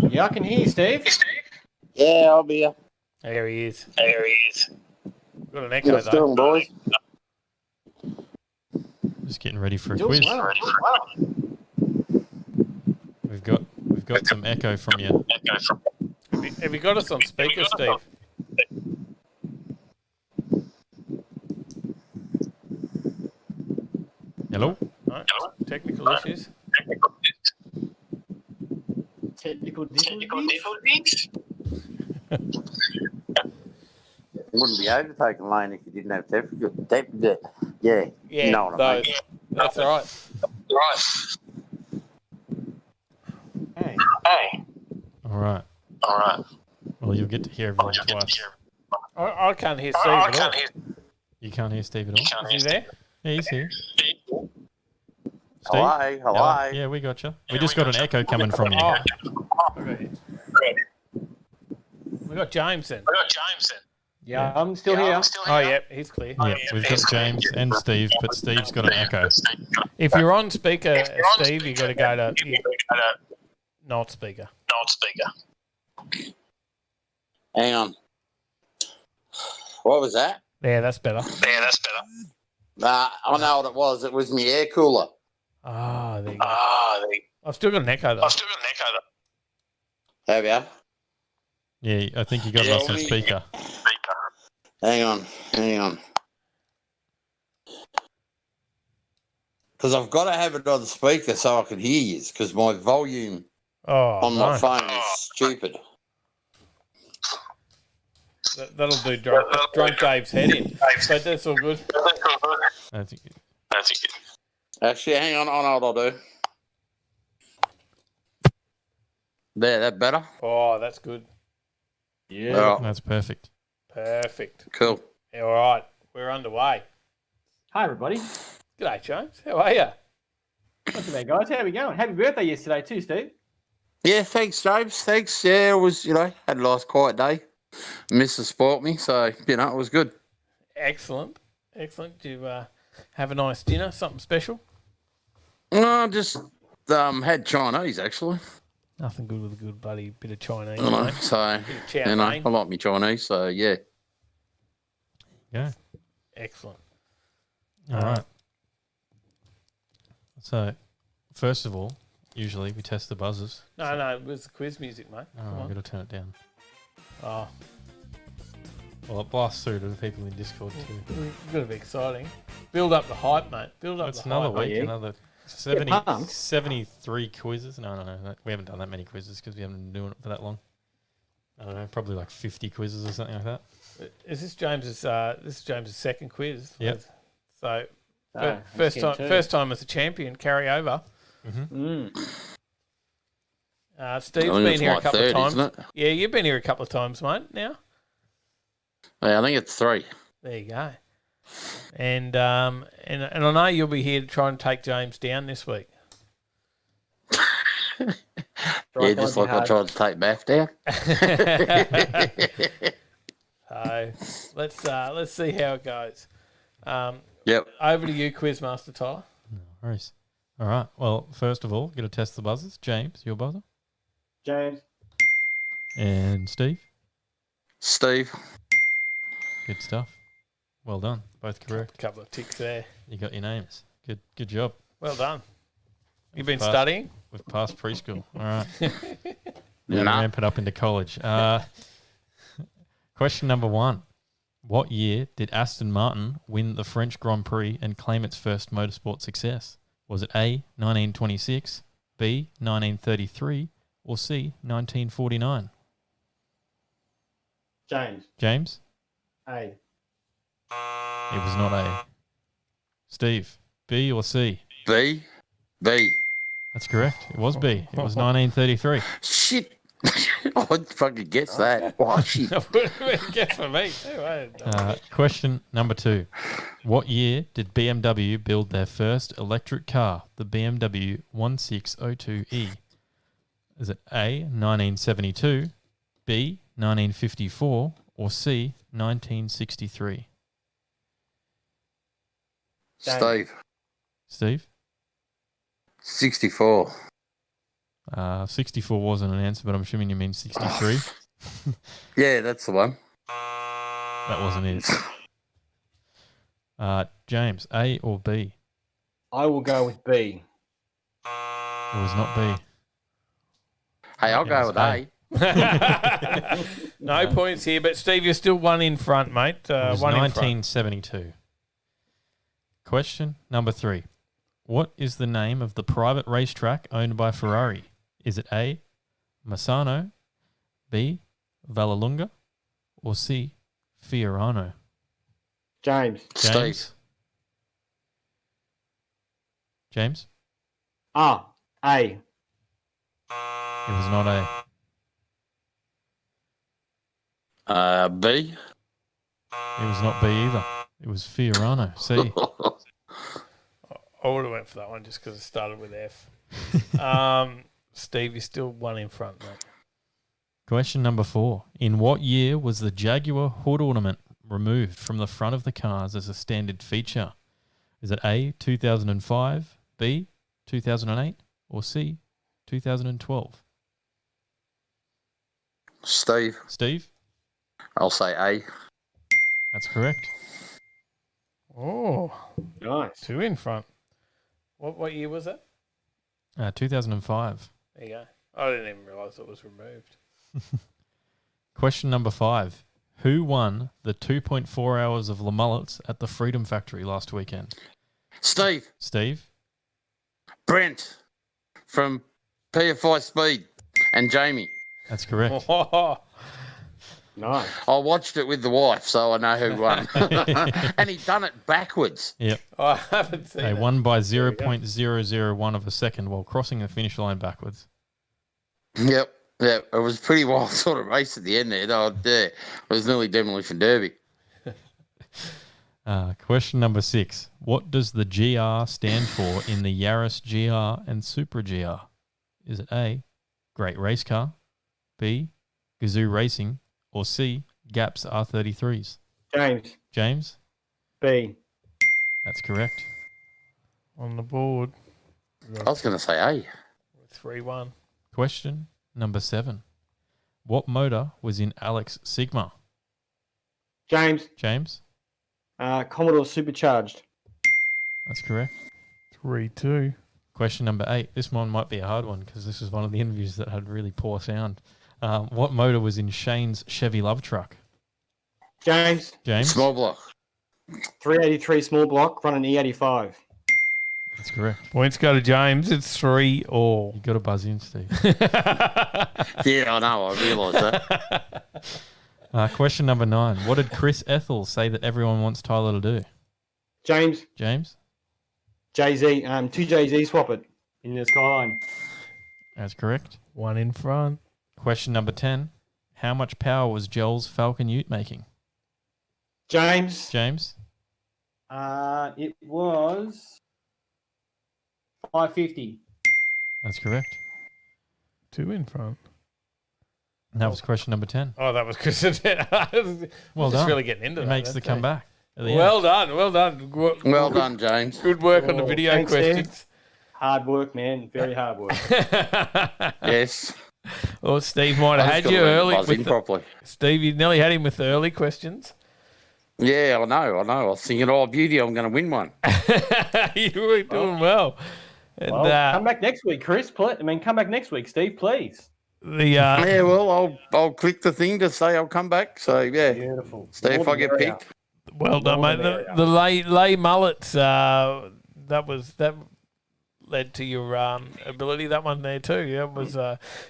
Yeah, I can hear you, Steve. Yeah, I'll be here. There he is. Got an Good echo though. doing, boys. Just getting ready for a Doing quiz. well. We've got some echo from you. Have you got us on speaker, Steve? Hello? No? Technical issues. Technical difficulties? Wouldn't be overtaking lane if you didn't have technical. Yeah. Yeah, You know what I mean. those. That's all right. Hey. All right. Well, you'll get to hear everyone twice. I can't hear Steve at all. You can't hear Steve at all? Is he there? Yeah, he's here. Steve? Hello. Yeah, we got you. We just got an echo coming from you. Oh. We got James then. Yeah, I'm still here. Oh, yeah, he's clear. Yeah, we've got James and Steve, but Steve's got an echo. If you're on speaker, Steve, you got to go to not speaker. Hang on. What was that? Yeah, that's better. I know what it was. It was my air cooler. Ah, there you go. I've still got an echo though. Have you? Yeah, I think you got us on speaker. Hang on. Because I've got to have it on the speaker so I can hear you. Because my volume Oh, on my no. phone is stupid. That'll do drunk Dave's head in. But that's all good. I think Actually, hang on. I know what I'll do. There, that better? Oh, that's good. Yeah. Well, that's perfect. Perfect. cool. All right, we're underway. Hi, everybody. G'day, James. How are you? What's the guys? How we going? Happy birthday yesterday too, Steve. Yeah, thanks, James. Thanks. Yeah, it was, had a nice quiet day. Mrs. sport me, so, it was good. Excellent. Did you have a nice dinner? Something special? No, just had Chinese, actually. Nothing good with a good bloody bit of Chinese. I know, mate. so, Bit of chow I mein. like me Chinese, so, yeah. Yeah. Excellent. All right. So, first of all, usually we test the buzzers. No, it was the quiz music, mate. Oh, Come I've on. got to turn it down. Oh, Well, it blasts through to the people in Discord too. it's going to be exciting. Build up the hype, mate. Build up It's the another hype. week, yeah. another 70, Get pumped. 73 quizzes. No. We haven't done that many quizzes because we haven't been doing it for that long. I don't know, probably like 50 quizzes or something like that. Is this James's second quiz? Yep. So Oh, first that's time, good too. as a champion, carry over. Mm. Steve's I think been it's here a my couple third, of times. isn't it? Yeah, you've been here a couple of times, mate. Now Yeah, I think it's 3. there you go. And I know you'll be here to try and take James down this week. Yeah, just like I tried to take Bath down. So let's see how it goes. Yep. Over to you, Quizmaster Tyler. No worries. All right. Well, first of all, got to test the buzzers. James, your buzzer. James. And Steve. Steve. Good stuff. Well done. Both correct. Couple of ticks there. You got your names. Good job. Well done. You've been Passed- studying? We've passed preschool. All right. Now Nah. ramp it up into college. Question number 1. What year did Aston Martin win the French Grand Prix and claim its first motorsport success? Was it A, 1926, B, 1933, or C, 1949? James. James? A. It was not A. Steve, B or C? B. That's correct. It was B. It was 1933. Shit. I'd fucking guess that. Oh, shit. Would have been a guess for me too. Question number 2. What year did BMW build their first electric car, the BMW 1602E? Is it A, 1972, B, 1954, or C, 1963? Steve. Steve? 64. 64 wasn't an answer, but I'm assuming you mean 63. Yeah, that's the one. That wasn't it. James, A or B? I will go with B. It was not B. Hey, I'll It go was with A. A. No points here, but Steve, you're still one in front, mate. It was One in front. 1972. Question number 3. What is the name of the private racetrack owned by Ferrari? Is it A, Massano, B, Vallelunga, or C, Fiorano? James. James? James? A. It was not A. B. It was not B either. It was Fiorano. C. I would have went for that one just because it started with F. Steve, you're still one in front, mate. Question number 4. In what year was the Jaguar hood ornament removed from the front of the cars as a standard feature? Is it A, 2005, B, 2008, or C, 2012? Steve. Steve? I'll say A. That's correct. Oh, Nice. 2 in front. What year was that? 2005. There you go. I didn't even realise it was removed. Question number 5. Who won the 2.4 hours of Le Mullets at the Freedom Factory last weekend? Steve. Steve? Brent from PFI Speed and Jamie. That's correct. Nice. I watched it with the wife, so I know who won. And he done it backwards. Yep. I haven't seen They it. won by There we go. 0.001 of a second while crossing the finish line backwards. Yep. It was a pretty wild sort of race at the end there. Oh, yeah. It was nearly Demolition Derby. Question number 6. What does the GR stand for in the Yaris GR and Supra GR? Is it A, Great Race Car, B, Gazoo Racing, or C, Gaps R33s? James. James? B. That's correct. On the board. I was going to say A. 3-1. Question number 7. What motor was in Alex Sigma? James. James? Commodore Supercharged. That's correct. 3-2. Question number 8. This one might be a hard one because this is one of the interviews that had really poor sound. What motor was in Shane's Chevy Love Truck? James. James? Small block. 383 small block, running E85. That's correct. Points go to James. It's 3-all. You got to buzz in, Steve. Yeah, I know. I realise that. Question number 9. What did Chris Ethel say that everyone wants Tyler to do? James. James? Jay-Z. 2 Jay-Z swap it in the Skyline. That's correct. 1 in front. Question number 10. How much power was Joel's Falcon Ute making? James. James? It was 550. That's correct. 2 in front. And that was question number 10. Oh, that was because Well just done. really getting into It that. makes the that's comeback. at the Well end. done. Well done. Well done, James. Good work on the Oh, video thanks, questions. Hard work, man. Very hard work. Yes. Well, Steve might have I had just you gotta learn to early. buzz in properly. Steve, you nearly had him with the early questions. Yeah, I know. I was thinking, oh, beauty, I'm going to win one. You were doing well. And, Well, come back next week, Chris. Come back next week, Steve, please. Yeah, well, I'll click the thing to say I'll come back. So, yeah. Beautiful. See if I get More the picked. Well done, More mate. the merrier. The lay mullets, that led to your ability. That one there too. Yeah, it was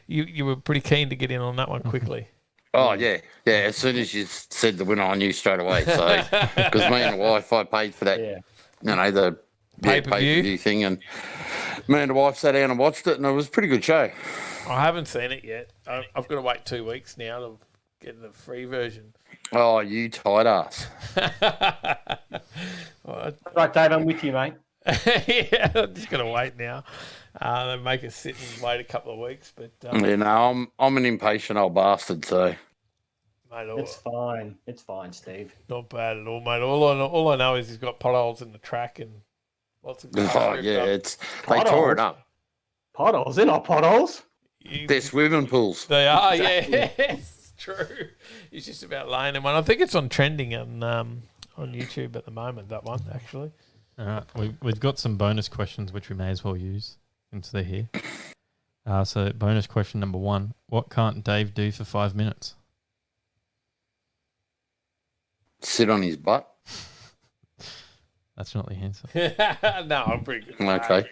you were pretty keen to get in on that one quickly. Oh, yeah. Yeah, as soon as you said the winner, I knew straight away. So, because me and the wife, I paid for that, the pay-per-view thing. And me and the wife sat down and watched it, and it was a pretty good show. I haven't seen it yet. I've got to wait 2 weeks now to get the free version. Oh, you tight ass. Right, Dave, I'm with you, mate. Yeah, I'm just going to wait now. They make us sit and wait a couple of weeks. But I'm an impatient old bastard, so. Mate, It's fine. It's fine, Steve. Not bad at all, mate. All I know is he's got potholes in the track and lots of Oh, yeah, they tore it up. Potholes? They're not potholes. They're swimming pools. They are, yes, true. He's just about laying in one. I think it's on trending on YouTube at the moment, that one, actually. All right, we've got some bonus questions which we may as well use since they're here. So bonus question number 1. What can't Dave do for 5 minutes? Sit on his butt. That's not the answer. No, I'm pretty good. Okay.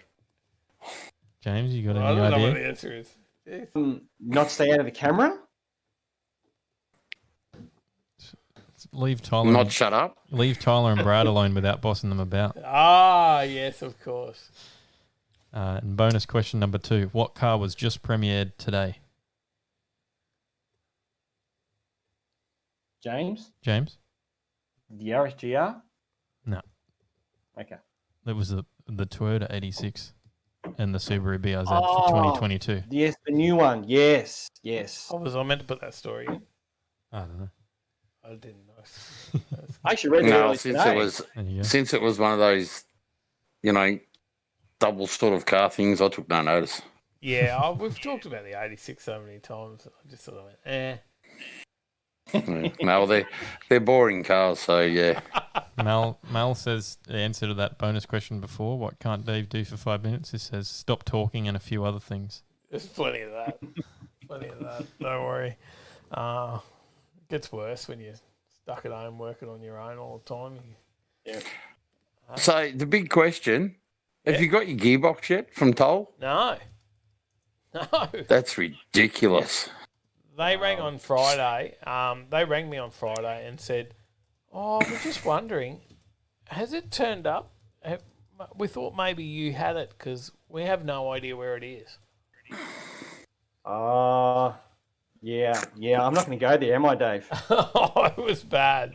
James, you got I any don't know what idea? the answer is. Not stay out of the camera? Leave Tyler. Not shut up. Leave Tyler and Brad alone without bossing them about. Ah, yes, of course. And bonus question number 2. What car was just premiered today? James? The RSGR? No. Okay. It was the Toyota 86 and the Subaru BRZ for 2022. Yes, the new one. Yes. I meant to put that story in. I don't know. I didn't know. I actually read it No, earlier today. since it was one of those, double sort of car things, I took no notice. Yeah, we've talked about the 86 so many times. I just sort of went, No, they're boring cars, so yeah. Mel says the answer to that bonus question before, what can't Dave do for 5 minutes? It says stop talking and a few other things. There's plenty of that. Don't worry. It gets worse when you're stuck at home working on your own all the time. Yeah. So the big question, have you got your gearbox yet from Toll? No. That's ridiculous. They rang on Friday. They rang me on Friday and said, we're just wondering, has it turned up? We thought maybe you had it because we have no idea where it is. Yeah. I'm not going to go there, am I, Dave? It was bad.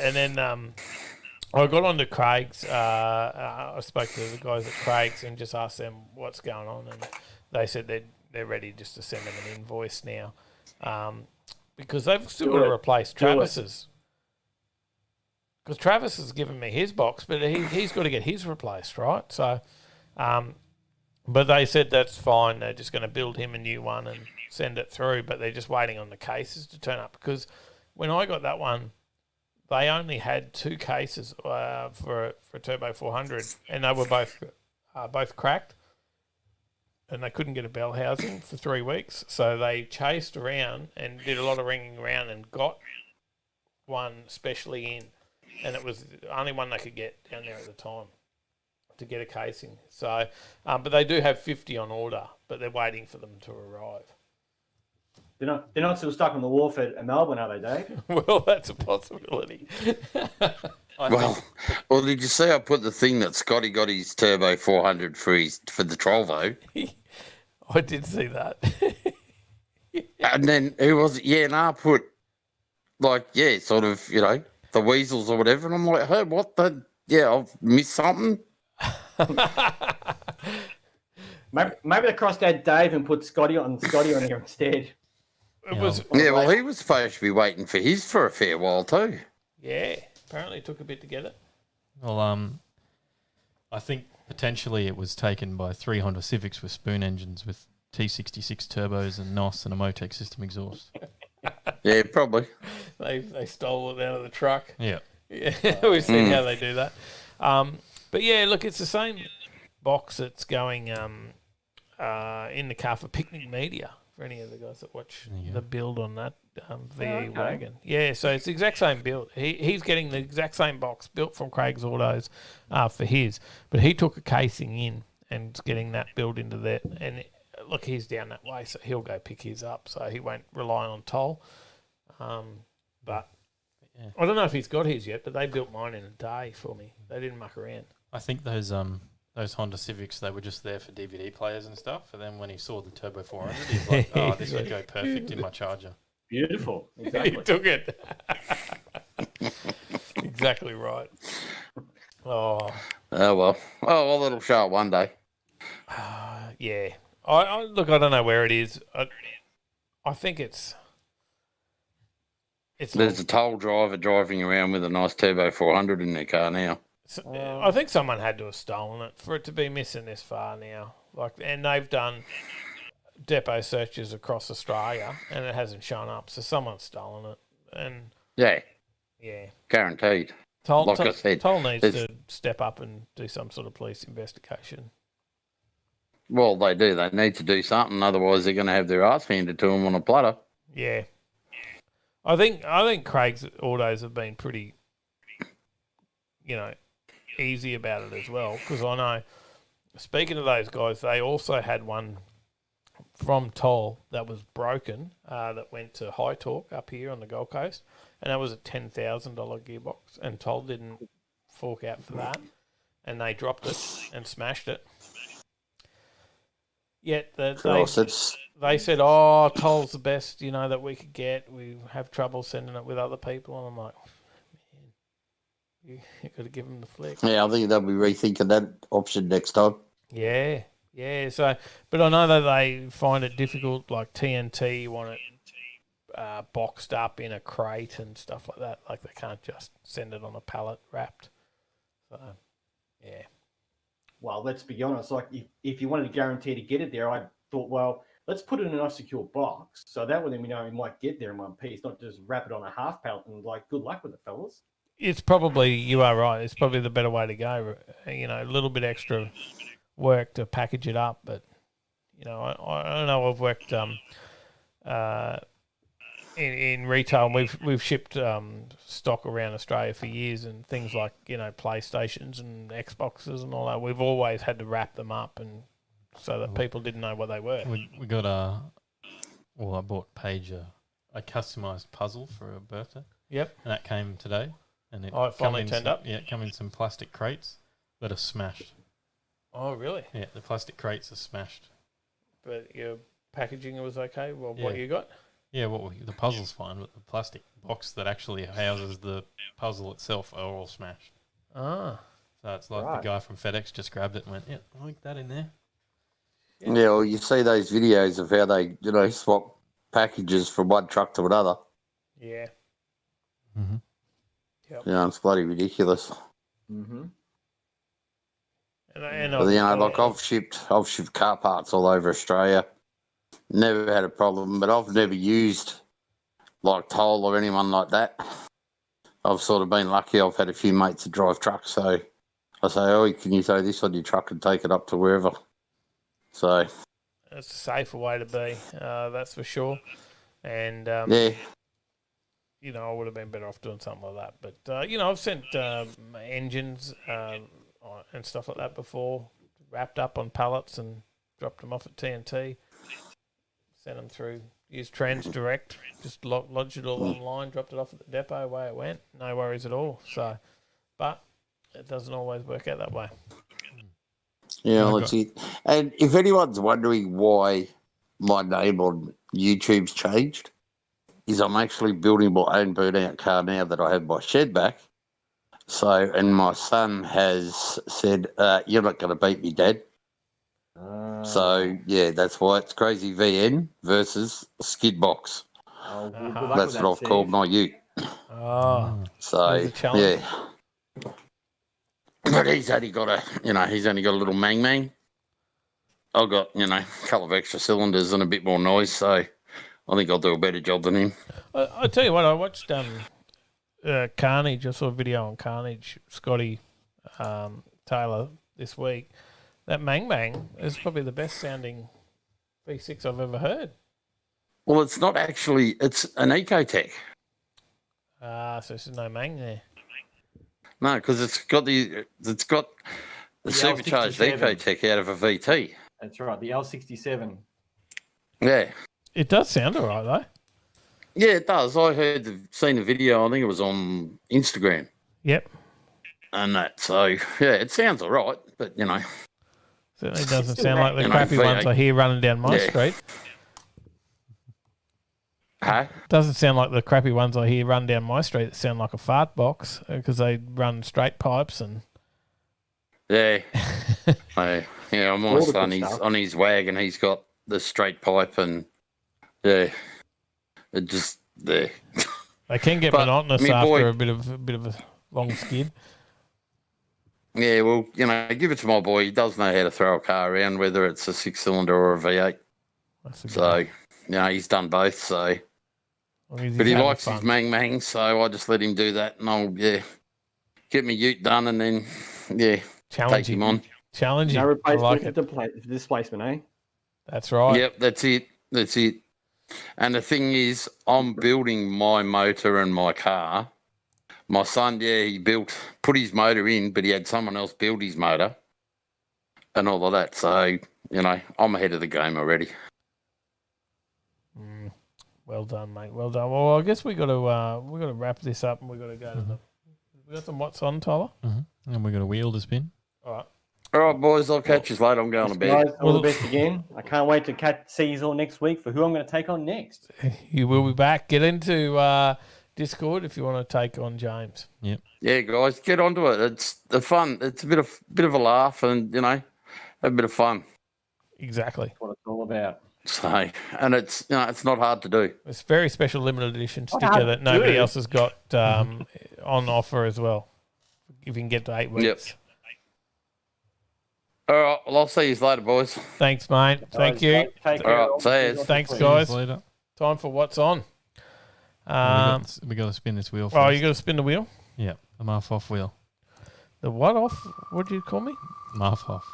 And then I got on to Craig's. I spoke to the guys at Craig's and just asked them what's going on. And they said they're ready just to send them an invoice now because they've still got to replace Travis's. Because Travis has given me his box, but he's got to get his replaced, right? So, but they said that's fine. They're just going to build him a new one and send it through, but they're just waiting on the cases to turn up. Because when I got that one, they only had 2 cases for a Turbo 400, and they were both cracked, and they couldn't get a bell housing for 3 weeks. So they chased around and did a lot of ringing around and got one specially in. And it was the only one they could get down there at the time to get a casing. So, but they do have 50 on order, but they're waiting for them to arrive. They're not still stuck on the wharf at Melbourne, are they, Dave? Well, that's a possibility. Well, did you see I put the thing that Scotty got his Turbo 400 for the Trovo? I did see that. And then who was it? Yeah, I put sort of, the weasels or whatever, and I'm like, hey, what the? Yeah, I've missed something. Maybe they crossed out Dave and put Scotty on here instead. Well, he was supposed to be waiting for his for a fair while too. Yeah, apparently it took a bit to get it. Well, I think potentially it was taken by 3 Honda Civics with spoon engines with T66 turbos and NOS and a Motec system exhaust. Yeah, probably. They stole it out of the truck. Yeah. Yeah, we've seen how they do that. But yeah, look, it's the same box that's going in the car for Picnic Media for any of the guys that watch the build on that VE wagon. Yeah, so it's the exact same build. He's getting the exact same box built from Craig's Autos for his, but he took a casing in and is getting that built into there. And look, he's down that way, so he'll go pick his up, so he won't rely on toll. But yeah. I don't know if he's got his yet, but they built mine in a day for me. They didn't muck around. I think those Honda Civics, they were just there for DVD players and stuff. And then when he saw the Turbo 400, he's like, "Oh, this would go perfect in my Charger." Beautiful. Exactly. He took it. Exactly right. Oh well. Oh, well, it'll show up one day. Yeah. I look, I don't know where it is. I think it's There's a toll driver driving around with a nice Turbo 400 in their car now. I think someone had to have stolen it for it to be missing this far now. And they've done depot searches across Australia, and it hasn't shown up. So someone's stolen it. And yeah, guaranteed. Toll I said, Toll needs to step up and do some sort of police investigation. Well, they do. They need to do something. Otherwise, they're going to have their ass handed to them on a platter. Yeah. I think Craig's Autos have been pretty, easy about it as well. Because I know, speaking of those guys, they also had one from Toll that was broken that went to High Torque up here on the Gold Coast. And that was a $10,000 gearbox. And Toll didn't fork out for that. And they dropped it and smashed it. Yet they said, "Oh, Toll's the best, that we could get. We have trouble sending it with other people." And I'm like, man, you got to give them the flick. Yeah, I think they'll be rethinking that option next time. Yeah. So, but I know that they find it difficult. Like TNT want it boxed up in a crate and stuff like that. Like they can't just send it on a pallet wrapped. So, yeah. Well, let's be honest. Like, if you wanted to guarantee to get it there, I thought, well, let's put it in a nice secure box. So that way, then we know we might get there in one piece, not just wrap it on a half pallet and, good luck with it, fellas. It's probably, you are right, it's probably the better way to go. A little bit extra work to package it up. But, I know I've worked in retail, and we've shipped stock around Australia for years, and things like PlayStations and Xboxes and all that. We've always had to wrap them up, and so that people didn't know what they were. We got I bought Paige a customized puzzle for her birthday. Yep, and that came today, and it finally turned up. Yeah, it came in some plastic crates that are smashed. Oh, really? Yeah, the plastic crates are smashed. But your packaging was okay. Well, what you got? Yeah, the puzzle's fine, but the plastic box that actually houses the puzzle itself are all smashed. Ah. So it's like the guy from FedEx just grabbed it and went, yeah, I'll link that in there. Yeah, well, you see those videos of how they, swap packages from one truck to another. Yeah. Mm-hmm. Yep. It's bloody ridiculous. Mm-hmm. I've shipped car parts all over Australia. Never had a problem, but I've never used Toll or anyone like that. I've sort of been lucky. I've had a few mates that drive trucks, so I say, "Oh, can you throw this on your truck and take it up to wherever?" So it's a safer way to be, that's for sure. And yeah, I would have been better off doing something like that. But I've sent engines and stuff like that before, wrapped up on pallets and dropped them off at TNT. Sent them through, used Trans Direct, just lodged it all online, dropped it off at the depot, away it went. No worries at all. So, but it doesn't always work out that way. Yeah, that's it. And if anyone's wondering why my name on YouTube's changed, is I'm actually building my own burnout car now that I have my shed back. So, and my son has said, "You're not going to beat me, Dad." So, yeah, that's why it's Crazy VN versus Skid Box. Oh, that's what I've called my ute. Oh. So, yeah. But he's only got a little mang mang. I've got, a couple of extra cylinders and a bit more noise, so I think I'll do a better job than him. I tell you what, I watched Carnage. I saw a video on Carnage, Scotty Taylor this week. That Mang Mang is probably the best sounding V6 I've ever heard. Well, it's not actually. It's an Ecotech. So there's no Mang there. No, because it's got the supercharged L67. Ecotech out of a VT. That's right, the L67. Yeah. It does sound all right, though. Yeah, it does. I seen the video. I think it was on Instagram. Yep. And that. So, yeah, it sounds all right, but, Certainly doesn't sound like the crappy ones I hear running down my street. Huh? Doesn't sound like the crappy ones I hear run down my street that sound like a fart box because they run straight pipes and... Yeah. My son, he's on his wagon. He's got the straight pipe and, yeah, it just, there. They can get monotonous after a bit of a long skid. Yeah, well, give it to my boy. He does know how to throw a car around, whether it's a 6-cylinder or a V8. So, he's done both. So, but he likes his mang mang, so I just let him do that, and I'll get my ute done, and then take him on. Challenging. No replacement for displacement, eh? That's right. Yep, that's it. And the thing is, I'm building my motor and my car. My son, he put his motor in, but he had someone else build his motor and all of that. So, I'm ahead of the game already. Well done, mate. Well done. Well, I guess we got to wrap this up, and we got to go to the. We got some what's on, Tyler. Mm-hmm. And we got a wheel to spin. All right, boys. I'll catch you later. I'm going to bed. Guys, all the best again. I can't wait to see you all next week for who I'm going to take on next. You will be back. Get into Discord if you want to take on James. Yep. Yeah, guys, get onto it. It's the fun. It's a bit of a laugh, and have a bit of fun. Exactly. That's what it's all about. So, and it's it's not hard to do. It's a very special limited edition sticker that nobody else has got on offer as well. If you can get to 8 weeks. Yep. All right. Well, I'll see you later, boys. Thanks, mate. Thank you. Take care. All right. See you. Thanks, guys. Later. Time for what's on. We got to spin this wheel first. Oh, you got to spin the wheel? Yeah, the Muff off wheel. The what off? What did you call me? Muff off.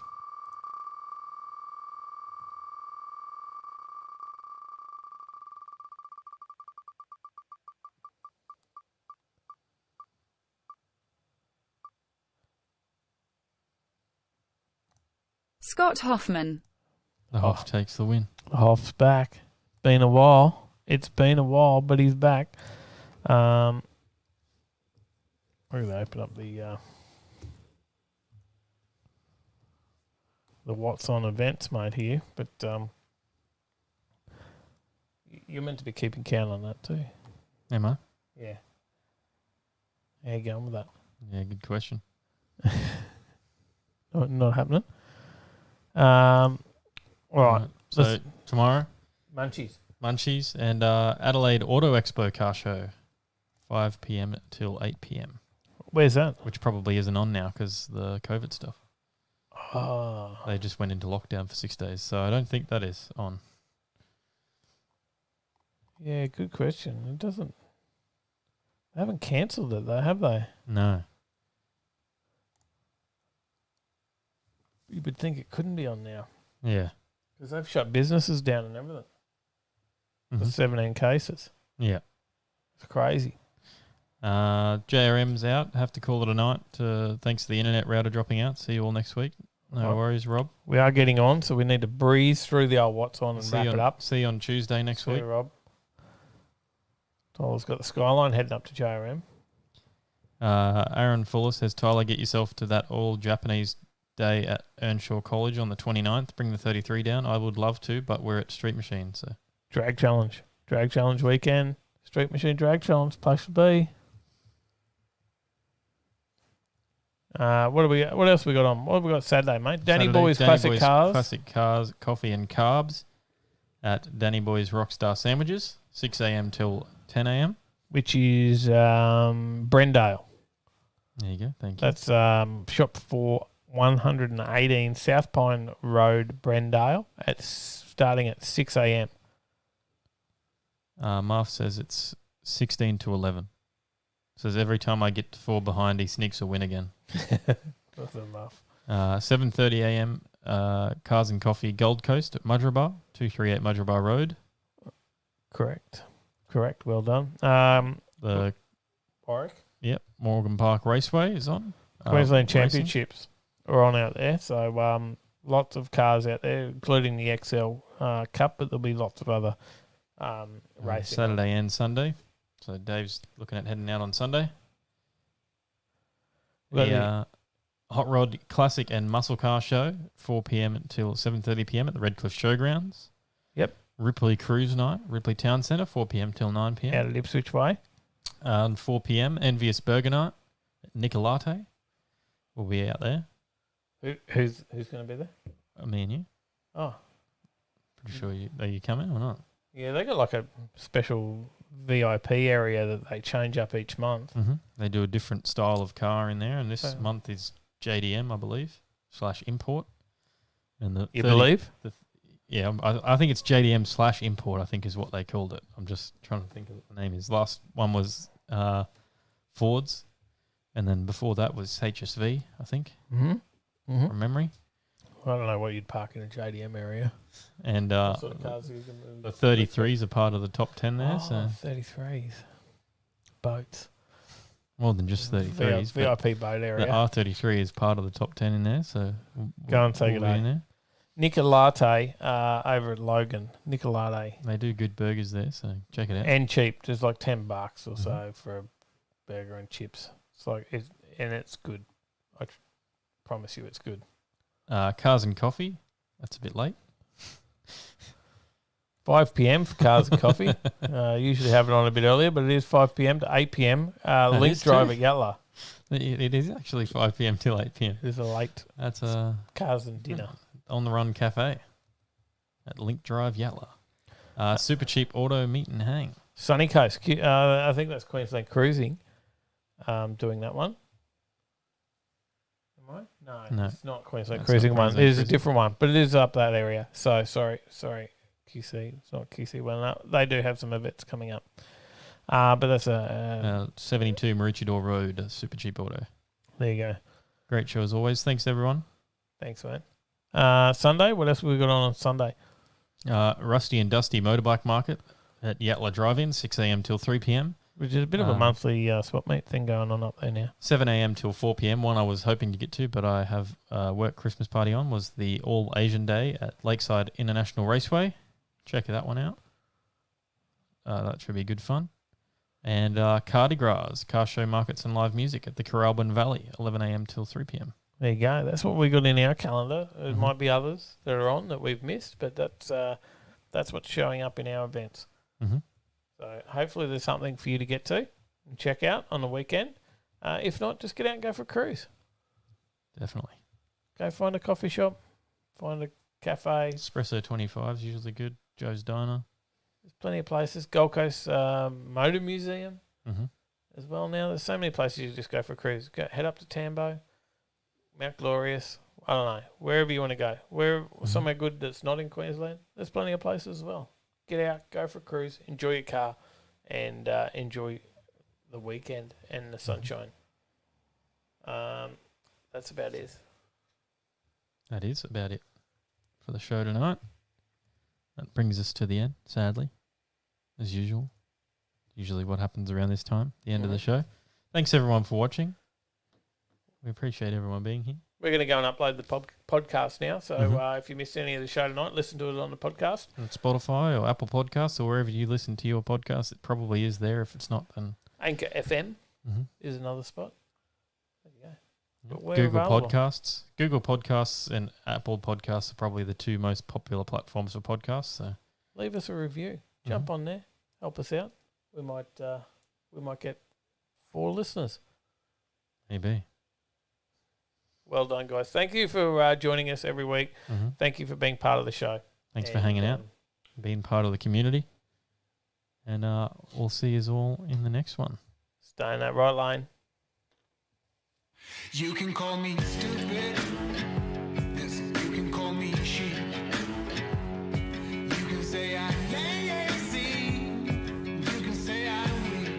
Scott Hoffman. The Hoff takes the win. Hoff's back. Been a while. It's been a while, but he's back. We're going to open up the what's on events, mate, here. But you're meant to be keeping count on that too. Am I? Yeah. How you going with that? Yeah, good question. Not happening. All right. So tomorrow, Munchies and Adelaide Auto Expo car show, 5 p.m. till 8 p.m. Where's that? Which probably isn't on now because the COVID stuff. Oh. They just went into lockdown for 6 days, so I don't think that is on. Yeah, good question. It doesn't. They haven't cancelled it though, have they? No. You would think it couldn't be on now. Yeah. Because they've shut businesses down and everything. For 17 cases. Yeah. It's crazy. JRM's out. Have to call it a night. Thanks to the internet router dropping out. See you all next week. No worries, Rob. We are getting on, so we need to breeze through the old what's on and wrap it up. See you on Tuesday next week. Rob. Tyler's got the Skyline heading up to JRM. Aaron Fuller says, Tyler, get yourself to that all-Japanese day at Earnshaw College on the 29th. Bring the 33 down. I would love to, but we're at Street Machine. So Drag Challenge weekend. Street Machine Drag Challenge, place to be. What else we got on? What have we got Saturday, mate? Danny Boy's Classic Cars. Classic Cars, Coffee and Carbs at Danny Boy's Rockstar Sandwiches, 6 a.m. till 10 a.m. Which is Brendale. There you go. Thank you. That's shop for 118 South Pine Road, Brendale, starting at 6 a.m. Marv says it's 16 to 11. Says every time I get to 4 behind, he sneaks a win again. That's enough. 7:30 a.m. Cars and Coffee, Gold Coast at Mudgeeraba, 238 Mudgeeraba Road. Correct. Well done. The Warwick. Yep, Morgan Park Raceway is on. Queensland Racing. Championships are on out there. So lots of cars out there, including the XL Cup, but there'll be lots of other racing. Saturday and Sunday. So Dave's looking at heading out on Sunday. The Hot Rod Classic and Muscle Car Show, 4 p.m. until 7:30 p.m. at the Redcliffe Showgrounds. Yep. Ripley Cruise Night, Ripley Town Centre, 4 p.m. till 9 p.m. Out at Ipswich Way. 4 p.m. Envious Burger Night, Nicolate will be out there. Who's going to be there? Me and you. Oh. Pretty sure are you coming or not? Yeah, they got like a special VIP area that they change up each month. Mm-hmm. They do a different style of car in there, and this month is JDM, I believe, / import. And you believe? Yeah, I think it's JDM / import, I think is what they called it. I'm just trying to think of what the name is. Last one was Ford's, and then before that was HSV, I think, from memory. I don't know what you'd park in a JDM area. And what sort of cars you can move? The 33s are part of the top 10 there. Oh, 33s. Boats. More than just 33s. VIP boat area. The R33 is part of the top 10 in there, so go and take it in there. Nicolate over at Logan. Nicolate. They do good burgers there, so check it out. And cheap, just like $10 or so for a burger and chips. It's like it's good. I promise you, it's good. Cars and Coffee. That's a bit late. 5 p.m. for Cars and Coffee. Usually have it on a bit earlier, but it is 5 p.m. to 8 p.m. Link Drive at Yatala. It is actually 5 p.m. till 8 p.m. It is a late. That's Cars and Dinner. On the Run Cafe at Link Drive Yatala. Super Cheap Auto Meet and Hang. Sunny Coast. I think that's Queensland Cruising doing that one. Am I? No, it's not Queensland Cruising one. It is a different one, but it is up that area. So sorry. QC. It's not QC. Well, no, they do have some events coming up. But that's 72 Maroochydore Road, Super Cheap Auto. There you go. Great show as always. Thanks, everyone. Thanks, man. Sunday, what else have we got on Sunday? Rusty and Dusty Motorbike Market at Yatala Drive-In, 6 a.m. till 3 p.m. Which is a bit of a monthly swap meet thing going on up there now. 7 a.m. till 4 p.m. One I was hoping to get to, but I have work Christmas party on, was the All Asian Day at Lakeside International Raceway. Check that one out. That should be good fun. And Cardi Gras, car show markets and live music at the Coralbin Valley, 11 a.m. till 3 p.m. There you go. That's what we got in our calendar. There might be others that are on that we've missed, but that's what's showing up in our events. Mm-hmm. So hopefully there's something for you to get to and check out on the weekend. If not, just get out and go for a cruise. Definitely. Go find a coffee shop, find a cafe. Espresso 25 is usually good. Joe's Diner. There's plenty of places. Gold Coast Motor Museum as well now. There's so many places you just go for a cruise. Head up to Tambo, Mount Glorious. I don't know. Wherever you want to go. Somewhere good that's not in Queensland. There's plenty of places as well. Get out, go for a cruise, enjoy your car, and enjoy the weekend and the sunshine. That's about it. That is about it for the show tonight. That brings us to the end, sadly, as usual. Usually what happens around this time, the end of the show. Thanks, everyone, for watching. We appreciate everyone being here. We're going to go and upload the podcast now. So if you missed any of the show tonight, listen to it on the podcast. On Spotify or Apple Podcasts or wherever you listen to your podcast, it probably is there. If it's not, then... Anchor FM is another spot. There you go. Google Podcasts. Google Podcasts and Apple Podcasts are probably the two most popular platforms for podcasts. So leave us a review. Jump on there. Help us out. We might get 4 listeners. Maybe. Well done, guys. Thank you for joining us every week. Thank you for being part of the show. Thanks for hanging out, being part of the community. And we'll see you all in the next one. Stay in that right lane. You can call me stupid. Listen, you can call me sheep. You can say I'm lazy. You can say I'm weak.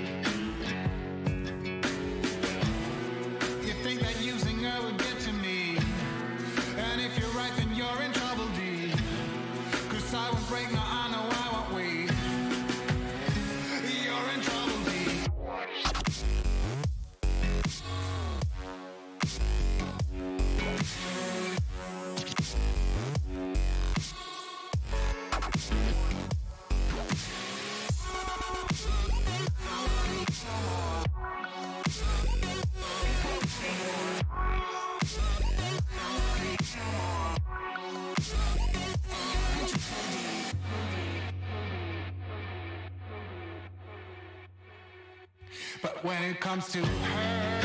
You think that using her would get to me. And if you're right, then you're in trouble, D. 'Cause I won't break, no, I know I won't wait. You're in trouble, D. But when it comes to her,